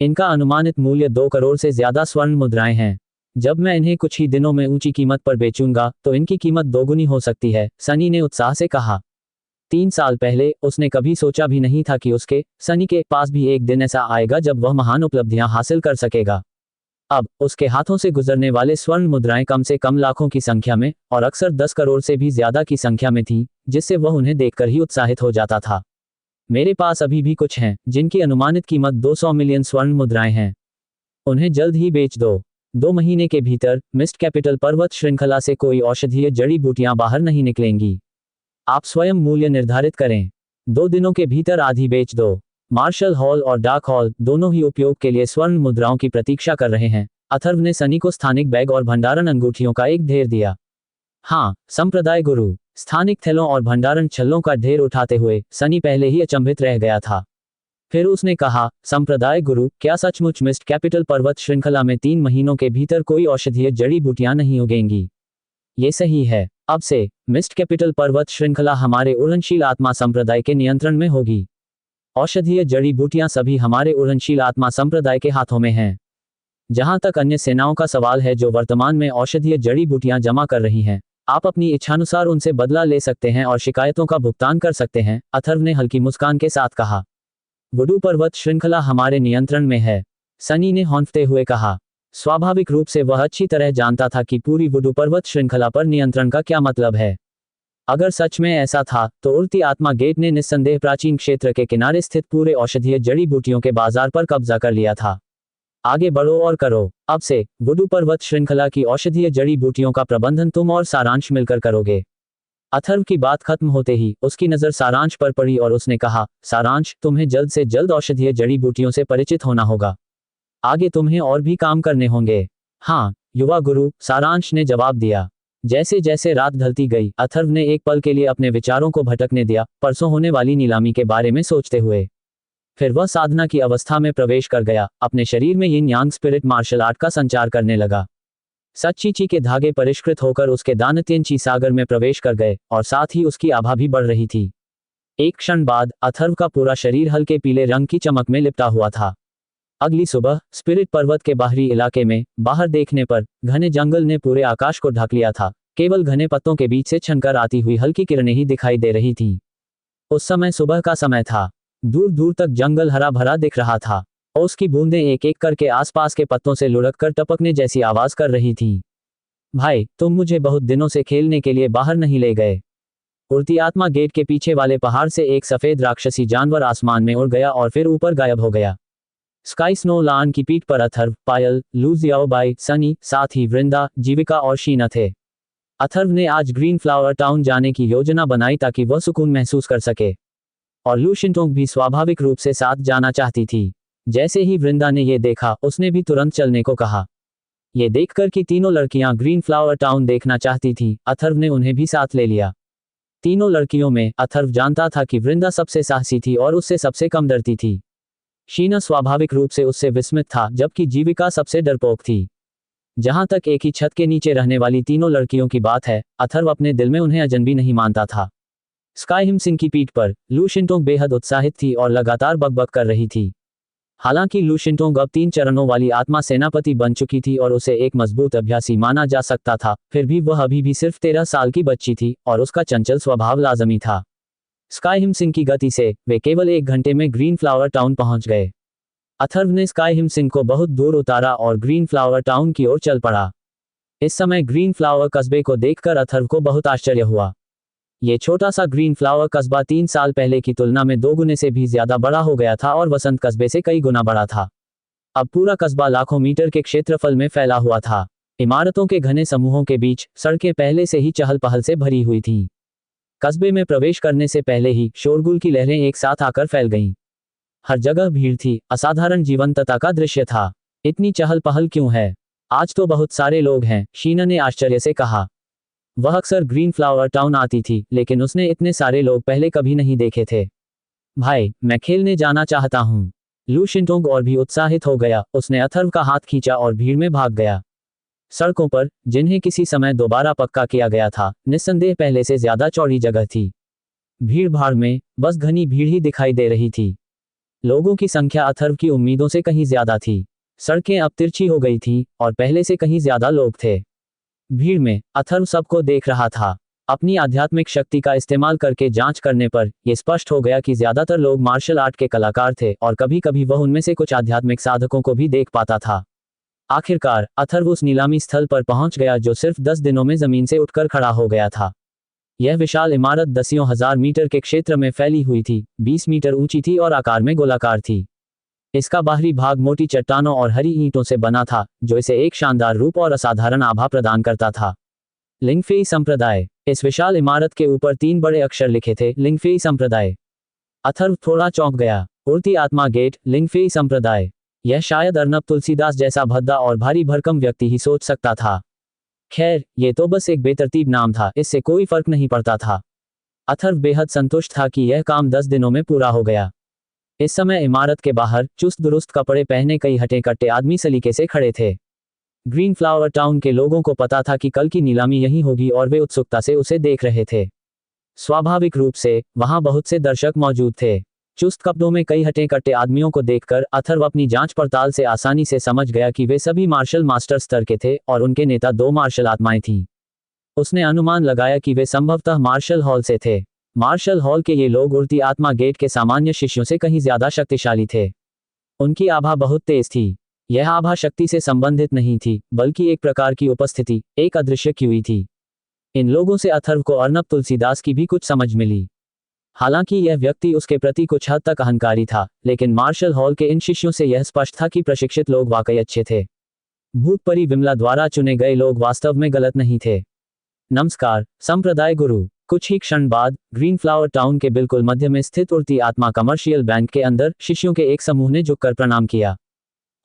इनका अनुमानित मूल्य 2 करोड़ से ज्यादा स्वर्ण मुद्राएं हैं। जब मैं इन्हें कुछ ही दिनों में ऊंची कीमत पर बेचूंगा तो इनकी कीमत दोगुनी हो सकती है, सनी ने उत्साह से कहा। 3 साल पहले उसने कभी सोचा भी नहीं था कि सनी के पास भी एक दिन ऐसा आएगा जब वह महान उपलब्धियां हासिल कर सकेगा। अब उसके हाथों से गुजरने वाले स्वर्ण मुद्राएं कम से कम लाखों की संख्या में और अक्सर 10 करोड़ से भी ज्यादा की संख्या में थीं, जिससे वह उन्हें देखकर ही उत्साहित हो जाता था। मेरे पास अभी भी कुछ हैं जिनकी अनुमानित कीमत 200 मिलियन स्वर्ण मुद्राएं हैं। उन्हें जल्द ही बेच दो। 2 महीने के भीतर मिस्ट कैपिटल पर्वत श्रृंखला से कोई औषधीय जड़ी बूटियां बाहर नहीं निकलेंगी। आप स्वयं मूल्य निर्धारित करें। 2 दिनों के भीतर आधी बेच दो। मार्शल हॉल और डाक हॉल दोनों ही उपयोग के लिए स्वर्ण मुद्राओं की प्रतीक्षा कर रहे हैं। अथर्व ने सनी को स्थानिक बैग और भंडारण अंगूठियों का एक ढेर दिया। हाँ, संप्रदाय गुरु। स्थानिक थैलों और भंडारण छल्लों का ढेर उठाते हुए सनी पहले ही अचंभित रह गया था। फिर उसने कहा, संप्रदाय गुरु, क्या सचमुच मिस्ट कैपिटल पर्वत श्रृंखला में 3 महीनों के भीतर कोई औषधीय जड़ी बूटियां नहीं उगेंगी? ये सही है। अब से मिस्ट कैपिटल पर्वत श्रृंखला हमारे उड़नशील आत्मा संप्रदाय के नियंत्रण में होगी। औषधीय जड़ी बूटियां सभी हमारे उड़नशील आत्मा संप्रदाय के हाथों में हैं। जहां तक अन्य सेनाओं का सवाल है जो वर्तमान में औषधीय जड़ी बूटियां जमा कर रही हैं, आप अपनी इच्छानुसार उनसे बदला ले सकते हैं और शिकायतों का भुगतान कर सकते हैं, अथर्व ने हल्की मुस्कान के साथ कहा। वुडू पर्वत श्रृंखला हमारे नियंत्रण में है, सनी ने हौंफते हुए कहा। स्वाभाविक रूप से वह अच्छी तरह जानता था कि पूरी वुडू पर्वत श्रृंखला पर नियंत्रण का क्या मतलब है। अगर सच में ऐसा था तो उड़ती आत्मा गेट ने निस्संदेह प्राचीन क्षेत्र के किनारे स्थित पूरे औषधीय जड़ी बूटियों के बाजार पर कब्जा कर लिया था। आगे बढ़ो और करो। अब से वुडू पर्वत श्रृंखला की औषधीय जड़ी बूटियों का प्रबंधन तुम और सारांश मिलकर करोगे। अथर्व की बात खत्म होते ही उसकी नजर सारांश पर पड़ी और उसने कहा, सारांश, तुम्हें जल्द से जल्द औषधीय जड़ी बूटियों से परिचित होना होगा। आगे तुम्हें और भी काम करने होंगे। हाँ, युवा गुरु, सारांश ने जवाब दिया। जैसे जैसे रात ढलती गई, अथर्व ने एक पल के लिए अपने विचारों को भटकने दिया, परसों होने वाली नीलामी के बारे में सोचते हुए। फिर वह साधना की अवस्था में प्रवेश कर गया, अपने शरीर में यिन यांग स्पिरिट मार्शल आर्ट का संचार करने लगा। सच्चीची के धागे परिष्कृत होकर उसके दानत्यंची सागर में प्रवेश कर गए और साथ ही उसकी आभा भी बढ़ रही थी। एक क्षण बाद अथर्व का पूरा शरीर हल्के पीले रंग की चमक में लिपटा हुआ था। अगली सुबह स्पिरिट पर्वत के बाहरी इलाके में बाहर देखने पर घने जंगल ने पूरे आकाश को ढक लिया था। केवल घने पत्तों के बीच से छनकर आती हुई हल्की किरणें ही दिखाई दे रही थीं। उस समय सुबह का समय था। दूर दूर तक जंगल हरा भरा दिख रहा था और उसकी बूंदें एक एक करके आसपास के पत्तों से लुढ़क कर टपकने जैसी आवाज कर रही थीं। भाई, तुम मुझे बहुत दिनों से खेलने के लिए बाहर नहीं ले गए। उड़ती आत्मा गेट के पीछे वाले पहाड़ से एक सफेद राक्षसी जानवर आसमान में उड़ गया और फिर ऊपर गायब हो गया। स्काई स्नो लान की पीठ पर अथर्व, पायल, लू जियाओबाई, सनी, साथ ही वृंदा, जीविका और शीना थे। अथर्व ने आज ग्रीन फ्लावर टाउन जाने की योजना बनाई ताकि वह सुकून महसूस कर सके, और लू शिंटोंग भी स्वाभाविक रूप से साथ जाना चाहती थी। जैसे ही वृंदा ने ये देखा, उसने भी तुरंत चलने को कहा। ये देखकर कि तीनों लड़कियां ग्रीन फ्लावर टाउन देखना चाहती थीं, अथर्व ने उन्हें भी साथ ले लिया। तीनों लड़कियों में अथर्व जानता था कि वृंदा सबसे साहसी थी और उससे सबसे कम डरती थी। शीना स्वाभाविक रूप से उससे विस्मित था, जबकि जीविका सबसे डरपोक थी। जहां तक एक ही छत के नीचे रहने वाली तीनों लड़कियों की बात है, अथर्व अपने दिल में उन्हें अजनबी नहीं मानता था। स्काई हिम सिंह की पीठ पर लू शिंटोंग बेहद उत्साहित थी और लगातार बकबक कर रही थी। हालांकि लू शिंटोंग अब 3 चरणों वाली आत्मा सेनापति बन चुकी थी और उसे एक मजबूत अभ्यासी माना जा सकता था, फिर भी वह अभी भी सिर्फ 13 साल की बच्ची थी और उसका चंचल स्वभाव लाजमी था। स्काई हिम सिंह की गति से वे केवल 1 घंटे में ग्रीन फ्लावर टाउन पहुंच गए। अथर्व ने स्काई हिम सिंह को बहुत दूर उतारा और ग्रीन फ्लावर टाउन की ओर चल पड़ा। इस समय ग्रीन फ्लावर कस्बे को देखकर अथर्व को बहुत आश्चर्य हुआ। ये छोटा सा ग्रीन फ्लावर कस्बा 3 साल पहले की तुलना में 2 गुने से भी ज्यादा बड़ा हो गया था और वसंत कस्बे से कई गुना बड़ा था। अब पूरा कस्बा लाखों मीटर के क्षेत्रफल में फैला हुआ था। इमारतों के घने समूहों के बीच सड़कें पहले से ही चहल पहल से भरी हुई थीं। कस्बे में प्रवेश करने से पहले ही शोरगुल की लहरें एक साथ आकर फैल गईं। हर जगह भीड़ थी, असाधारण जीवंतता का दृश्य था। इतनी चहल पहल क्यों है? आज तो बहुत सारे लोग हैं, शीना ने आश्चर्य से कहा। वह अक्सर ग्रीन फ्लावर टाउन आती थी, लेकिन उसने इतने सारे लोग पहले कभी नहीं देखे थे। भाई, मैं खेलने जाना चाहता हूँ। लू शिंटोंग और भी उत्साहित हो गया। उसने अथर्व का हाथ खींचा और भीड़ में भाग गया। सड़कों पर, जिन्हें किसी समय दोबारा पक्का किया गया था, निस्संदेह पहले से ज्यादा चौड़ी जगह थी। भीड़ भाड़ में बस घनी भीड़ ही दिखाई दे रही थी। लोगों की संख्या अथर्व की उम्मीदों से कहीं ज्यादा थी। सड़कें अब तिरछी हो गई थीं और पहले से कहीं ज्यादा लोग थे भीड़ में। अथर्व सबको देख रहा था। अपनी आध्यात्मिक शक्ति का इस्तेमाल करके जांच करने पर यह स्पष्ट हो गया कि ज्यादातर लोग मार्शल आर्ट के कलाकार थे और कभी कभी वह उनमें से कुछ आध्यात्मिक साधकों को भी देख पाता था। आखिरकार अथर्व उस नीलामी स्थल पर पहुंच गया जो सिर्फ 10 दिनों में जमीन से उठकर खड़ा हो गया था। यह विशाल इमारत दसियों हजार मीटर के क्षेत्र में फैली हुई थी, 20 मीटर ऊंची थी और आकार में गोलाकार थी। इसका बाहरी भाग मोटी चट्टानों और हरी ईंटों से बना था, जो इसे एक शानदार रूप और असाधारण आभा प्रदान करता था। लिंगफेई संप्रदाय। इस विशाल इमारत के ऊपर 3 बड़े अक्षर लिखे थे, लिंगफेई संप्रदाय। अथर्व थोड़ा चौंक गया। उड़ती आत्मा गेट, लिंगफेई संप्रदाय। यह शायद अर्नब तुलसीदास जैसा भद्दा और भारी भरकम व्यक्ति ही सोच सकता था। खैर, ये तो बस एक बेतरतीब नाम था, इससे कोई फर्क नहीं पड़ता था। अथर्व बेहद संतुष्ट था कि यह काम 10 दिनों में पूरा हो गया। इस समय इमारत के बाहर चुस्त दुरुस्त कपड़े पहने कई हटे कट्टे आदमी सलीके से खड़े थे। ग्रीन फ्लावर टाउन के लोगों को पता था कि कल की नीलामी यहीं होगी और वे उत्सुकता से उसे देख रहे थे। स्वाभाविक रूप से वहां बहुत से दर्शक मौजूद थे। चुस्त कपड़ों में कई हटे कट्टे आदमियों को देखकर अथर्व अपनी जांच पड़ताल से आसानी से समझ गया कि वे सभी मार्शल मास्टर स्तर के थे और उनके नेता 2 मार्शल आत्माएं थीं। उसने अनुमान लगाया कि वे संभवतः मार्शल हॉल से थे। मार्शल हॉल के ये लोग उड़ती आत्मा गेट के सामान्य शिष्यों से कहीं ज्यादा शक्तिशाली थे। उनकी आभा बहुत तेज थी। यह आभा शक्ति से संबंधित नहीं थी, बल्कि एक प्रकार की उपस्थिति, एक अदृश्य क्यूई थी। इन लोगों से अथर्व को अर्नब तुलसीदास की भी कुछ समझ मिली। हालांकि यह व्यक्ति उसके प्रति कुछ हद तक अहंकारी था, लेकिन मार्शल हॉल के इन शिष्यों से यह स्पष्ट था कि प्रशिक्षित लोग वाकई अच्छे थे। भूतपरी विमला द्वारा चुने गए लोग वास्तव में गलत नहीं थे। नमस्कार, संप्रदाय गुरु। कुछ ही क्षण बाद ग्रीन फ्लावर टाउन के बिल्कुल मध्य में स्थित उड़ती आत्मा कमर्शियल बैंक के अंदर शिष्यों के एक समूह ने झुककर प्रणाम किया।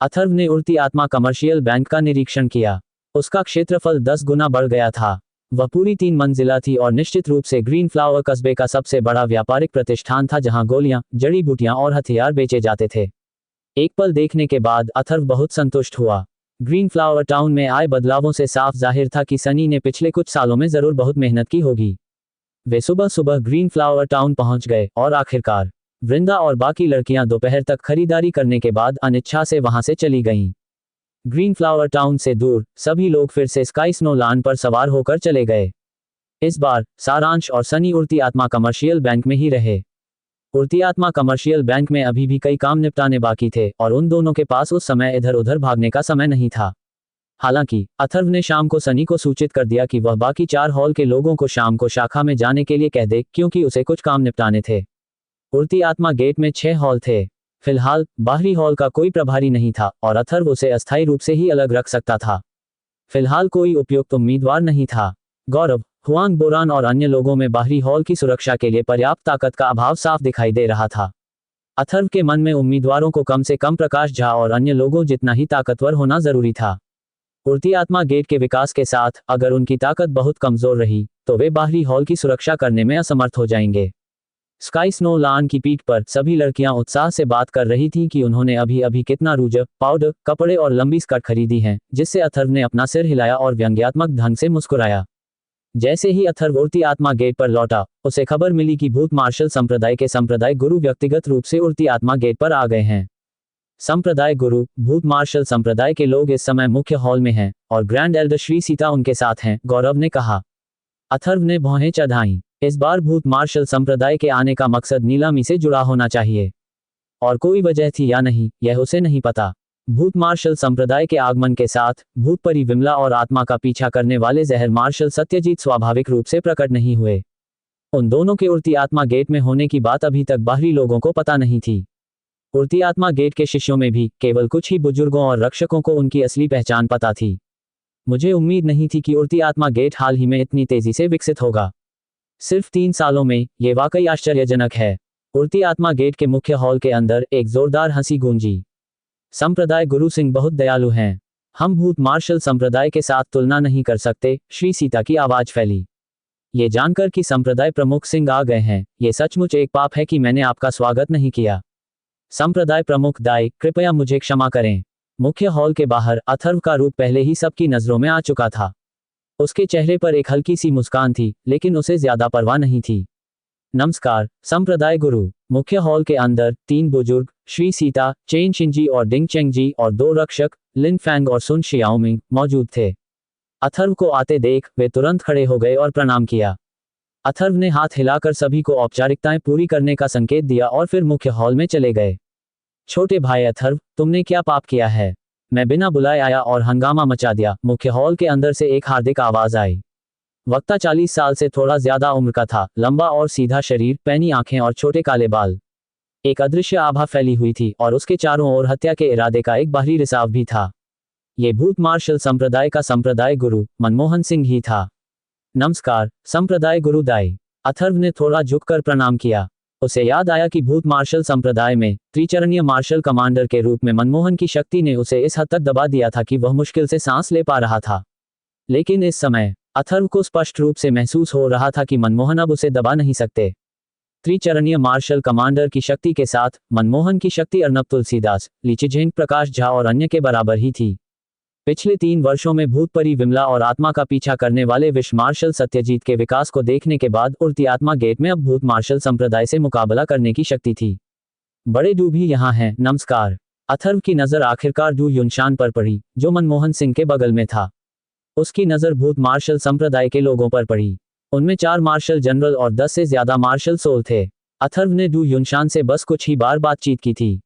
अथर्व ने उड़ती आत्मा कमर्शियल बैंक का निरीक्षण किया। उसका क्षेत्रफल 10 गुना बढ़ गया था। वह पूरी 3 मंजिला थी और निश्चित रूप से ग्रीन फ्लावर कस्बे का सबसे बड़ा व्यापारिक प्रतिष्ठान था, जहां गोलियां, जड़ी बूटियां और हथियार बेचे जाते थे। एक पल देखने के बाद अथर्व बहुत संतुष्ट हुआ। ग्रीन फ्लावर टाउन में आए बदलावों से साफ जाहिर था कि सनी ने पिछले कुछ सालों में जरूर बहुत मेहनत की होगी। वे सुबह सुबह ग्रीन फ्लावर टाउन पहुंच गए और आखिरकार वृंदा और बाकी लड़कियां दोपहर तक खरीदारी करने के बाद अनिच्छा से वहां से चली गईं। ग्रीन फ्लावर टाउन से दूर सभी लोग फिर से स्काई स्नो लैंड पर सवार होकर चले गए। इस बार सारांश और सनी उड़ती आत्मा कमर्शियल बैंक में ही रहे। उड़ती आत्मा कमर्शियल बैंक में अभी भी कई काम निपटाने बाकी थे और उन दोनों के पास उस समय इधर उधर भागने का समय नहीं था। हालांकि अथर्व ने शाम को सनी को सूचित कर दिया कि वह बाकी 4 हॉल के लोगों को शाम को शाखा में जाने के लिए कह दे, क्योंकि उसे कुछ काम निपटाने थे। उड़ती आत्मा गेट में 6 हॉल थे। फिलहाल बाहरी हॉल का कोई प्रभारी नहीं था और अथर्व उसे अस्थायी रूप से ही अलग रख सकता था। फिलहाल कोई उपयुक्त उम्मीदवार नहीं था। गौरव, हुआंग बोरान और अन्य लोगों में बाहरी हॉल की सुरक्षा के लिए पर्याप्त ताकत का अभाव साफ दिखाई दे रहा था। अथर्व के मन में उम्मीदवारों को कम से कम प्रकाश झा और अन्य लोगों जितना ही ताकतवर होना जरूरी था। उड़ती आत्मा गेट के विकास के साथ अगर उनकी ताकत बहुत कमजोर रही तो वे बाहरी हॉल की सुरक्षा करने में असमर्थ हो जाएंगे। स्काई स्नो लैंड की पीठ पर सभी लड़कियां उत्साह से बात कर रही थीं कि उन्होंने अभी अभी कितना रूज, पाउडर, कपड़े और लंबी स्कर्ट खरीदी हैं, जिससे अथर्व ने अपना सिर हिलाया और व्यंग्यात्मक ढंग से मुस्कुराया। जैसे ही अथर्व उड़ती आत्मा गेट पर लौटा, उसे खबर मिली कि भूत मार्शल संप्रदाय के संप्रदाय गुरु व्यक्तिगत रूप से उड़ती आत्मा गेट पर आ गए हैं। संप्रदाय गुरु, भूत मार्शल संप्रदाय के लोग इस समय मुख्य हॉल में हैं और ग्रैंड एल्डर श्री सीता उनके साथ हैं, गौरव ने कहा। अथर्व ने भौहें चढ़ाईं। इस बार भूत मार्शल संप्रदाय के आने का मकसद नीलामी से जुड़ा होना चाहिए, और कोई वजह थी या नहीं यह उसे नहीं पता। भूत मार्शल संप्रदाय के आगमन के साथ भूतपरी विमला और आत्मा का पीछा करने वाले जहर मार्शल सत्यजीत स्वाभाविक रूप से प्रकट नहीं हुए। उन दोनों के उड़ती आत्मा गेट में होने की बात अभी तक बाहरी लोगों को पता नहीं थी। उड़ती आत्मा गेट के शिष्यों में भी केवल कुछ ही बुजुर्गों और रक्षकों को उनकी असली पहचान पता थी। मुझे उम्मीद नहीं थी कि उड़ती आत्मा गेट हाल ही में इतनी तेजी से विकसित होगा। सिर्फ 3 सालों में ये वाकई आश्चर्यजनक है। उड़ती आत्मा गेट के मुख्य हॉल के अंदर एक जोरदार हंसी गूंजी। संप्रदाय गुरु सिंह बहुत दयालु हैं। हम भूत मार्शल संप्रदाय के साथ तुलना नहीं कर सकते, श्री सीता की आवाज फैली। ये जानकर कि संप्रदाय प्रमुख सिंह आ गए हैं, ये सचमुच एक पाप है कि मैंने आपका स्वागत नहीं किया। संप्रदाय प्रमुख दाई, कृपया मुझे क्षमा करें। मुख्य हॉल के बाहर अथर्व का रूप पहले ही सबकी नजरों में आ चुका था। उसके चेहरे पर एक हल्की सी मुस्कान थी, लेकिन उसे ज्यादा परवाह नहीं थी। नमस्कार संप्रदाय गुरु। मुख्य हॉल के अंदर 3 बुजुर्ग श्री सीता, चेन शिनजी और डिंग चेंग जी और 2 रक्षक लिन फैंग और सुन शियाओमिंग मौजूद थे। अथर्व को आते देख वे तुरंत खड़े हो गए और प्रणाम किया। अथर्व ने हाथ हिलाकर सभी को औपचारिकताएं पूरी करने का संकेत दिया और फिर मुख्य हॉल में चले गए। छोटे भाई अथर्व, तुमने क्या पाप किया है? मैं बिना बुलाए आया और हंगामा मचा दिया। मुख्य हॉल के अंदर से एक हार्दिक आवाज आई। वक्ता 40 साल से थोड़ा ज्यादा उम्र का था, लंबा और सीधा शरीर, पैनी आंखें और छोटे काले बाल। एक अदृश्य आभा फैली हुई थी और उसके चारों ओर हत्या के इरादे का एक बाहरी रिसाव भी था। ये भूत मार्शल संप्रदाय का संप्रदाय गुरु मनमोहन सिंह ही था। नमस्कार संप्रदाय गुरु दाई। अथर्व ने थोड़ा झुककर प्रणाम किया। उसे याद आया कि भूत मार्शल संप्रदाय में त्रिचरणीय मार्शल कमांडर के रूप में मनमोहन की शक्ति ने उसे इस हद तक दबा दिया था कि वह मुश्किल से सांस ले पा रहा था। लेकिन इस समय अथर्व को स्पष्ट रूप से महसूस हो रहा था कि मनमोहन अब उसे दबा नहीं सकते। त्रिचरणीय मार्शल कमांडर की शक्ति के साथ मनमोहन की शक्ति अर्नब तुलसीदास, लीचिझेंग प्रकाश झा और अन्य के बराबर ही थी। पिछले 3 वर्षों में भूतपरी विमला और आत्मा का पीछा करने वाले विश्व मार्शल सत्यजीत के विकास को देखने के बाद उड़ती आत्मा गेट में अब भूत मार्शल संप्रदाय से मुकाबला करने की शक्ति थी। बड़े डू भी यहाँ हैं। नमस्कार। अथर्व की नजर आखिरकार डू युनशान पर पड़ी, जो मनमोहन सिंह के बगल में था। उसकी नजर भूत मार्शल संप्रदाय के लोगों पर पड़ी। उनमें 4 मार्शल जनरल और 10 से ज्यादा मार्शल सोल थे। अथर्व ने डू युनशान से बस कुछ ही बार बातचीत की थी।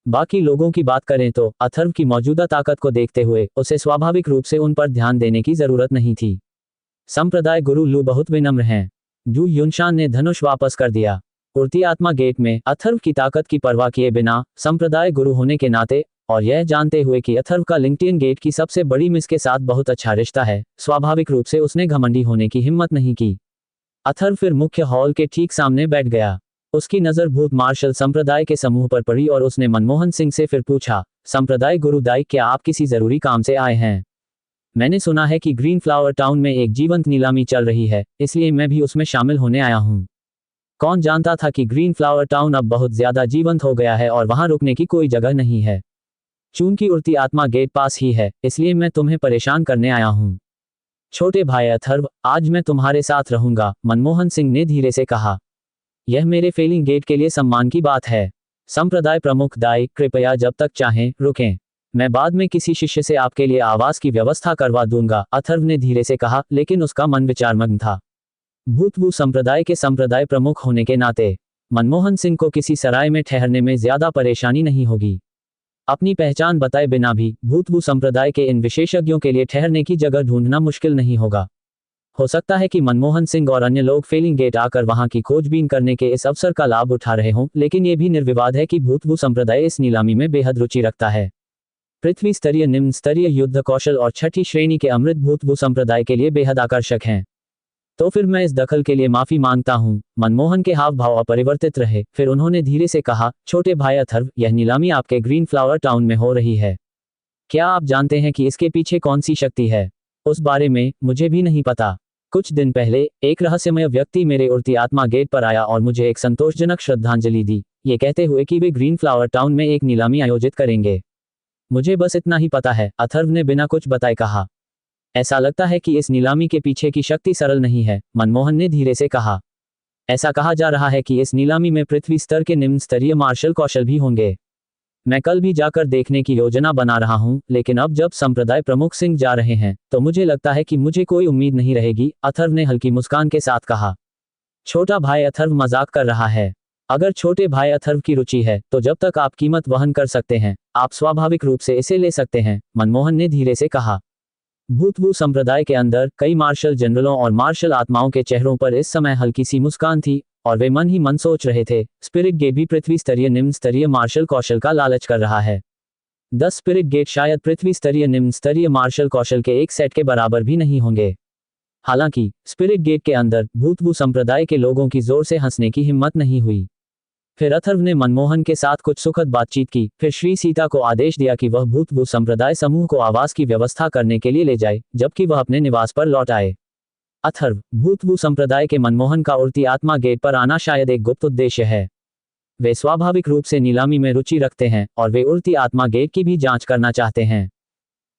बाकी लोगों की बात करें तो अथर्व की मौजूदा ताकत को देखते हुए उसे स्वाभाविक रूप से उन पर ध्यान देने की जरूरत नहीं थी। संप्रदाय गुरु लू बहुत विनम्र हैं। डू युनशान ने धनुष वापस कर दिया। उड़ती आत्मा गेट में अथर्व की ताकत की परवाह किए बिना संप्रदाय गुरु होने के नाते और यह जानते हुए कि अथर्व का लिंक्डइन गेट की सबसे बड़ी मिस के साथ बहुत अच्छा रिश्ता है, स्वाभाविक रूप से उसने घमंडी होने की हिम्मत नहीं की। अथर्व फिर मुख्य हॉल के ठीक सामने बैठ गया। उसकी नजर भूत मार्शल संप्रदाय के समूह पर पड़ी और उसने मनमोहन सिंह से फिर पूछा, संप्रदाय गुरु दाई, क्या आप किसी जरूरी काम से आए हैं? मैंने सुना है कि ग्रीन फ्लावर टाउन में एक जीवंत नीलामी चल रही है, इसलिए मैं भी उसमें शामिल होने आया हूँ। कौन जानता था कि ग्रीन फ्लावर टाउन अब बहुत ज्यादा जीवंत हो गया है और वहां रुकने की कोई जगह नहीं है। चूंकि उड़ती आत्मा गेट पास ही है, इसलिए मैं तुम्हें परेशान करने आया हूँ। छोटे भाई अथर्व, आज मैं तुम्हारे साथ रहूंगा, मनमोहन सिंह ने धीरे से कहा। यह मेरे फेलिंग गेट के लिए सम्मान की बात है। संप्रदाय प्रमुख दाई, कृपया जब तक चाहें रुकें। मैं बाद में किसी शिष्य से आपके लिए आवास की व्यवस्था करवा दूंगा, अथर्व ने धीरे से कहा, लेकिन उसका मन विचारमग्न था। भूतभू संप्रदाय के संप्रदाय प्रमुख होने के नाते मनमोहन सिंह को किसी सराय में ठहरने में ज्यादा परेशानी नहीं होगी। अपनी पहचान बताए बिना भी भूतभू संप्रदाय के इन विशेषज्ञों के लिए ठहरने की जगह ढूंढना मुश्किल नहीं होगा। हो सकता है कि मनमोहन सिंह और अन्य लोग फेलिंग गेट आकर वहां की खोजबीन करने के इस अवसर का लाभ उठा रहे हों, लेकिन ये भी निर्विवाद है कि भूतभू संप्रदाय इस नीलामी में बेहद रुचि रखता है। पृथ्वी स्तरीय, निम्न स्तरीय युद्ध कौशल और छठी श्रेणी के अमृत भूतभू संप्रदाय के लिए बेहद आकर्षक हैं। तो फिर मैं इस दखल के लिए माफी मांगता हूँ। मनमोहन के हाव भाव अपरिवर्तित रहे। फिर उन्होंने धीरे से कहा, छोटे भाई अथर्व, यह नीलामी आपके ग्रीन फ्लावर टाउन में हो रही है। क्या आप जानते हैं कि इसके पीछे कौन सी शक्ति है? उस बारे में मुझे भी नहीं पता। कुछ दिन पहले एक रहस्यमय व्यक्ति मेरे उड़ती आत्मा गेट पर आया और मुझे एक संतोषजनक श्रद्धांजलि दी, ये कहते हुए कि वे ग्रीन फ्लावर टाउन में एक नीलामी आयोजित करेंगे। मुझे बस इतना ही पता है, अथर्व ने बिना कुछ बताए कहा। ऐसा लगता है कि इस नीलामी के पीछे की शक्ति सरल नहीं है, मनमोहन ने धीरे से कहा। ऐसा कहा जा रहा है कि इस नीलामी में पृथ्वी स्तर के निम्न स्तरीय मार्शल कौशल भी होंगे। मैं कल भी जाकर देखने की योजना बना रहा हूं, लेकिन अब जब संप्रदाय प्रमुख सिंह जा रहे हैं तो मुझे लगता है कि मुझे कोई उम्मीद नहीं रहेगी, अथर्व ने हल्की मुस्कान के साथ कहा। छोटा भाई अथर्व मजाक कर रहा है। अगर छोटे भाई अथर्व की रुचि है तो जब तक आप कीमत वहन कर सकते हैं, आप स्वाभाविक रूप से इसे ले सकते हैं, मनमोहन ने धीरे से कहा। भूतभू संप्रदाय के अंदर कई मार्शल जनरलों और मार्शल आत्माओं के चेहरों पर इस समय हल्की सी मुस्कान थी और वे मन ही मन सोच रहे थे, स्पिरिट गेट भी पृथ्वी स्तरीय निम्न स्तरीय मार्शल कौशल का लालच कर रहा है। 10 स्पिरिट गेट शायद पृथ्वी स्तरीय निम्न स्तरीय मार्शल कौशल के एक सेट के बराबर भी नहीं होंगे। हालांकि स्पिरिट गेट के अंदर भूतभू संप्रदाय के लोगों की जोर से हंसने की हिम्मत नहीं हुई। फिर अथर्व ने मनमोहन के साथ कुछ सुखद बातचीत की। फिर श्री सीता को आदेश दिया कि वह भूतभू संप्रदाय समूह को आवास की व्यवस्था करने के लिए ले जाए, जबकि वह अपने निवास पर लौट आए। अथर्व, भूतभू संप्रदाय के मनमोहन का उड़ती आत्मा गेट पर आना शायद एक गुप्त उद्देश्य है। वे स्वाभाविक रूप से नीलामी में रुचि रखते हैं और वे उड़ती आत्मा गेट की भी जांच करना चाहते हैं।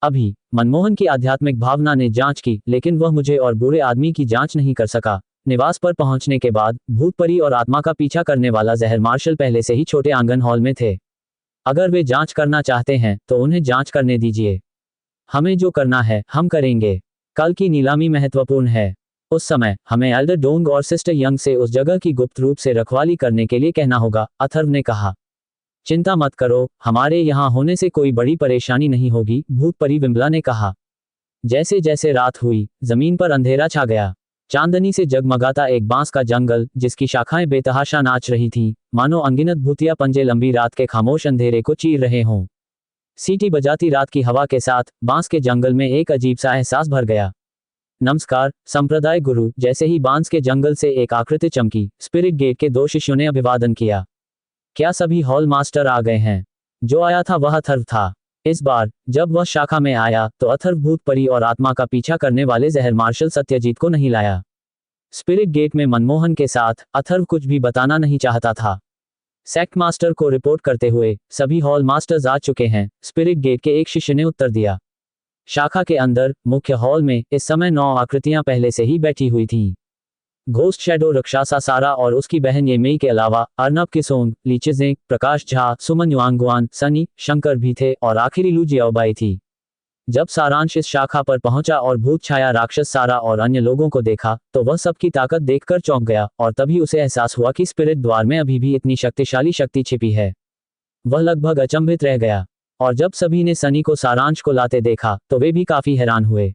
अभी मनमोहन की आध्यात्मिक भावना ने जांच की, लेकिन वह मुझे और बुरे आदमी की जांच नहीं कर सका। निवास पर पहुंचने के बाद भूत परी और आत्मा का पीछा करने वाला जहर मार्शल पहले से ही छोटे आंगन हॉल में थे। अगर वे जांच करना चाहते हैं तो उन्हें जांच करने दीजिए। हमें जो करना है हम करेंगे। कल की नीलामी महत्वपूर्ण है। उस समय हमें एल्डर डोंग और सिस्टर यंग से उस जगह की गुप्त रूप से रखवाली करने के लिए कहना होगा, अथर्व ने कहा। चिंता मत करो, हमारे यहाँ होने से कोई बड़ी परेशानी नहीं होगी, भूत परी विमला ने कहा। जैसे जैसे रात हुई जमीन पर अंधेरा छा गया। चांदनी से जगमगाता एक बांस का जंगल जिसकी शाखाएं बेतहाशा नाच रही थीं, मानो अनगिनत भूतिया पंजे लंबी रात के खामोश अंधेरे को चीर रहे हों। सीटी बजाती रात की हवा के साथ बांस के जंगल में एक अजीब सा एहसास भर गया। नमस्कार संप्रदाय गुरु। जैसे ही बांस के जंगल से एक आकृति चमकी, स्पिरिट गेट के 2 शिष्यों ने अभिवादन किया। क्या सभी हॉल मास्टर आ गए हैं? जो आया था वह अथर्व था। इस बार जब वह शाखा में आया तो अथर्व भूत परी और आत्मा का पीछा करने वाले जहर मार्शल सत्यजीत को नहीं लाया। स्पिरिट गेट में मनमोहन के साथ अथर्व कुछ भी बताना नहीं चाहता था। सेक्ट मास्टर को रिपोर्ट करते हुए सभी हॉल मास्टर्स आ चुके हैं, स्पिरिट गेट के एक शिष्य ने उत्तर दिया। शाखा के अंदर मुख्य हॉल में इस समय 9 आकृतियां पहले से ही बैठी हुई थीं। घोस्ट शैडो रक्षासा सारा और उसकी बहन येमेई के अलावा अर्नब किसोंग, लीचेजेंग, प्रकाश झा, सुमन युआंगुआन, सनी, शंकर भी थे और आखिरी लू जियाओबाई थी। जब सारांश इस शाखा पर पहुंचा और भूत छाया राक्षस सारा और अन्य लोगों को देखा तो वह सबकी ताकत देखकर चौंक गया और तभी उसे एहसास हुआ कि स्पिरिट द्वार में अभी भी इतनी शक्तिशाली शक्ति छिपी है। वह लगभग अचंभित रह गया और जब सभी ने सनी को सारांश को लाते देखा तो वे भी काफी हैरान हुए।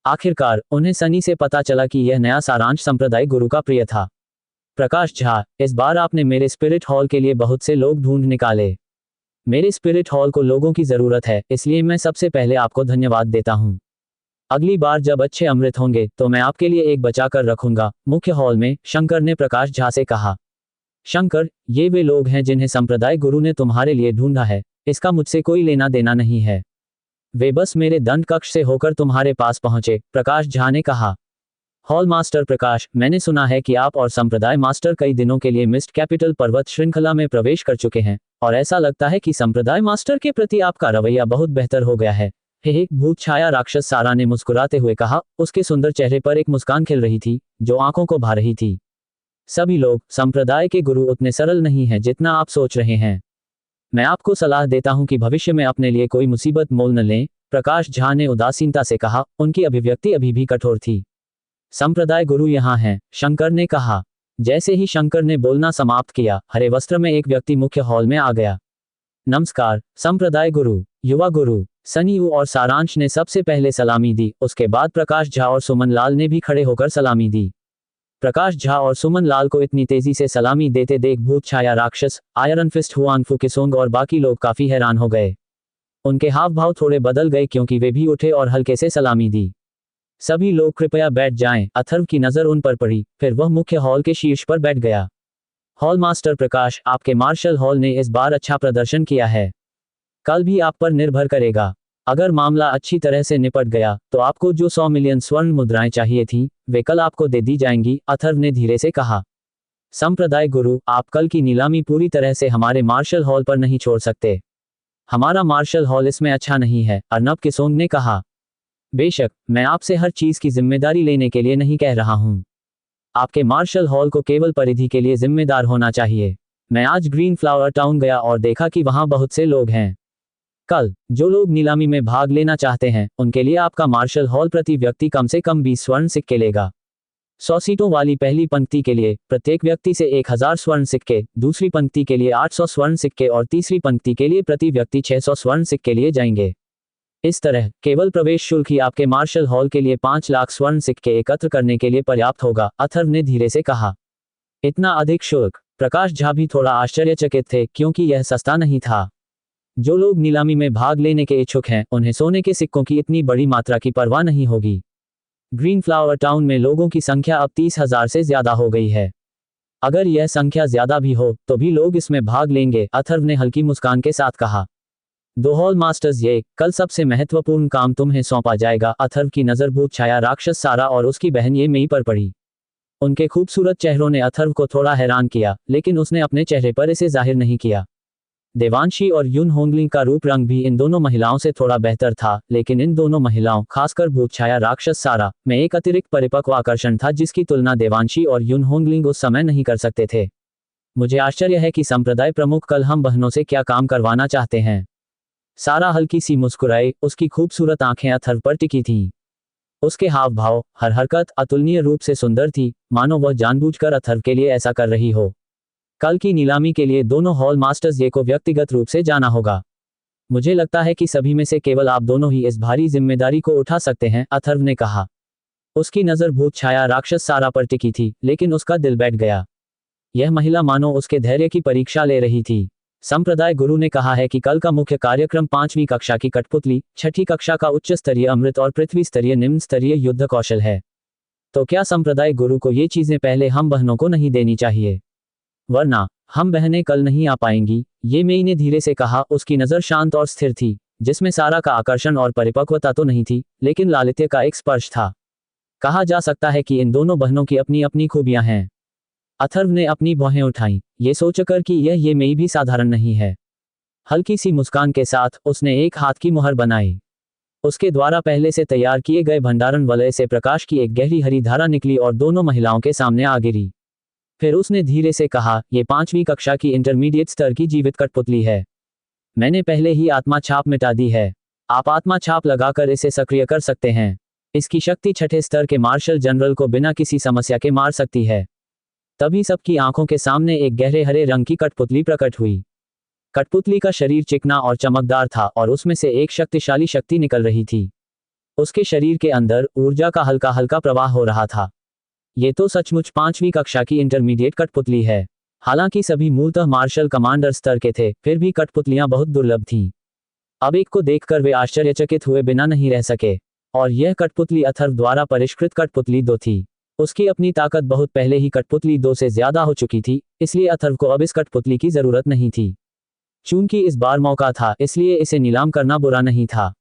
आखिरकार उन्हें सनी से पता चला कि यह नया सारांश संप्रदाय गुरु का प्रिय था। प्रकाश झा, इस बार आपने मेरे स्पिरिट हॉल के लिए बहुत से लोग ढूंढ निकाले। मेरे स्पिरिट हॉल को लोगों की जरूरत है, इसलिए मैं सबसे पहले आपको धन्यवाद देता हूं। अगली बार जब अच्छे अमृत होंगे तो मैं आपके लिए एक बचा कर रखूंगा। मुख्य हॉल में शंकर ने प्रकाश झा से कहा। शंकर, ये वे लोग हैं जिन्हें संप्रदाय गुरु ने तुम्हारे लिए ढूंढा है, इसका मुझसे कोई लेना देना नहीं है। वे बस मेरे दंड कक्ष से होकर तुम्हारे पास पहुंचे, प्रकाश झा ने कहा। हॉल मास्टर प्रकाश, मैंने सुना है कि आप और संप्रदाय मास्टर कई दिनों के लिए मिस्ट कैपिटल पर्वत श्रृंखला में प्रवेश कर चुके हैं और ऐसा लगता है कि संप्रदाय मास्टर के प्रति आपका रवैया बहुत बेहतर हो गया है। हे भूत छाया राक्षस सारा ने मुस्कुराते हुए कहा। उसके सुंदर चेहरे पर एक मुस्कान खिल रही थी जो आंखों को भा रही थी। सभी लोग, संप्रदाय के गुरु उतने सरल नहीं हैं जितना आप सोच रहे हैं। मैं आपको सलाह देता हूं कि भविष्य में अपने लिए कोई मुसीबत मोल न लें, प्रकाश झा ने उदासीनता से कहा। उनकी अभिव्यक्ति अभी भी कठोर थी। संप्रदाय गुरु यहाँ हैं, शंकर ने कहा। जैसे ही शंकर ने बोलना समाप्त किया, हरे वस्त्र में एक व्यक्ति मुख्य हॉल में आ गया। नमस्कार संप्रदाय गुरु, युवा गुरु। सनी और सारांश ने सबसे पहले सलामी दी, उसके बाद प्रकाश झा और सुमन लाल ने भी खड़े होकर सलामी दी। प्रकाश झा और सुमन लाल को इतनी तेजी से सलामी देते देख भूत छाया राक्षस, आयरन फिस्ट हुआंगफू किसोंग और बाकी लोग काफी हैरान हो गए। उनके हाव भाव थोड़े बदल गए क्योंकि वे भी उठे और हल्के से सलामी दी। सभी लोग कृपया बैठ जाएं। अथर्व की नजर उन पर पड़ी, फिर वह मुख्य हॉल के शीर्ष पर बैठ गया। हॉल मास्टर प्रकाश, आपके मार्शल हॉल ने इस बार अच्छा प्रदर्शन किया है। कल भी आप पर निर्भर करेगा। अगर मामला अच्छी तरह से निपट गया तो आपको जो 100 मिलियन स्वर्ण मुद्राएं चाहिए थीं, वे कल आपको दे दी जाएंगी, अथर्व ने धीरे से कहा। संप्रदाय गुरु, आप कल की नीलामी पूरी तरह से हमारे मार्शल हॉल पर नहीं छोड़ सकते। हमारा मार्शल हॉल इसमें अच्छा नहीं है, अर्नब किसोंग ने कहा। बेशक, मैं आपसे हर चीज की जिम्मेदारी लेने के लिए नहीं कह रहा हूं। आपके मार्शल हॉल को केवल परिधि के लिए जिम्मेदार होना चाहिए। मैं आज ग्रीन फ्लावर टाउन गया और देखा कि वहां बहुत से लोग हैं। कल जो लोग नीलामी में भाग लेना चाहते हैं उनके लिए आपका मार्शल हॉल प्रति व्यक्ति कम से कम 20 स्वर्ण सिक्के लेगा। 100 सीटों वाली पहली पंक्ति के लिए प्रत्येक व्यक्ति से 1000 स्वर्ण सिक्के, दूसरी पंक्ति के लिए 800 स्वर्ण सिक्के और तीसरी पंक्ति के लिए प्रति व्यक्ति 600 स्वर्ण सिक्के लिए जाएंगे। इस तरह केवल प्रवेश शुल्क ही आपके मार्शल हॉल के लिए 5 लाख स्वर्ण सिक्के एकत्र करने के लिए पर्याप्त होगा, अथर्व ने धीरे से कहा। इतना अधिक शुल्क? प्रकाश झा भी थोड़ा आश्चर्यचकित थे क्योंकि यह सस्ता नहीं था। जो लोग नीलामी में भाग लेने के इच्छुक हैं उन्हें सोने के सिक्कों की इतनी बड़ी मात्रा की परवाह नहीं होगी। ग्रीन फ्लावर टाउन में लोगों की संख्या अब 30,000 से ज्यादा हो गई है। अगर यह संख्या ज्यादा भी हो तो भी लोग इसमें भाग लेंगे, अथर्व ने हल्की मुस्कान के साथ कहा। 2 हॉल मास्टर्स, ये कल सबसे महत्वपूर्ण काम तुम्हें सौंपा जाएगा। अथर्व की नजर भूत छाया राक्षस सारा और उसकी बहन येमेई पर पड़ी। उनके खूबसूरत चेहरों ने अथर्व को थोड़ा हैरान किया, लेकिन उसने अपने चेहरे पर इसे जाहिर नहीं किया। देवांशी और युन होंगलिंग का रूप रंग भी इन दोनों महिलाओं से थोड़ा बेहतर था, लेकिन इन दोनों महिलाओं, खासकर भूतछाया राक्षस सारा, में एक अतिरिक्त परिपक्व आकर्षण था जिसकी तुलना देवांशी और युन होंगलिंग उस समय नहीं कर सकते थे। मुझे आश्चर्य है कि संप्रदाय प्रमुख कल हम बहनों से क्या काम करवाना चाहते हैं। सारा हल्की सी मुस्कुराई, उसकी खूबसूरत आंखें अथर्व पर टिकी थीं। उसके हाव भाव, हर हरकत अतुलनीय रूप से सुंदर थी, मानो वह जानबूझकर अथर्व के लिए ऐसा कर रही हो। कल की नीलामी के लिए दोनों हॉल मास्टर्स ये को व्यक्तिगत रूप से जाना होगा। मुझे लगता है कि सभी में से केवल आप दोनों ही इस भारी जिम्मेदारी को उठा सकते हैं, अथर्व ने कहा। उसकी नज़र भूतछाया राक्षस सारा पर टिकी थी, लेकिन उसका दिल बैठ गया। यह महिला मानो उसके धैर्य की परीक्षा ले रही थी। संप्रदाय गुरु ने कहा है कि कल का मुख्य कार्यक्रम 5वीं कक्षा की कठपुतली, 6ठी कक्षा का उच्च स्तरीय अमृत और पृथ्वी स्तरीय निम्न स्तरीय युद्ध कौशल है। तो क्या संप्रदाय गुरु को ये चीजें पहले हम बहनों को नहीं देनी चाहिए? वरना हम बहनें कल नहीं आ पाएंगी, ये मेई ने धीरे से कहा। उसकी नज़र शांत और स्थिर थी, जिसमें सारा का आकर्षण और परिपक्वता तो नहीं थी, लेकिन लालित्य का एक स्पर्श था। कहा जा सकता है कि इन दोनों बहनों की अपनी अपनी खूबियां हैं। अथर्व ने अपनी भौहें उठाईं, ये सोचकर कि ये मेई भी साधारण नहीं है। हल्की सी मुस्कान के साथ उसने एक हाथ की मुहर बनाई। उसके द्वारा पहले से तैयार किए गए भंडारण वलय से प्रकाश की एक गहरी हरी धारा निकली और दोनों महिलाओं के सामने आ गिरी। फिर उसने धीरे से कहा, ये 5वीं कक्षा की इंटरमीडिएट स्तर की जीवित कठपुतली है। मैंने पहले ही आत्मा छाप मिटा दी है। आप आत्मा छाप लगाकर इसे सक्रिय कर सकते हैं। इसकी शक्ति 6ठे स्तर के मार्शल जनरल को बिना किसी समस्या के मार सकती है। तभी सबकी आंखों के सामने एक गहरे हरे रंग की कठपुतली प्रकट हुई। कठपुतली का शरीर चिकना और चमकदार था और उसमें से एक शक्तिशाली शक्ति निकल रही थी। उसके शरीर के अंदर ऊर्जा का हल्का हल्का प्रवाह हो रहा था। ये तो सचमुच 5वीं कक्षा की इंटरमीडिएट कठपुतली है। हालांकि सभी मूलतः मार्शल कमांडर स्तर के थे, फिर भी कठपुतलियां बहुत दुर्लभ थीं। अब एक को देखकर वे आश्चर्यचकित हुए बिना नहीं रह सके। और यह कठपुतली अथर्व द्वारा परिष्कृत कठपुतली 2 थी। उसकी अपनी ताकत बहुत पहले ही कठपुतली 2 से ज्यादा हो चुकी थी, इसलिए अथर्व को अब इस कठपुतली की जरूरत नहीं थी। चूंकि इस बार मौका था, इसलिए इसे नीलाम करना बुरा नहीं था।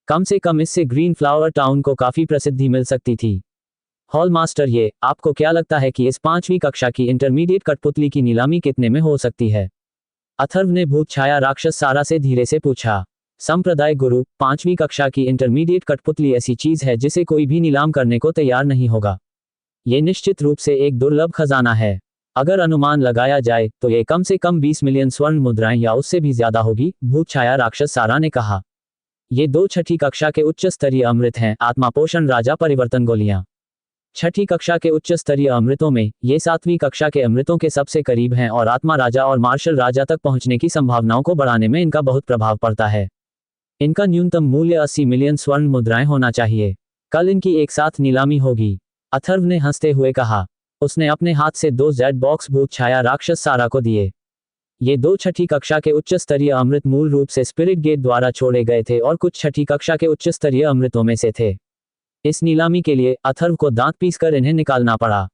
कम से कम इससे ग्रीन फ्लावर टाउन को काफी प्रसिद्धि मिल सकती थी। हॉल मास्टर, ये आपको क्या लगता है कि इस 5वीं कक्षा की इंटरमीडिएट कठपुतली की नीलामी कितने में हो सकती है? अथर्व ने भूतछाया राक्षस सारा से धीरे से पूछा। संप्रदाय गुरु, 5वीं कक्षा की इंटरमीडिएट कठपुतली ऐसी चीज है जिसे कोई भी नीलाम करने को तैयार नहीं होगा। ये निश्चित रूप से एक दुर्लभ खजाना है। अगर अनुमान लगाया जाए तो ये कम से कम 20 मिलियन स्वर्ण मुद्राएं या उससे भी ज्यादा होगी, भूतछाया राक्षस सारा ने कहा। ये 2 6ठी कक्षा के उच्च स्तरीय अमृत हैं, आत्मा पोषण राजा परिवर्तन गोलियां। 6ठी कक्षा के उच्च स्तरीय अमृतों में ये 7वीं कक्षा के अमृतों के सबसे करीब हैं और आत्मा राजा और मार्शल राजा तक पहुंचने की संभावनाओं को बढ़ाने में इनका बहुत प्रभाव पड़ता है। इनका न्यूनतम मूल्य 80 मिलियन स्वर्ण मुद्राएं होना चाहिए। कल इनकी एक साथ नीलामी होगी, अथर्व ने हंसते हुए कहा। उसने अपने हाथ से 2 जेड बॉक्स भूतछाया राक्षस सारा को दिए। ये 2 6ठी कक्षा के उच्च स्तरीय अमृत मूल रूप से स्पिरिट गेट द्वारा छोड़े गए थे और कुछ 6ठी कक्षा के उच्च स्तरीय अमृतों में से थे। इस नीलामी के लिए अथर्व को दांत पीसकर इन्हें निकालना पड़ा।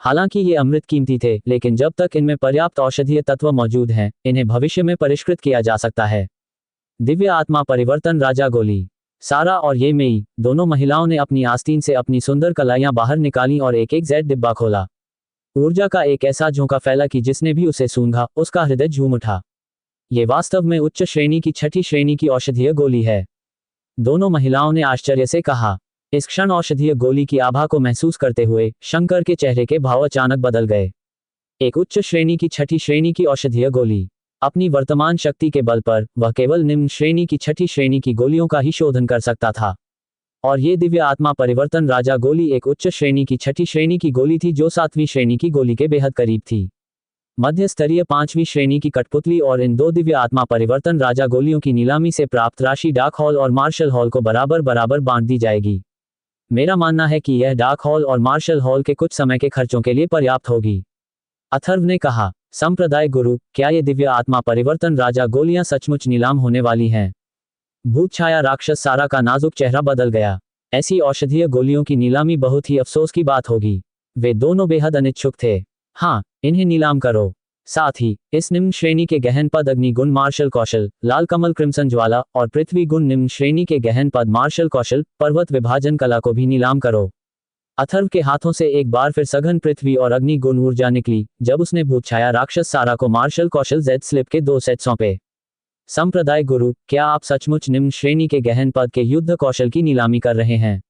हालांकि ये अमृत कीमती थे, लेकिन जब तक इनमें पर्याप्त औषधीय तत्व मौजूद हैं, इन्हें भविष्य में परिष्कृत किया जा सकता है। दिव्य आत्मा परिवर्तन राजा गोली। सारा और ये मेई, दोनों महिलाओं ने अपनी आस्तीन से अपनी सुंदर कलाइयां बाहर निकालीं और एक एक जेड डिब्बा खोला। ऊर्जा का एक ऐसा झोंका फैला कि जिसने भी उसे सूंघा, उसका हृदय झूम उठा। ये वास्तव में उच्च श्रेणी की 6ठी श्रेणी की औषधीय गोली है, दोनों महिलाओं ने आश्चर्य से कहा। इस क्षण औषधीय गोली की आभा को महसूस करते हुए शंकर के चेहरे के भाव अचानक बदल गए। एक उच्च श्रेणी की 6ठी श्रेणी की औषधीय गोली। अपनी वर्तमान शक्ति के बल पर वह केवल निम्न श्रेणी की 6ठी श्रेणी की गोलियों का ही शोधन कर सकता था। और ये दिव्य आत्मा परिवर्तन राजा गोली एक उच्च श्रेणी की 6ठी श्रेणी की गोली थी जो 7वीं श्रेणी की गोली के बेहद करीब थी। मध्य स्तरीय 5वीं श्रेणी की कठपुतली और इन 2 दिव्य आत्मा परिवर्तन राजा गोलियों की नीलामी से प्राप्त राशि डार्क हॉल और मार्शल हॉल को बराबर बराबर बांट दी जाएगी। मेरा मानना है कि यह डार्क हॉल और मार्शल हॉल के कुछ समय के खर्चों के लिए पर्याप्त होगी, अथर्व ने कहा। संप्रदाय गुरु, क्या ये दिव्य आत्मा परिवर्तन राजा गोलियां सचमुच नीलाम होने वाली हैं? भूतछाया राक्षस सारा का नाजुक चेहरा बदल गया। ऐसी औषधीय गोलियों की नीलामी बहुत ही अफसोस की बात होगी। वे दोनों बेहद अनिच्छुक थे। हाँ, इन्हें नीलाम करो। साथ ही इस निम्न श्रेणी के गहन पद अग्नि गुण मार्शल कौशल, लाल कमल क्रिम्सन ज्वाला और पृथ्वी गुण निम्न श्रेणी के गहन पद मार्शल कौशल, पर्वत विभाजन कला को भी नीलाम करो। अथर्व के हाथों से एक बार फिर सघन पृथ्वी और अग्नि गुण ऊर्जा निकली जब उसने भूतछाया राक्षस सारा को मार्शल कौशल जेड स्लिप के 2 सेट सौंपे। संप्रदाय गुरु, क्या आप सचमुच निम्न श्रेणी के गहन पद के युद्ध कौशल की नीलामी कर रहे हैं?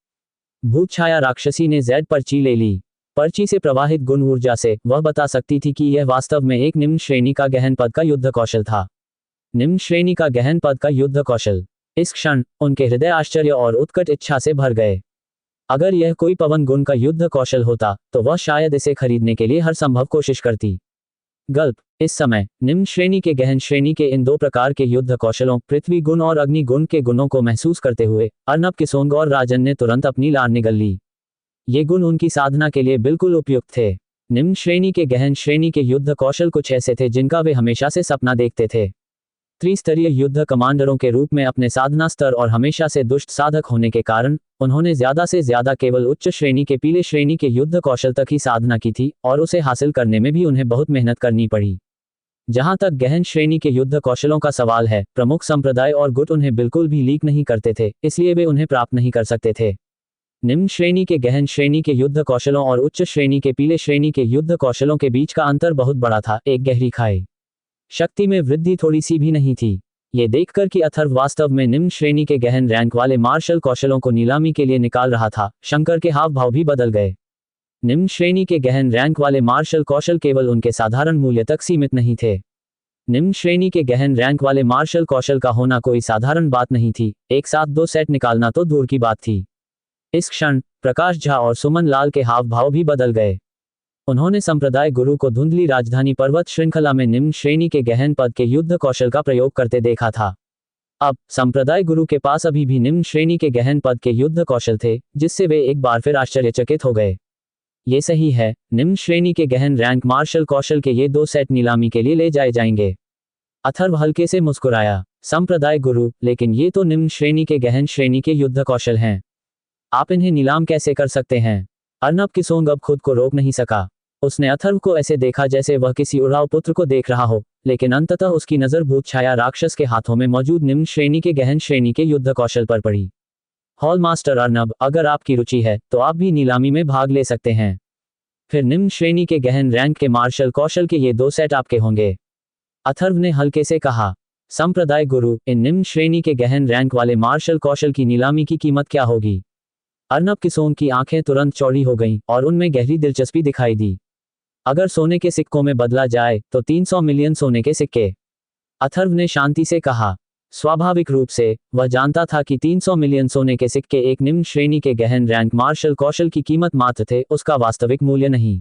भूतछाया राक्षसी ने जेड पर्ची ले ली। पर्ची से प्रवाहित गुण ऊर्जा से वह बता सकती थी कि यह वास्तव में एक निम्न श्रेणी का गहन पद का युद्ध कौशल था। निम्न श्रेणी का गहन पद का युद्ध कौशल। इस क्षण उनके हृदय आश्चर्य और उत्कट इच्छा से भर गए। अगर यह कोई पवन गुण का युद्ध कौशल होता तो वह शायद इसे खरीदने के लिए हर संभव कोशिश करती। गल्प। इस समय निम्न श्रेणी के गहन श्रेणी के इन 2 प्रकार के युद्ध कौशलों पृथ्वी गुण और अग्नि गुण के गुणों को महसूस करते हुए अर्नब, किसोंग और राजन ने तुरंत अपनी लार निगल ली। ये गुण उनकी साधना के लिए बिल्कुल उपयुक्त थे। निम्न श्रेणी के गहन श्रेणी के युद्ध कौशल कुछ ऐसे थे जिनका वे हमेशा से सपना देखते थे। त्रिस्तरीय युद्ध कमांडरों के रूप में अपने साधना स्तर और हमेशा से दुष्ट साधक होने के कारण उन्होंने ज्यादा से ज्यादा केवल उच्च श्रेणी के पीले श्रेणी के युद्ध कौशल तक ही साधना की थी और उसे हासिल करने में भी उन्हें बहुत मेहनत करनी पड़ी। जहां तक गहन श्रेणी के युद्ध कौशलों का सवाल है, प्रमुख संप्रदाय और गुट उन्हें बिल्कुल भी लीक नहीं करते थे, इसलिए वे उन्हें प्राप्त नहीं कर सकते थे। निम्न श्रेणी के गहन श्रेणी के युद्ध कौशलों और उच्च श्रेणी के पीले श्रेणी के युद्ध कौशलों के बीच का अंतर बहुत बड़ा था, एक गहरी खाई। शक्ति में वृद्धि थोड़ी सी भी नहीं थी। ये देखकर कि अथर्व वास्तव में निम्न श्रेणी के गहन रैंक वाले मार्शल कौशलों को नीलामी के लिए निकाल रहा था, शंकर के हाव भाव भी बदल गए। निम्न श्रेणी के गहन रैंक वाले मार्शल कौशल केवल उनके साधारण मूल्य तक सीमित नहीं थे। निम्न श्रेणी के गहन रैंक वाले मार्शल कौशल का होना कोई साधारण बात नहीं थी, एक साथ 2 सेट निकालना तो दूर की बात थी। इस क्षण प्रकाश झा और सुमन लाल के हाव भाव भी बदल गए। उन्होंने संप्रदाय गुरु को धुंधली राजधानी पर्वत श्रृंखला में निम्न श्रेणी के गहन पद के युद्ध कौशल का प्रयोग करते देखा था। अब संप्रदाय गुरु के पास अभी भी निम्न श्रेणी के गहन पद के युद्ध कौशल थे, जिससे वे एक बार फिर आश्चर्यचकित हो गए। ये सही है, निम्न श्रेणी के गहन रैंक मार्शल कौशल के ये 2 सेट नीलामी के लिए ले जाए जाएंगे। अथर्व हल्के से मुस्कुराया। संप्रदाय गुरु, लेकिन ये तो निम्न श्रेणी के गहन श्रेणी के युद्ध कौशल हैं। आप इन्हें नीलाम कैसे कर सकते हैं? अर्नब किसोंग अब खुद को रोक नहीं सका। उसने अथर्व को ऐसे देखा जैसे वह किसी उड़ाऊ पुत्र को देख रहा हो, लेकिन अंततः उसकी नजर भूतछाया राक्षस के हाथों में मौजूद निम्न श्रेणी के गहन श्रेणी के युद्ध कौशल पर पड़ी। हॉल मास्टर अर्नब, अगर आपकी रुचि है तो आप भी नीलामी में भाग ले सकते हैं। फिर निम्न श्रेणी के गहन रैंक के मार्शल कौशल के ये 2 सेट आपके होंगे। अथर्व ने हल्के से कहा। संप्रदाय गुरु, इन निम्न श्रेणी के गहन रैंक वाले मार्शल कौशल की नीलामी की कीमत क्या होगी? अर्नब किसोंग की आंखें तुरंत चौड़ी हो गईं और उनमें गहरी दिलचस्पी दिखाई दी। अगर सोने के सिक्कों में बदला जाए तो 300 मिलियन सोने के सिक्के। अथर्व ने शांति से कहा। स्वाभाविक रूप से वह जानता था कि 300 मिलियन सोने के सिक्के एक निम्न श्रेणी के गहन रैंक मार्शल कौशल की कीमत मात्र थे, उसका वास्तविक मूल्य नहीं।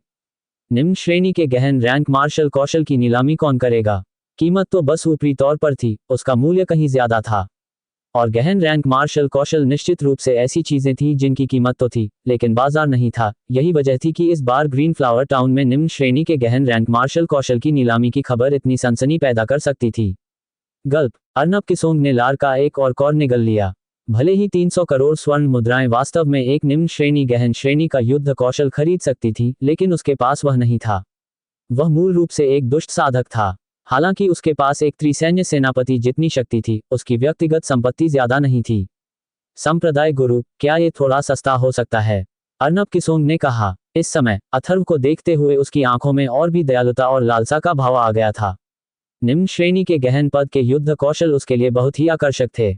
निम्न श्रेणी के गहन रैंक मार्शल कौशल की नीलामी कौन करेगा? कीमत तो बस ऊपरी तौर पर थी, उसका मूल्य कहीं ज्यादा था। और गहन रैंक मार्शल कौशल निश्चित रूप से ऐसी चीजें थी जिनकी कीमत तो थी, लेकिन बाजार नहीं था। यही वजह थी कि इस बार ग्रीन फ्लावर टाउन में निम्न श्रेणी के गहन रैंक मार्शल कौशल की नीलामी की खबर इतनी सनसनी पैदा कर सकती थी। गल्प। अर्नब किसोंग ने लार का एक और कौर निगल लिया। भले ही 300 करोड़ स्वर्ण मुद्राएं वास्तव में एक निम्न श्रेणी गहन श्रेणी का युद्ध कौशल खरीद सकती थी, लेकिन उसके पास वह नहीं था। वह मूल रूप से एक दुष्ट साधक था। हालांकि उसके पास एक त्रिसैन्य सेनापति जितनी शक्ति थी, उसकी व्यक्तिगत संपत्ति ज्यादा नहीं थी। संप्रदाय गुरु, क्या ये थोड़ा सस्ता हो सकता है? अर्नब किसोंग ने कहा। इस समय अथर्व को देखते हुए उसकी आंखों में और भी दयालुता और लालसा का भाव आ गया था। निम्न श्रेणी के गहन पद के युद्ध कौशल उसके लिए बहुत ही आकर्षक थे।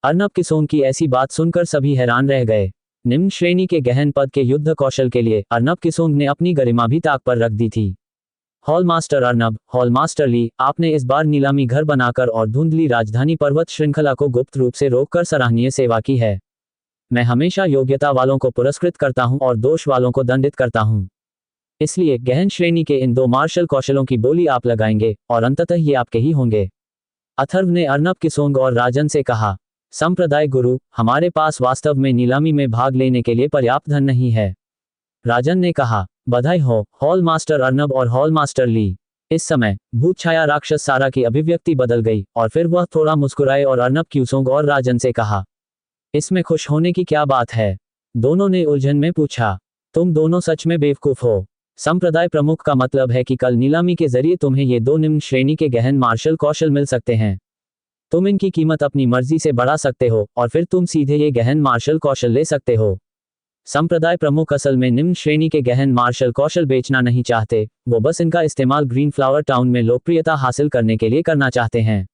अर्नब किसोंग की ऐसी बात सुनकर सभी हैरान रह गए। निम्न श्रेणी के गहन पद के युद्ध कौशल के लिए अर्नब किसोंग ने अपनी गरिमा भी ताक पर रख दी थी। Hall master Arnab, hall master Li, आपने इस बार नीलामी घर बनाकर और धुंधली राजधानी पर्वत श्रृंखला को गुप्त रूप से रोककर सराहनीय सेवा की है। मैं हमेशा योग्यता वालों को पुरस्कृत करता हूं और दोष वालों को दंडित करता हूं। इसलिए गहन श्रेणी के इन 2 मार्शल कौशलों की बोली आप लगाएंगे और अंततः ये आपके ही होंगे। अथर्व ने अर्नब किसोंग और राजन से कहा। संप्रदाय गुरु, हमारे पास वास्तव में नीलामी में भाग लेने के लिए पर्याप्त धन नहीं है। राजन ने कहा। बधाई हो हॉल मास्टर अर्नब और हॉल मास्टर ली। इस समय भूतछाया राक्षस सारा की अभिव्यक्ति बदल गई और फिर वह थोड़ा मुस्कुराए और अर्नब किसोंग और राजन से कहा। इसमें खुश होने की क्या बात है? दोनों ने उलझन में पूछा। तुम दोनों सच में बेवकूफ हो। संप्रदाय प्रमुख का मतलब है कि कल नीलामी के जरिए तुम्हें ये 2 निम्न श्रेणी के गहन मार्शल कौशल मिल सकते हैं। तुम इनकी कीमत अपनी मर्जी से बढ़ा सकते हो और फिर तुम सीधे ये गहन मार्शल कौशल ले सकते हो। संप्रदाय प्रमुख असल में निम्न श्रेणी के गहन मार्शल कौशल बेचना नहीं चाहते, वो बस इनका इस्तेमाल ग्रीन फ्लावर टाउन में लोकप्रियता हासिल करने के लिए करना चाहते हैं।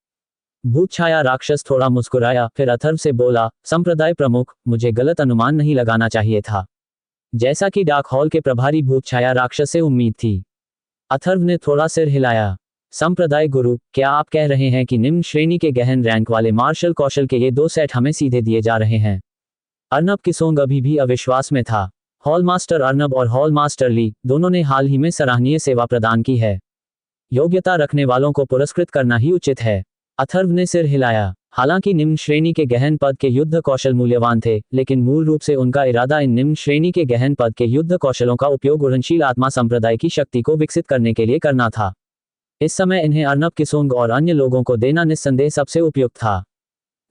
भूत छाया राक्षस थोड़ा मुस्कुराया, फिर अथर्व से बोला, संप्रदाय प्रमुख, मुझे गलत अनुमान नहीं लगाना चाहिए था, जैसा कि डाक हॉल के प्रभारी भूत छाया राक्षस से उम्मीद थी। अथर्व ने थोड़ा सिर हिलाया। संप्रदाय गुरु, क्या आप कह रहे हैं कि निम्न श्रेणी के गहन रैंक वाले मार्शल कौशल के ये 2 सेट हमें सीधे दिए जा रहे हैं? अर्नब किसोंग अभी भी अविश्वास में था। हॉल मास्टर अर्नब और हॉल मास्टर ली, दोनों ने हाल ही में सराहनीय सेवा प्रदान की है। योग्यता रखने वालों को पुरस्कृत करना ही उचित है। अथर्व ने सिर हिलाया। हालांकि निम्न श्रेणी के गहन पद के युद्ध कौशल मूल्यवान थे, लेकिन मूल रूप से उनका इरादा इन निम्न श्रेणी के गहन पद के युद्ध कौशलों का उपयोग उड़नशील आत्मा संप्रदाय की शक्ति को विकसित करने के लिए करना था। इस समय इन्हें अर्नब किसोंग और अन्य लोगों को देना निस्संदेह सबसे उपयुक्त था।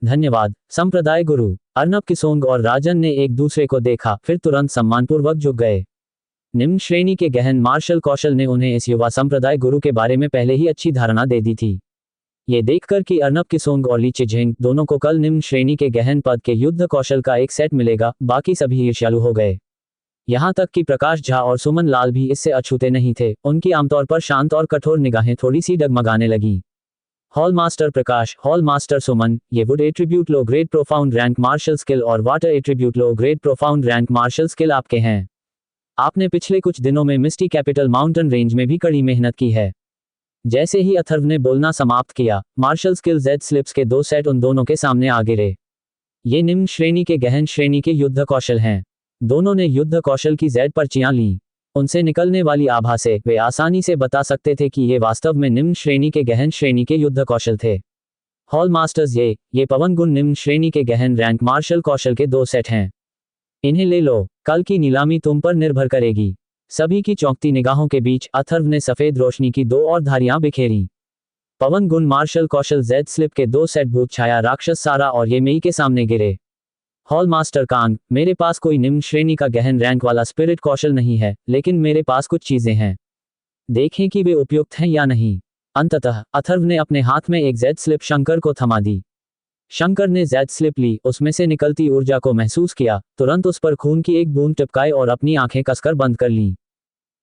धन्यवाद संप्रदाय गुरु। अर्नब किसोंग और राजन ने एक दूसरे को देखा, फिर तुरंत सम्मानपूर्वक झुक गए। निम्न श्रेणी के गहन मार्शल कौशल ने उन्हें इस युवा संप्रदाय गुरु के बारे में पहले ही अच्छी धारणा दे दी थी। ये देखकर कि अर्नब किसोंग और ली चिझेंग दोनों को कल निम्न श्रेणी के गहन पद के युद्ध कौशल का एक सेट मिलेगा, बाकी सभी ईर्ष्यालु हो गए। यहाँ तक कि प्रकाश झा और सुमन लाल भी इससे अछूते नहीं थे। उनकी आमतौर पर शांत और कठोर निगाहें थोड़ी सी डगमगाने लगी। Hall master Prakash, hall master Suman, ये wood attribute low grade profound rank martial skill और water attribute low grade profound rank martial skill आपके हैं। आपने पिछले कुछ दिनों में मिस्टी कैपिटल माउंटेन रेंज में भी कड़ी मेहनत की है। जैसे ही अथर्व ने बोलना समाप्त किया, मार्शल स्किल जेड स्लिप्स के 2 सेट उन दोनों के सामने आ गिरे। ये निम्न श्रेणी के गहन श्रेणी के युद्ध कौशल हैं। दोनों ने युद्ध कौशल की जेड पर्चियां लीं। उनसे निकलने वाली आभा से वे आसानी से बता सकते थे कि ये वास्तव में निम्न श्रेणी के गहन श्रेणी के युद्ध कौशल थे। हॉल मास्टर्स, ये पवन गुण निम्न श्रेणी के गहन रैंक मार्शल कौशल के 2 सेट हैं। इन्हें ले लो, कल की नीलामी तुम पर निर्भर करेगी। सभी की चौंकती निगाहों के बीच अथर्व ने सफेद रोशनी की 2 और धारियां बिखेरी। पवन गुण मार्शल कौशल जेड स्लिप के 2 सेट भूत छाया राक्षस सारा और ये मेई के सामने गिरे। हॉल मास्टर कांग, मेरे पास कोई निम्न श्रेणी का गहन रैंक वाला स्पिरिट कौशल नहीं है, लेकिन मेरे पास कुछ चीजें हैं। देखें कि वे उपयुक्त हैं या नहीं। अंततः अथर्व ने अपने हाथ में एक जेड स्लिप शंकर को थमा दी। शंकर ने जेड स्लिप ली, उसमें से निकलती ऊर्जा को महसूस किया, तुरंत उस पर खून की एक बूंद टिपकाई और अपनी आंखें कसकर बंद कर लीं।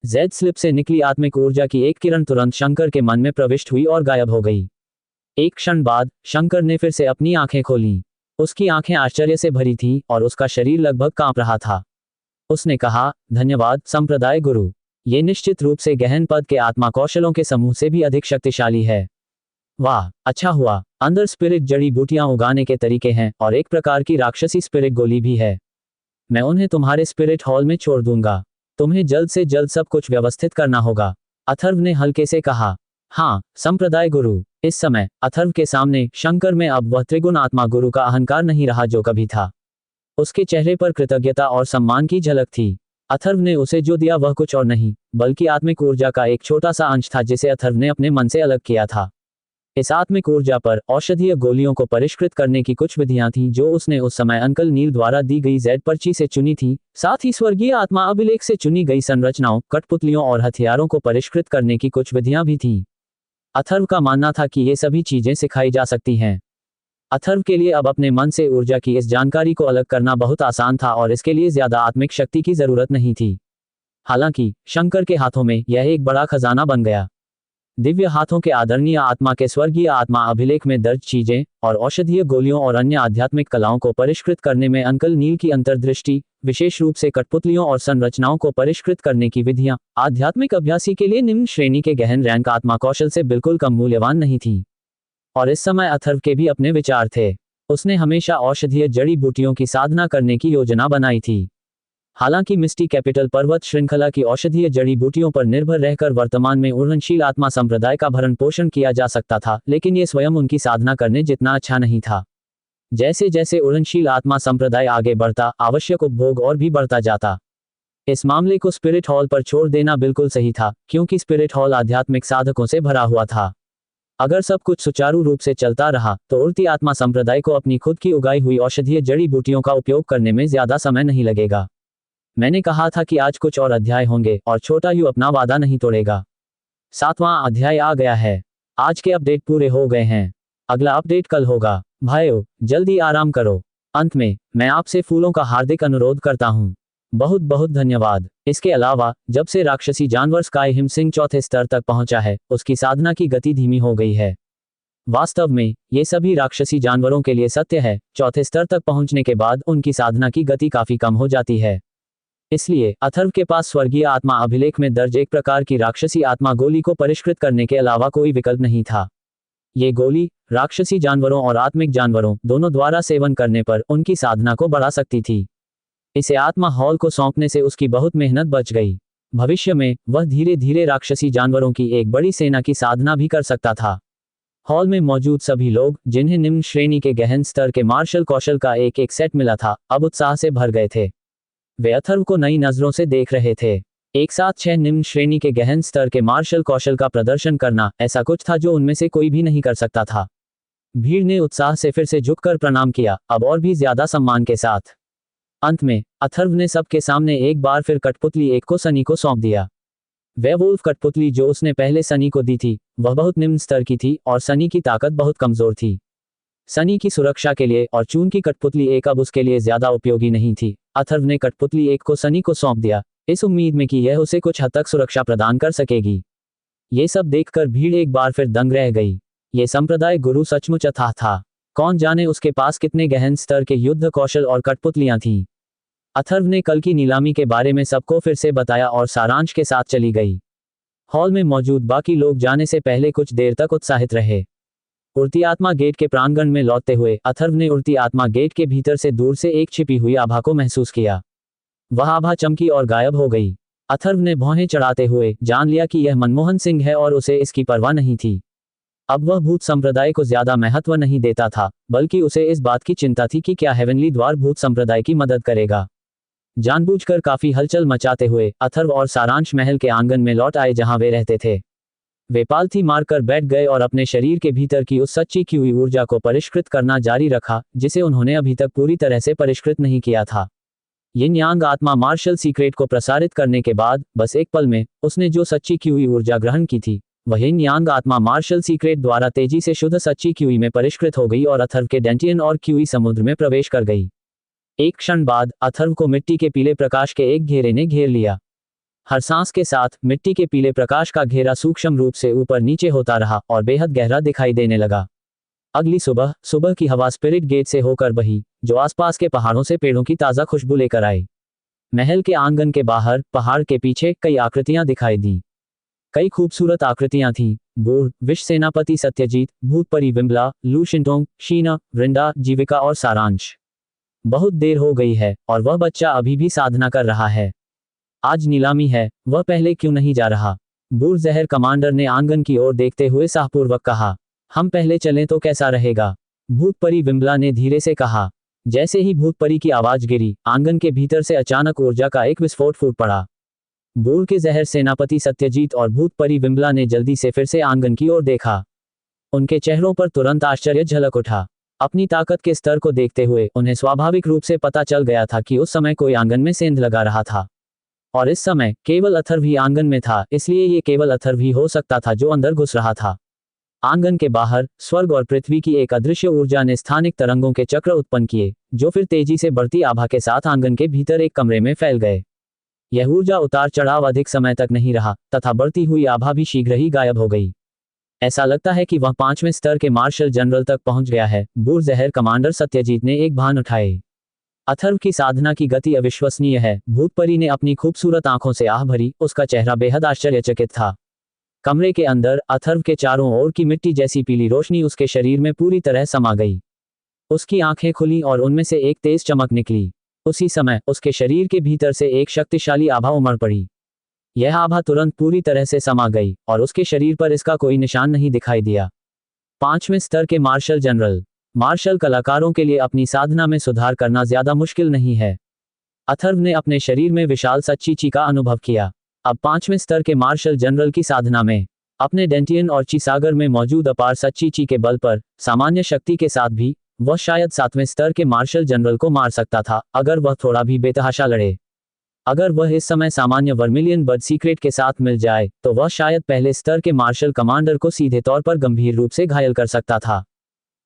जेड स्लिप से निकली आत्मिक ऊर्जा की एक किरण तुरंत शंकर के मन में प्रविष्ट हुई और गायब हो गई। एक क्षण बाद शंकर ने फिर से अपनी आंखें खोलीं। उसकी आंखें आश्चर्य से भरी थीं और उसका शरीर लगभग कांप रहा था। उसने कहा, धन्यवाद संप्रदाय गुरु। ये निश्चित रूप से गहन पद के आत्मा कौशलों के समूह से भी अधिक शक्तिशाली है। वाह, अच्छा हुआ। अंदर स्पिरिट जड़ी बूटियां उगाने के तरीके हैं और एक प्रकार की राक्षसी स्पिरिट गोली भी है। मैं उन्हें तुम्हारे स्पिरिट हॉल में छोड़ दूंगा। तुम्हें जल्द से जल्द सब कुछ व्यवस्थित करना होगा, अथर्व ने हल्के से कहा। हाँ संप्रदाय गुरु। इस समय अथर्व के सामने शंकर में अब वह त्रिगुण आत्मा गुरु का अहंकार नहीं रहा जो कभी था। उसके चेहरे पर कृतज्ञता और सम्मान की झलक थी। अथर्व ने उसे जो दिया वह कुछ और नहीं बल्कि आत्मिक ऊर्जा का एक छोटा सा अंश था जिसे अथर्व ने अपने मन से अलग किया था। इस आत्मिक ऊर्जा पर औषधीय गोलियों को परिष्कृत करने की कुछ विधियां थीं जो उसने उस समय अंकल नील द्वारा दी गई जेड पर्ची से चुनी थी। साथ ही स्वर्गीय आत्मा अभिलेख से चुनी गई संरचनाओं, कठपुतलियों और हथियारों को परिष्कृत करने की कुछ विधियां भी थीं। अथर्व का मानना था कि ये सभी चीजें सिखाई जा सकती हैं। अथर्व के लिए अब अपने मन से ऊर्जा की इस जानकारी को अलग करना बहुत आसान था और इसके लिए ज्यादा आत्मिक शक्ति की जरूरत नहीं थी। हालांकि शंकर के हाथों में यह एक बड़ा खजाना बन गया। दिव्य हाथों के आदरणीय आत्मा के स्वर्गीय आत्मा अभिलेख में दर्ज चीजें और औषधीय गोलियों और अन्य आध्यात्मिक कलाओं को परिष्कृत करने में अंकल नील की अंतर्दृष्टि, विशेष रूप से कठपुतलियों और संरचनाओं को परिष्कृत करने की विधियां, आध्यात्मिक अभ्यासी के लिए निम्न श्रेणी के गहन रैंक आत्मा कौशल से बिल्कुल कम मूल्यवान नहीं थी। और इस समय अथर्व के भी अपने विचार थे। उसने हमेशा औषधीय जड़ी बूटियों की साधना करने की योजना बनाई थी। हालांकि मिस्टी कैपिटल पर्वत श्रृंखला की औषधीय जड़ी बूटियों पर निर्भर रहकर वर्तमान में उड़नशील आत्मा संप्रदाय का भरण पोषण किया जा सकता था, लेकिन ये स्वयं उनकी साधना करने जितना अच्छा नहीं था। जैसे जैसे उड़नशील आत्मा संप्रदाय आगे बढ़ता, आवश्यक उपभोग और भी बढ़ता जाता। इस मामले को स्पिरिट हॉल पर छोड़ देना बिल्कुल सही था, क्योंकि स्पिरिट हॉल आध्यात्मिक साधकों से भरा हुआ था। अगर सब कुछ सुचारू रूप से चलता रहा तो उड़ती आत्मा संप्रदाय को अपनी खुद की उगाई हुई औषधीय जड़ी बूटियों का उपयोग करने में ज्यादा समय नहीं लगेगा। मैंने कहा था कि आज कुछ और अध्याय होंगे और छोटा यू अपना वादा नहीं तोड़ेगा। 7वां अध्याय आ गया है। आज के अपडेट पूरे हो गए हैं। अगला अपडेट कल होगा। भाइयों, जल्दी आराम करो। अंत में मैं आपसे फूलों का हार्दिक अनुरोध करता हूँ। बहुत बहुत धन्यवाद। इसके अलावा जब से राक्षसी जानवर स्काई हिम सिंह चौथे स्तर तक पहुंचा है, उसकी साधना की गति धीमी हो गई है। वास्तव में ये सभी राक्षसी जानवरों के लिए सत्य है। चौथे स्तर तक पहुंचने के बाद उनकी साधना की गति काफी कम हो जाती है। इसलिए अथर्व के पास स्वर्गीय आत्मा अभिलेख में दर्ज एक प्रकार की राक्षसी आत्मा गोली को परिष्कृत करने के अलावा कोई विकल्प नहीं था। ये गोली राक्षसी जानवरों और आत्मिक जानवरों दोनों द्वारा सेवन करने पर उनकी साधना को बढ़ा सकती थी। इसे आत्मा हॉल को सौंपने से उसकी बहुत मेहनत बच गई। भविष्य में वह धीरे धीरे राक्षसी जानवरों की एक बड़ी सेना की साधना भी कर सकता था। हॉल में मौजूद सभी लोग, जिन्हें निम्न श्रेणी के गहन स्तर के मार्शल कौशल का एक एक सेट मिला था, अब उत्साह से भर गए थे। वे अथर्व को नई नजरों से देख रहे थे। एक साथ 6 निम्न श्रेणी के गहन स्तर के मार्शल कौशल का प्रदर्शन करना ऐसा कुछ था जो उनमें से कोई भी नहीं कर सकता था। भीड़ ने उत्साह से फिर से झुककर प्रणाम किया, अब और भी ज्यादा सम्मान के साथ। अंत में अथर्व ने सबके सामने एक बार फिर कठपुतली एक को सनी को सौंप दिया। वेयरवुल्फ कठपुतली जो उसने पहले सनी को दी थी, वह बहुत निम्न स्तर की थी और सनी की ताकत बहुत कमजोर थी। सनी की सुरक्षा के लिए और चून की कठपुतली एक अब उसके लिए ज्यादा उपयोगी नहीं थी। अथर्व ने कठपुतली एक को सनी को सौंप दिया, इस उम्मीद में कि यह उसे कुछ हद तक सुरक्षा प्रदान कर सकेगी। ये सब देखकर भीड़ एक बार फिर दंग रह गई। ये संप्रदाय गुरु सचमुच अथाह था। कौन जाने उसके पास कितने गहन स्तर के युद्ध कौशल और कठपुतलियां थीं। अथर्व ने कल की नीलामी के बारे में सबको फिर से बताया और सारांश के साथ चली गई। हॉल में मौजूद बाकी लोग जाने से पहले कुछ देर तक उत्साहित रहे। उड़ती आत्मा गेट के प्रांगण में लौटते हुए अथर्व ने उड़ती आत्मा गेट के भीतर से दूर से एक छिपी हुई आभा को महसूस किया। वह आभा चमकी और गायब हो गई। अथर्व ने भौहें चढ़ाते हुए जान लिया कि यह मनमोहन सिंह है और उसे इसकी परवाह नहीं थी। अब वह भूत संप्रदाय को ज्यादा महत्व नहीं देता था, बल्कि उसे इस बात की चिंता थी कि क्या हेवनली द्वार भूत संप्रदाय की मदद करेगा। जानबूझकर काफी हलचल मचाते हुए अथर्व और सारांश महल के आंगन में लौट आए जहां वे रहते थे। वे पालथी मारकर बैठ गए और अपने शरीर के भीतर की उस सच्ची की हुई ऊर्जा को परिष्कृत करना जारी रखा, जिसे उन्होंने अभी तक पूरी तरह से परिष्कृत नहीं किया था। यिन यांग आत्मा मार्शल सीक्रेट को प्रसारित करने के बाद बस एक पल में उसने जो सच्ची की हुई ऊर्जा ग्रहण की थी, वह यिन यांग आत्मा मार्शल सीक्रेट द्वारा तेजी से शुद्ध सच्ची क्यूई में परिष्कृत हो गई और अथर्व के डेंटियन और क्यूई समुद्र में प्रवेश कर गई। एक क्षण बाद अथर्व को मिट्टी के पीले प्रकाश के एक घेरे ने घेर लिया। हर सांस के साथ मिट्टी के पीले प्रकाश का घेरा सूक्ष्म रूप से ऊपर नीचे होता रहा और बेहद गहरा दिखाई देने लगा। अगली सुबह की हवा स्पिरिट गेट से होकर बही, जो आसपास के पहाड़ों से पेड़ों की ताज़ा खुशबू लेकर आई। महल के आंगन के बाहर पहाड़ के पीछे कई आकृतियां दिखाई दी। कई खूबसूरत आकृतियां थीं। बूढ़ विष सेनापति सत्यजीत, भूतपरी विमला, लू शिंटोंग, शीना, वृंदा, जीविका और सारांश। बहुत देर हो गई है और वह बच्चा अभी भी साधना कर रहा है। आज नीलामी है, वह पहले क्यों नहीं जा रहा? बूढ़ जहर कमांडर ने आंगन की ओर देखते हुए साहपूर्वक कहा। हम पहले चलें तो कैसा रहेगा? भूतपरी विमला ने धीरे से कहा। जैसे ही भूतपरी की आवाज गिरी, आंगन के भीतर से अचानक ऊर्जा का एक विस्फोट फूट पड़ा। बूढ़ के जहर सेनापति सत्यजीत और भूतपरी विमला ने जल्दी से फिर से आंगन की ओर देखा। उनके चेहरों पर तुरंत आश्चर्य झलक उठा। अपनी ताकत के स्तर को देखते हुए उन्हें स्वाभाविक रूप से पता चल गया था कि उस समय कोई आंगन में सेंध लगा रहा था और इस समय केवल अथर्व ही आंगन में था, इसलिए ये केवल अथर्व ही हो सकता था जो अंदर घुस रहा था। आंगन के बाहर स्वर्ग और पृथ्वी की एक अदृश्य ऊर्जा ने स्थानिक तरंगों के चक्र उत्पन्न किए, जो फिर तेजी से बढ़ती आभा के साथ आंगन के भीतर एक कमरे में फैल गए। यह ऊर्जा उतार चढ़ाव अधिक समय तक नहीं रहा तथा बढ़ती हुई आभा भी शीघ्र ही गायब हो गई। ऐसा लगता है कि वह 5वें स्तर के मार्शल जनरल तक पहुंच गया है। बूढ़ जहर कमांडर सत्यजीत ने एक भान उठाए। अथर्व की साधना की गति अविश्वसनीय है। भूतपरी ने अपनी खूबसूरत आंखों से आह भरी, उसका चेहरा बेहद आश्चर्यचकित था। कमरे के अंदर अथर्व के चारों ओर की मिट्टी जैसी पीली रोशनी उसके शरीर में पूरी तरह समा गई। उसकी आंखें खुली और उनमें से एक तेज चमक निकली। उसी समय उसके शरीर के भीतर से एक शक्तिशाली आभा उमड़ पड़ी। यह आभा तुरंत पूरी तरह से समा गई और उसके शरीर पर इसका कोई निशान नहीं दिखाई दिया। 5वें स्तर के मार्शल जनरल। मार्शल कलाकारों के लिए अपनी साधना में सुधार करना ज्यादा मुश्किल नहीं है। अथर्व ने अपने शरीर में विशाल सच्ची ची का अनुभव किया। अब 5वें स्तर के मार्शल जनरल की साधना में अपने डेंटियन और ची सागर में मौजूद अपार सच्ची ची के बल पर सामान्य शक्ति के साथ भी वह शायद 7वें स्तर के मार्शल जनरल को मार सकता था, अगर वह थोड़ा भी बेतहाशा लड़े। अगर वह इस समय सामान्य वर्मिलियन बर्ड सीक्रेट के साथ मिल जाए तो वह शायद पहले स्तर के मार्शल कमांडर को सीधे तौर पर गंभीर रूप से घायल कर सकता था।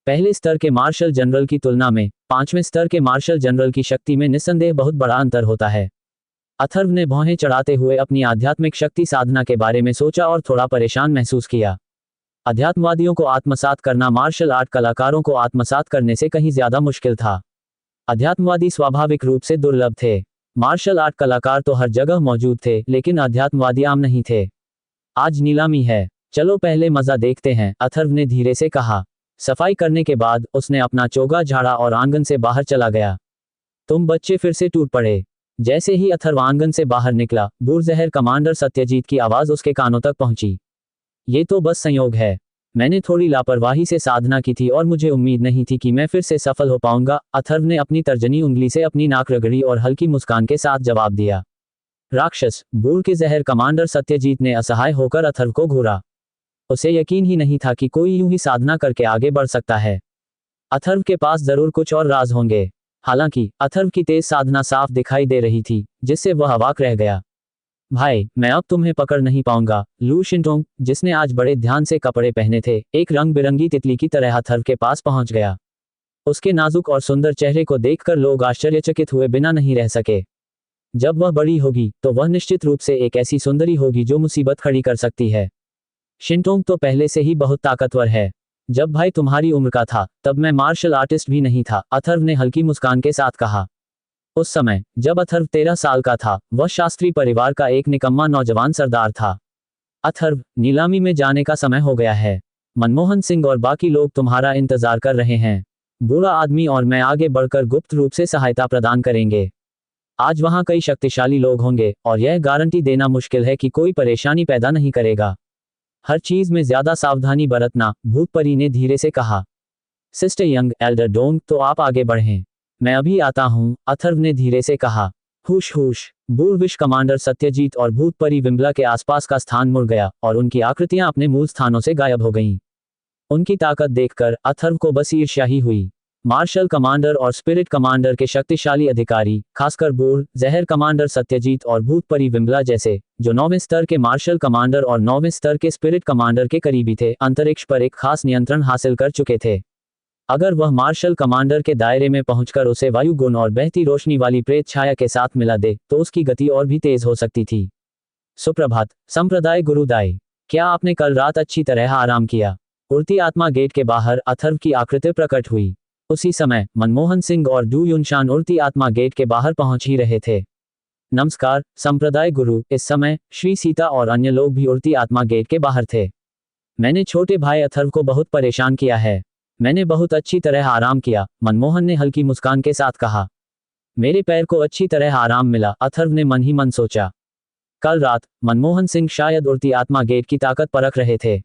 पहले स्तर के मार्शल जनरल की तुलना में 5वें स्तर के मार्शल जनरल की शक्ति में निस्संदेह बहुत बड़ा अंतर होता है। अथर्व ने भौहें चढ़ाते हुए अपनी आध्यात्मिक शक्ति साधना के बारे में सोचा और थोड़ा परेशान महसूस किया। अध्यात्मवादियों को आत्मसात करना मार्शल आर्ट कलाकारों को आत्मसात करने से कहीं ज्यादा मुश्किल था। अध्यात्मवादी स्वाभाविक रूप से दुर्लभ थे। मार्शल आर्ट कलाकार तो हर जगह मौजूद थे, लेकिन अध्यात्मवादी आम नहीं थे। आज नीलामी है, चलो पहले मजा देखते हैं, अथर्व ने धीरे से कहा। सफाई करने के बाद उसने अपना चोगा झाड़ा और आंगन से बाहर चला गया। तुम बच्चे फिर से टूट पड़े। जैसे ही अथर्व आंगन से बाहर निकला, बुरजहर कमांडर सत्यजीत की आवाज उसके कानों तक पहुंची। ये तो बस संयोग है। मैंने थोड़ी लापरवाही से साधना की थी और मुझे उम्मीद नहीं थी कि मैं फिर से सफल हो पाऊंगा, अथर्व ने अपनी तर्जनी उंगली से अपनी नाक रगड़ी और हल्की मुस्कान के साथ जवाब दिया। राक्षस, बूढ़ के जहर कमांडर सत्यजीत ने असहाय होकर अथर्व को घूरा। उसे यकीन ही नहीं था कि कोई यूं ही साधना करके आगे बढ़ सकता है। अथर्व के पास जरूर कुछ और राज होंगे। हालांकि अथर्व की तेज साधना साफ दिखाई दे रही थी, जिससे वह अवाक रह गया। भाई, मैं अब तुम्हें पकड़ नहीं पाऊंगा। लू शिंटोंग, जिसने आज बड़े ध्यान से कपड़े पहने थे, एक रंग बिरंगी तितली की तरह अथर्व के पास पहुंच गया। उसके नाजुक और सुंदर चेहरे को देखकर लोग आश्चर्यचकित हुए बिना नहीं रह सके। जब वह बड़ी होगी तो वह निश्चित रूप से एक ऐसी सुंदरी होगी जो मुसीबत खड़ी कर सकती है। शिंटोंग तो पहले से ही बहुत ताकतवर है। जब भाई तुम्हारी उम्र का था तब मैं मार्शल आर्टिस्ट भी नहीं था, अथर्व ने हल्की मुस्कान के साथ कहा। उस समय जब अथर्व 13 साल का था, वह शास्त्री परिवार का एक निकम्मा नौजवान सरदार था। अथर्व, नीलामी में जाने का समय हो गया है। मनमोहन सिंह और बाकी लोग तुम्हारा इंतजार कर रहे हैं। बूढ़ा आदमी और मैं आगे बढ़कर गुप्त रूप से सहायता प्रदान करेंगे। आज वहां कई शक्तिशाली लोग होंगे और यह गारंटी देना मुश्किल है कि कोई परेशानी पैदा नहीं करेगा। हर चीज में ज्यादा सावधानी बरतना, भूतपरी ने धीरे से कहा। सिस्टर यंग, एल्डर डोंग, तो आप आगे बढ़ें। मैं अभी आता हूं, अथर्व ने धीरे से कहा। हुश हुश, बूढ़ विश कमांडर सत्यजीत और भूतपरी विमला के आसपास का स्थान मुड़ गया और उनकी आकृतियां अपने मूल स्थानों से गायब हो गईं। उनकी ताकत देखकर अथर्व को बस ईर्ष्या ही हुई। मार्शल कमांडर और स्पिरिट कमांडर के शक्तिशाली अधिकारी, खासकर बूढ़ जहर कमांडर सत्यजीत और भूतपरी विमला जैसे, जो 9वें स्तर के मार्शल कमांडर और 9वें स्तर के स्पिरिट कमांडर के करीबी थे, अंतरिक्ष पर एक खास नियंत्रण हासिल कर चुके थे। अगर वह मार्शल कमांडर के दायरे में पहुंचकर उसे वायु गुण और बहती रोशनी वाली प्रेत छाया के साथ मिला दे तो उसकी गति और भी तेज हो सकती थी। सुप्रभात, संप्रदाय गुरुदाई। क्या आपने कल रात अच्छी तरह आराम किया? उड़ती आत्मा गेट के बाहर अथर्व की आकृति प्रकट हुई। उसी समय मनमोहन सिंह और डू युनशान उड़ती आत्मा गेट के बाहर पहुंच ही रहे थे। नमस्कार संप्रदाय गुरु। इस समय श्री सीता और अन्य लोग भी उड़ती आत्मा गेट के बाहर थे। मैंने छोटे भाई अथर्व को बहुत परेशान किया है। मैंने बहुत अच्छी तरह आराम किया, मनमोहन ने हल्की मुस्कान के साथ कहा। मेरे पैर को अच्छी तरह आराम मिला, अथर्व ने मन ही मन सोचा। कल रात मनमोहन सिंह शायद उड़ती आत्मा गेट की ताकत परख रहे थे।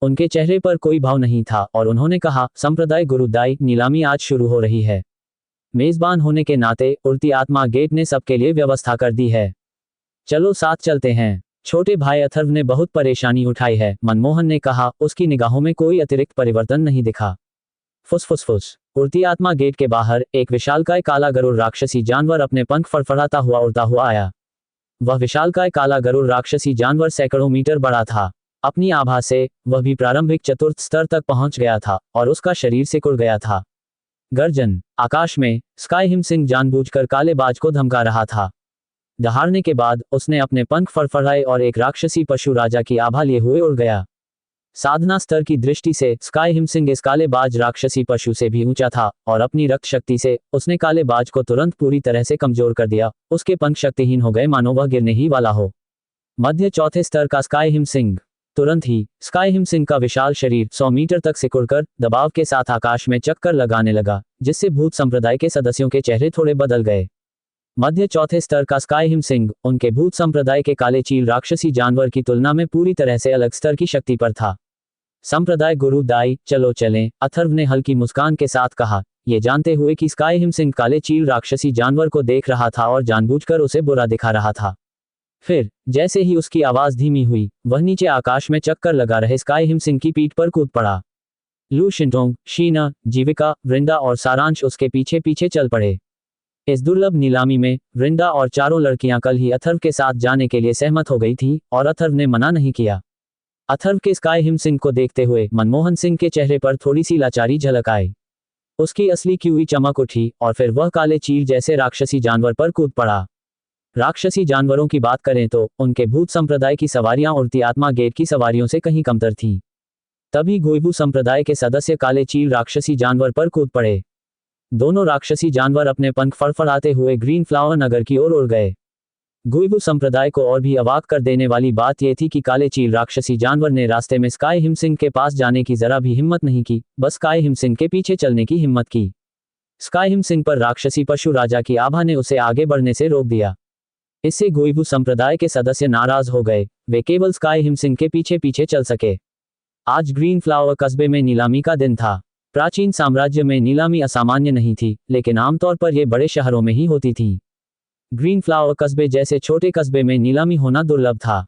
उनके चेहरे पर कोई भाव नहीं था और उन्होंने कहा, संप्रदाय गुरुदाई, नीलामी आज शुरू हो रही है। मेजबान होने के नाते उड़ती आत्मा गेट ने सबके लिए व्यवस्था कर दी है। चलो साथ चलते हैं। छोटे भाई अथर्व ने बहुत परेशानी उठाई है, मनमोहन ने कहा। उसकी निगाहों में कोई अतिरिक्त परिवर्तन नहीं दिखा। फुसफुसफुस। उड़ती आत्मा गेट के बाहर एक विशालकाय काला गरुड़ राक्षसी जानवर अपने पंख फड़फड़ाता हुआ उड़ता हुआ आया। वह विशालकाय काला गरुड़ राक्षसी जानवर सैकड़ों मीटर बड़ा था। अपनी आभा से वह भी प्रारंभिक चतुर्थ स्तर तक पहुंच गया था और उसका शरीर सिकुड़ गया था। गर्जन। आकाश में स्काई हिम सिंह जानबूझकर काले बाज को धमका रहा था। दहाड़ने के बाद उसने अपने पंख फड़फड़ाए और एक राक्षसी पशु राजा की आभा लिए हुए उड़ गया। साधना स्तर की दृष्टि से स्काई हिम सिंह इस काले बाज राक्षसी पशु से भी ऊंचा था और अपनी रक्त शक्ति से उसने काले बाज को तुरंत पूरी तरह से कमजोर कर दिया। उसके पंख शक्तिहीन हो गए, मानो वह गिरने ही वाला हो। मध्य चौथे स्तर का स्काई हिम सिंह। तुरंत ही स्काई हिम सिंह का विशाल शरीर 100 मीटर तक सिकुड़कर दबाव के साथ आकाश में चक्कर लगाने लगा, जिससे भूत संप्रदाय के सदस्यों के चेहरे थोड़े बदल गए। मध्य चौथे स्तर का स्काई हिम सिंह उनके भूत संप्रदाय के काले चील राक्षसी जानवर की तुलना में पूरी तरह से अलग स्तर की शक्ति पर था। संप्रदाय गुरु दाई, चलो चलें, अथर्व ने हल्की मुस्कान के साथ कहा, ये जानते हुए कि स्काई हिम सिंह काले चील राक्षसी जानवर को देख रहा था और जानबूझकर उसे बुरा दिखा रहा था। फिर जैसे ही उसकी आवाज धीमी हुई, वह नीचे आकाश में चक्कर लगा रहे स्काई हिम सिंह की पीठ पर कूद पड़ा। लू शिंटोंग, शीना, जीविका, वृंदा और सारांश उसके पीछे पीछे चल पड़े। इस दुर्लभ नीलामी में वृंदा और चारों लड़कियां कल ही अथर्व के साथ जाने के लिए सहमत हो गई थीं और अथर्व ने मना नहीं किया। अथर्व के स्काई हिम सिंह को देखते हुए मनमोहन सिंह के चेहरे पर थोड़ी सी लाचारी झलक आई। उसकी असली क्यूई चमक उठी और फिर वह काले चील जैसे राक्षसी जानवर पर कूद पड़ा। राक्षसी जानवरों की बात करें तो उनके भूत संप्रदाय की सवारियां उड़ती आत्मा गेट की सवारियों से कहीं कमतर थीं। तभी गुइबू संप्रदाय के सदस्य काले चील राक्षसी जानवर पर कूद पड़े। दोनों राक्षसी जानवर अपने पंख फड़फड़ाते हुए ग्रीन फ्लावर नगर की ओर उड़ गए। गुइबू संप्रदाय को और भी अवाक कर देने वाली बात यह थी कि काले चील राक्षसी जानवर ने रास्ते में स्काई हिमसिंह के पास जाने की जरा भी हिम्मत नहीं की, बस स्काई हिमसिंह के पीछे चलने की हिम्मत की। स्काई हिमसिंह पर राक्षसी पशु राजा की आभा ने उसे आगे बढ़ने से रोक दिया। इससे गुइबू संप्रदाय के सदस्य नाराज हो गए, वे केवल स्काई हिमसिंह के पीछे पीछे चल सके। आज ग्रीन फ्लावर कस्बे में नीलामी का दिन था। प्राचीन साम्राज्य में नीलामी असामान्य नहीं थी, लेकिन आमतौर पर यह बड़े शहरों में ही होती थी। ग्रीन फ्लावर कस्बे जैसे छोटे कस्बे में नीलामी होना दुर्लभ था।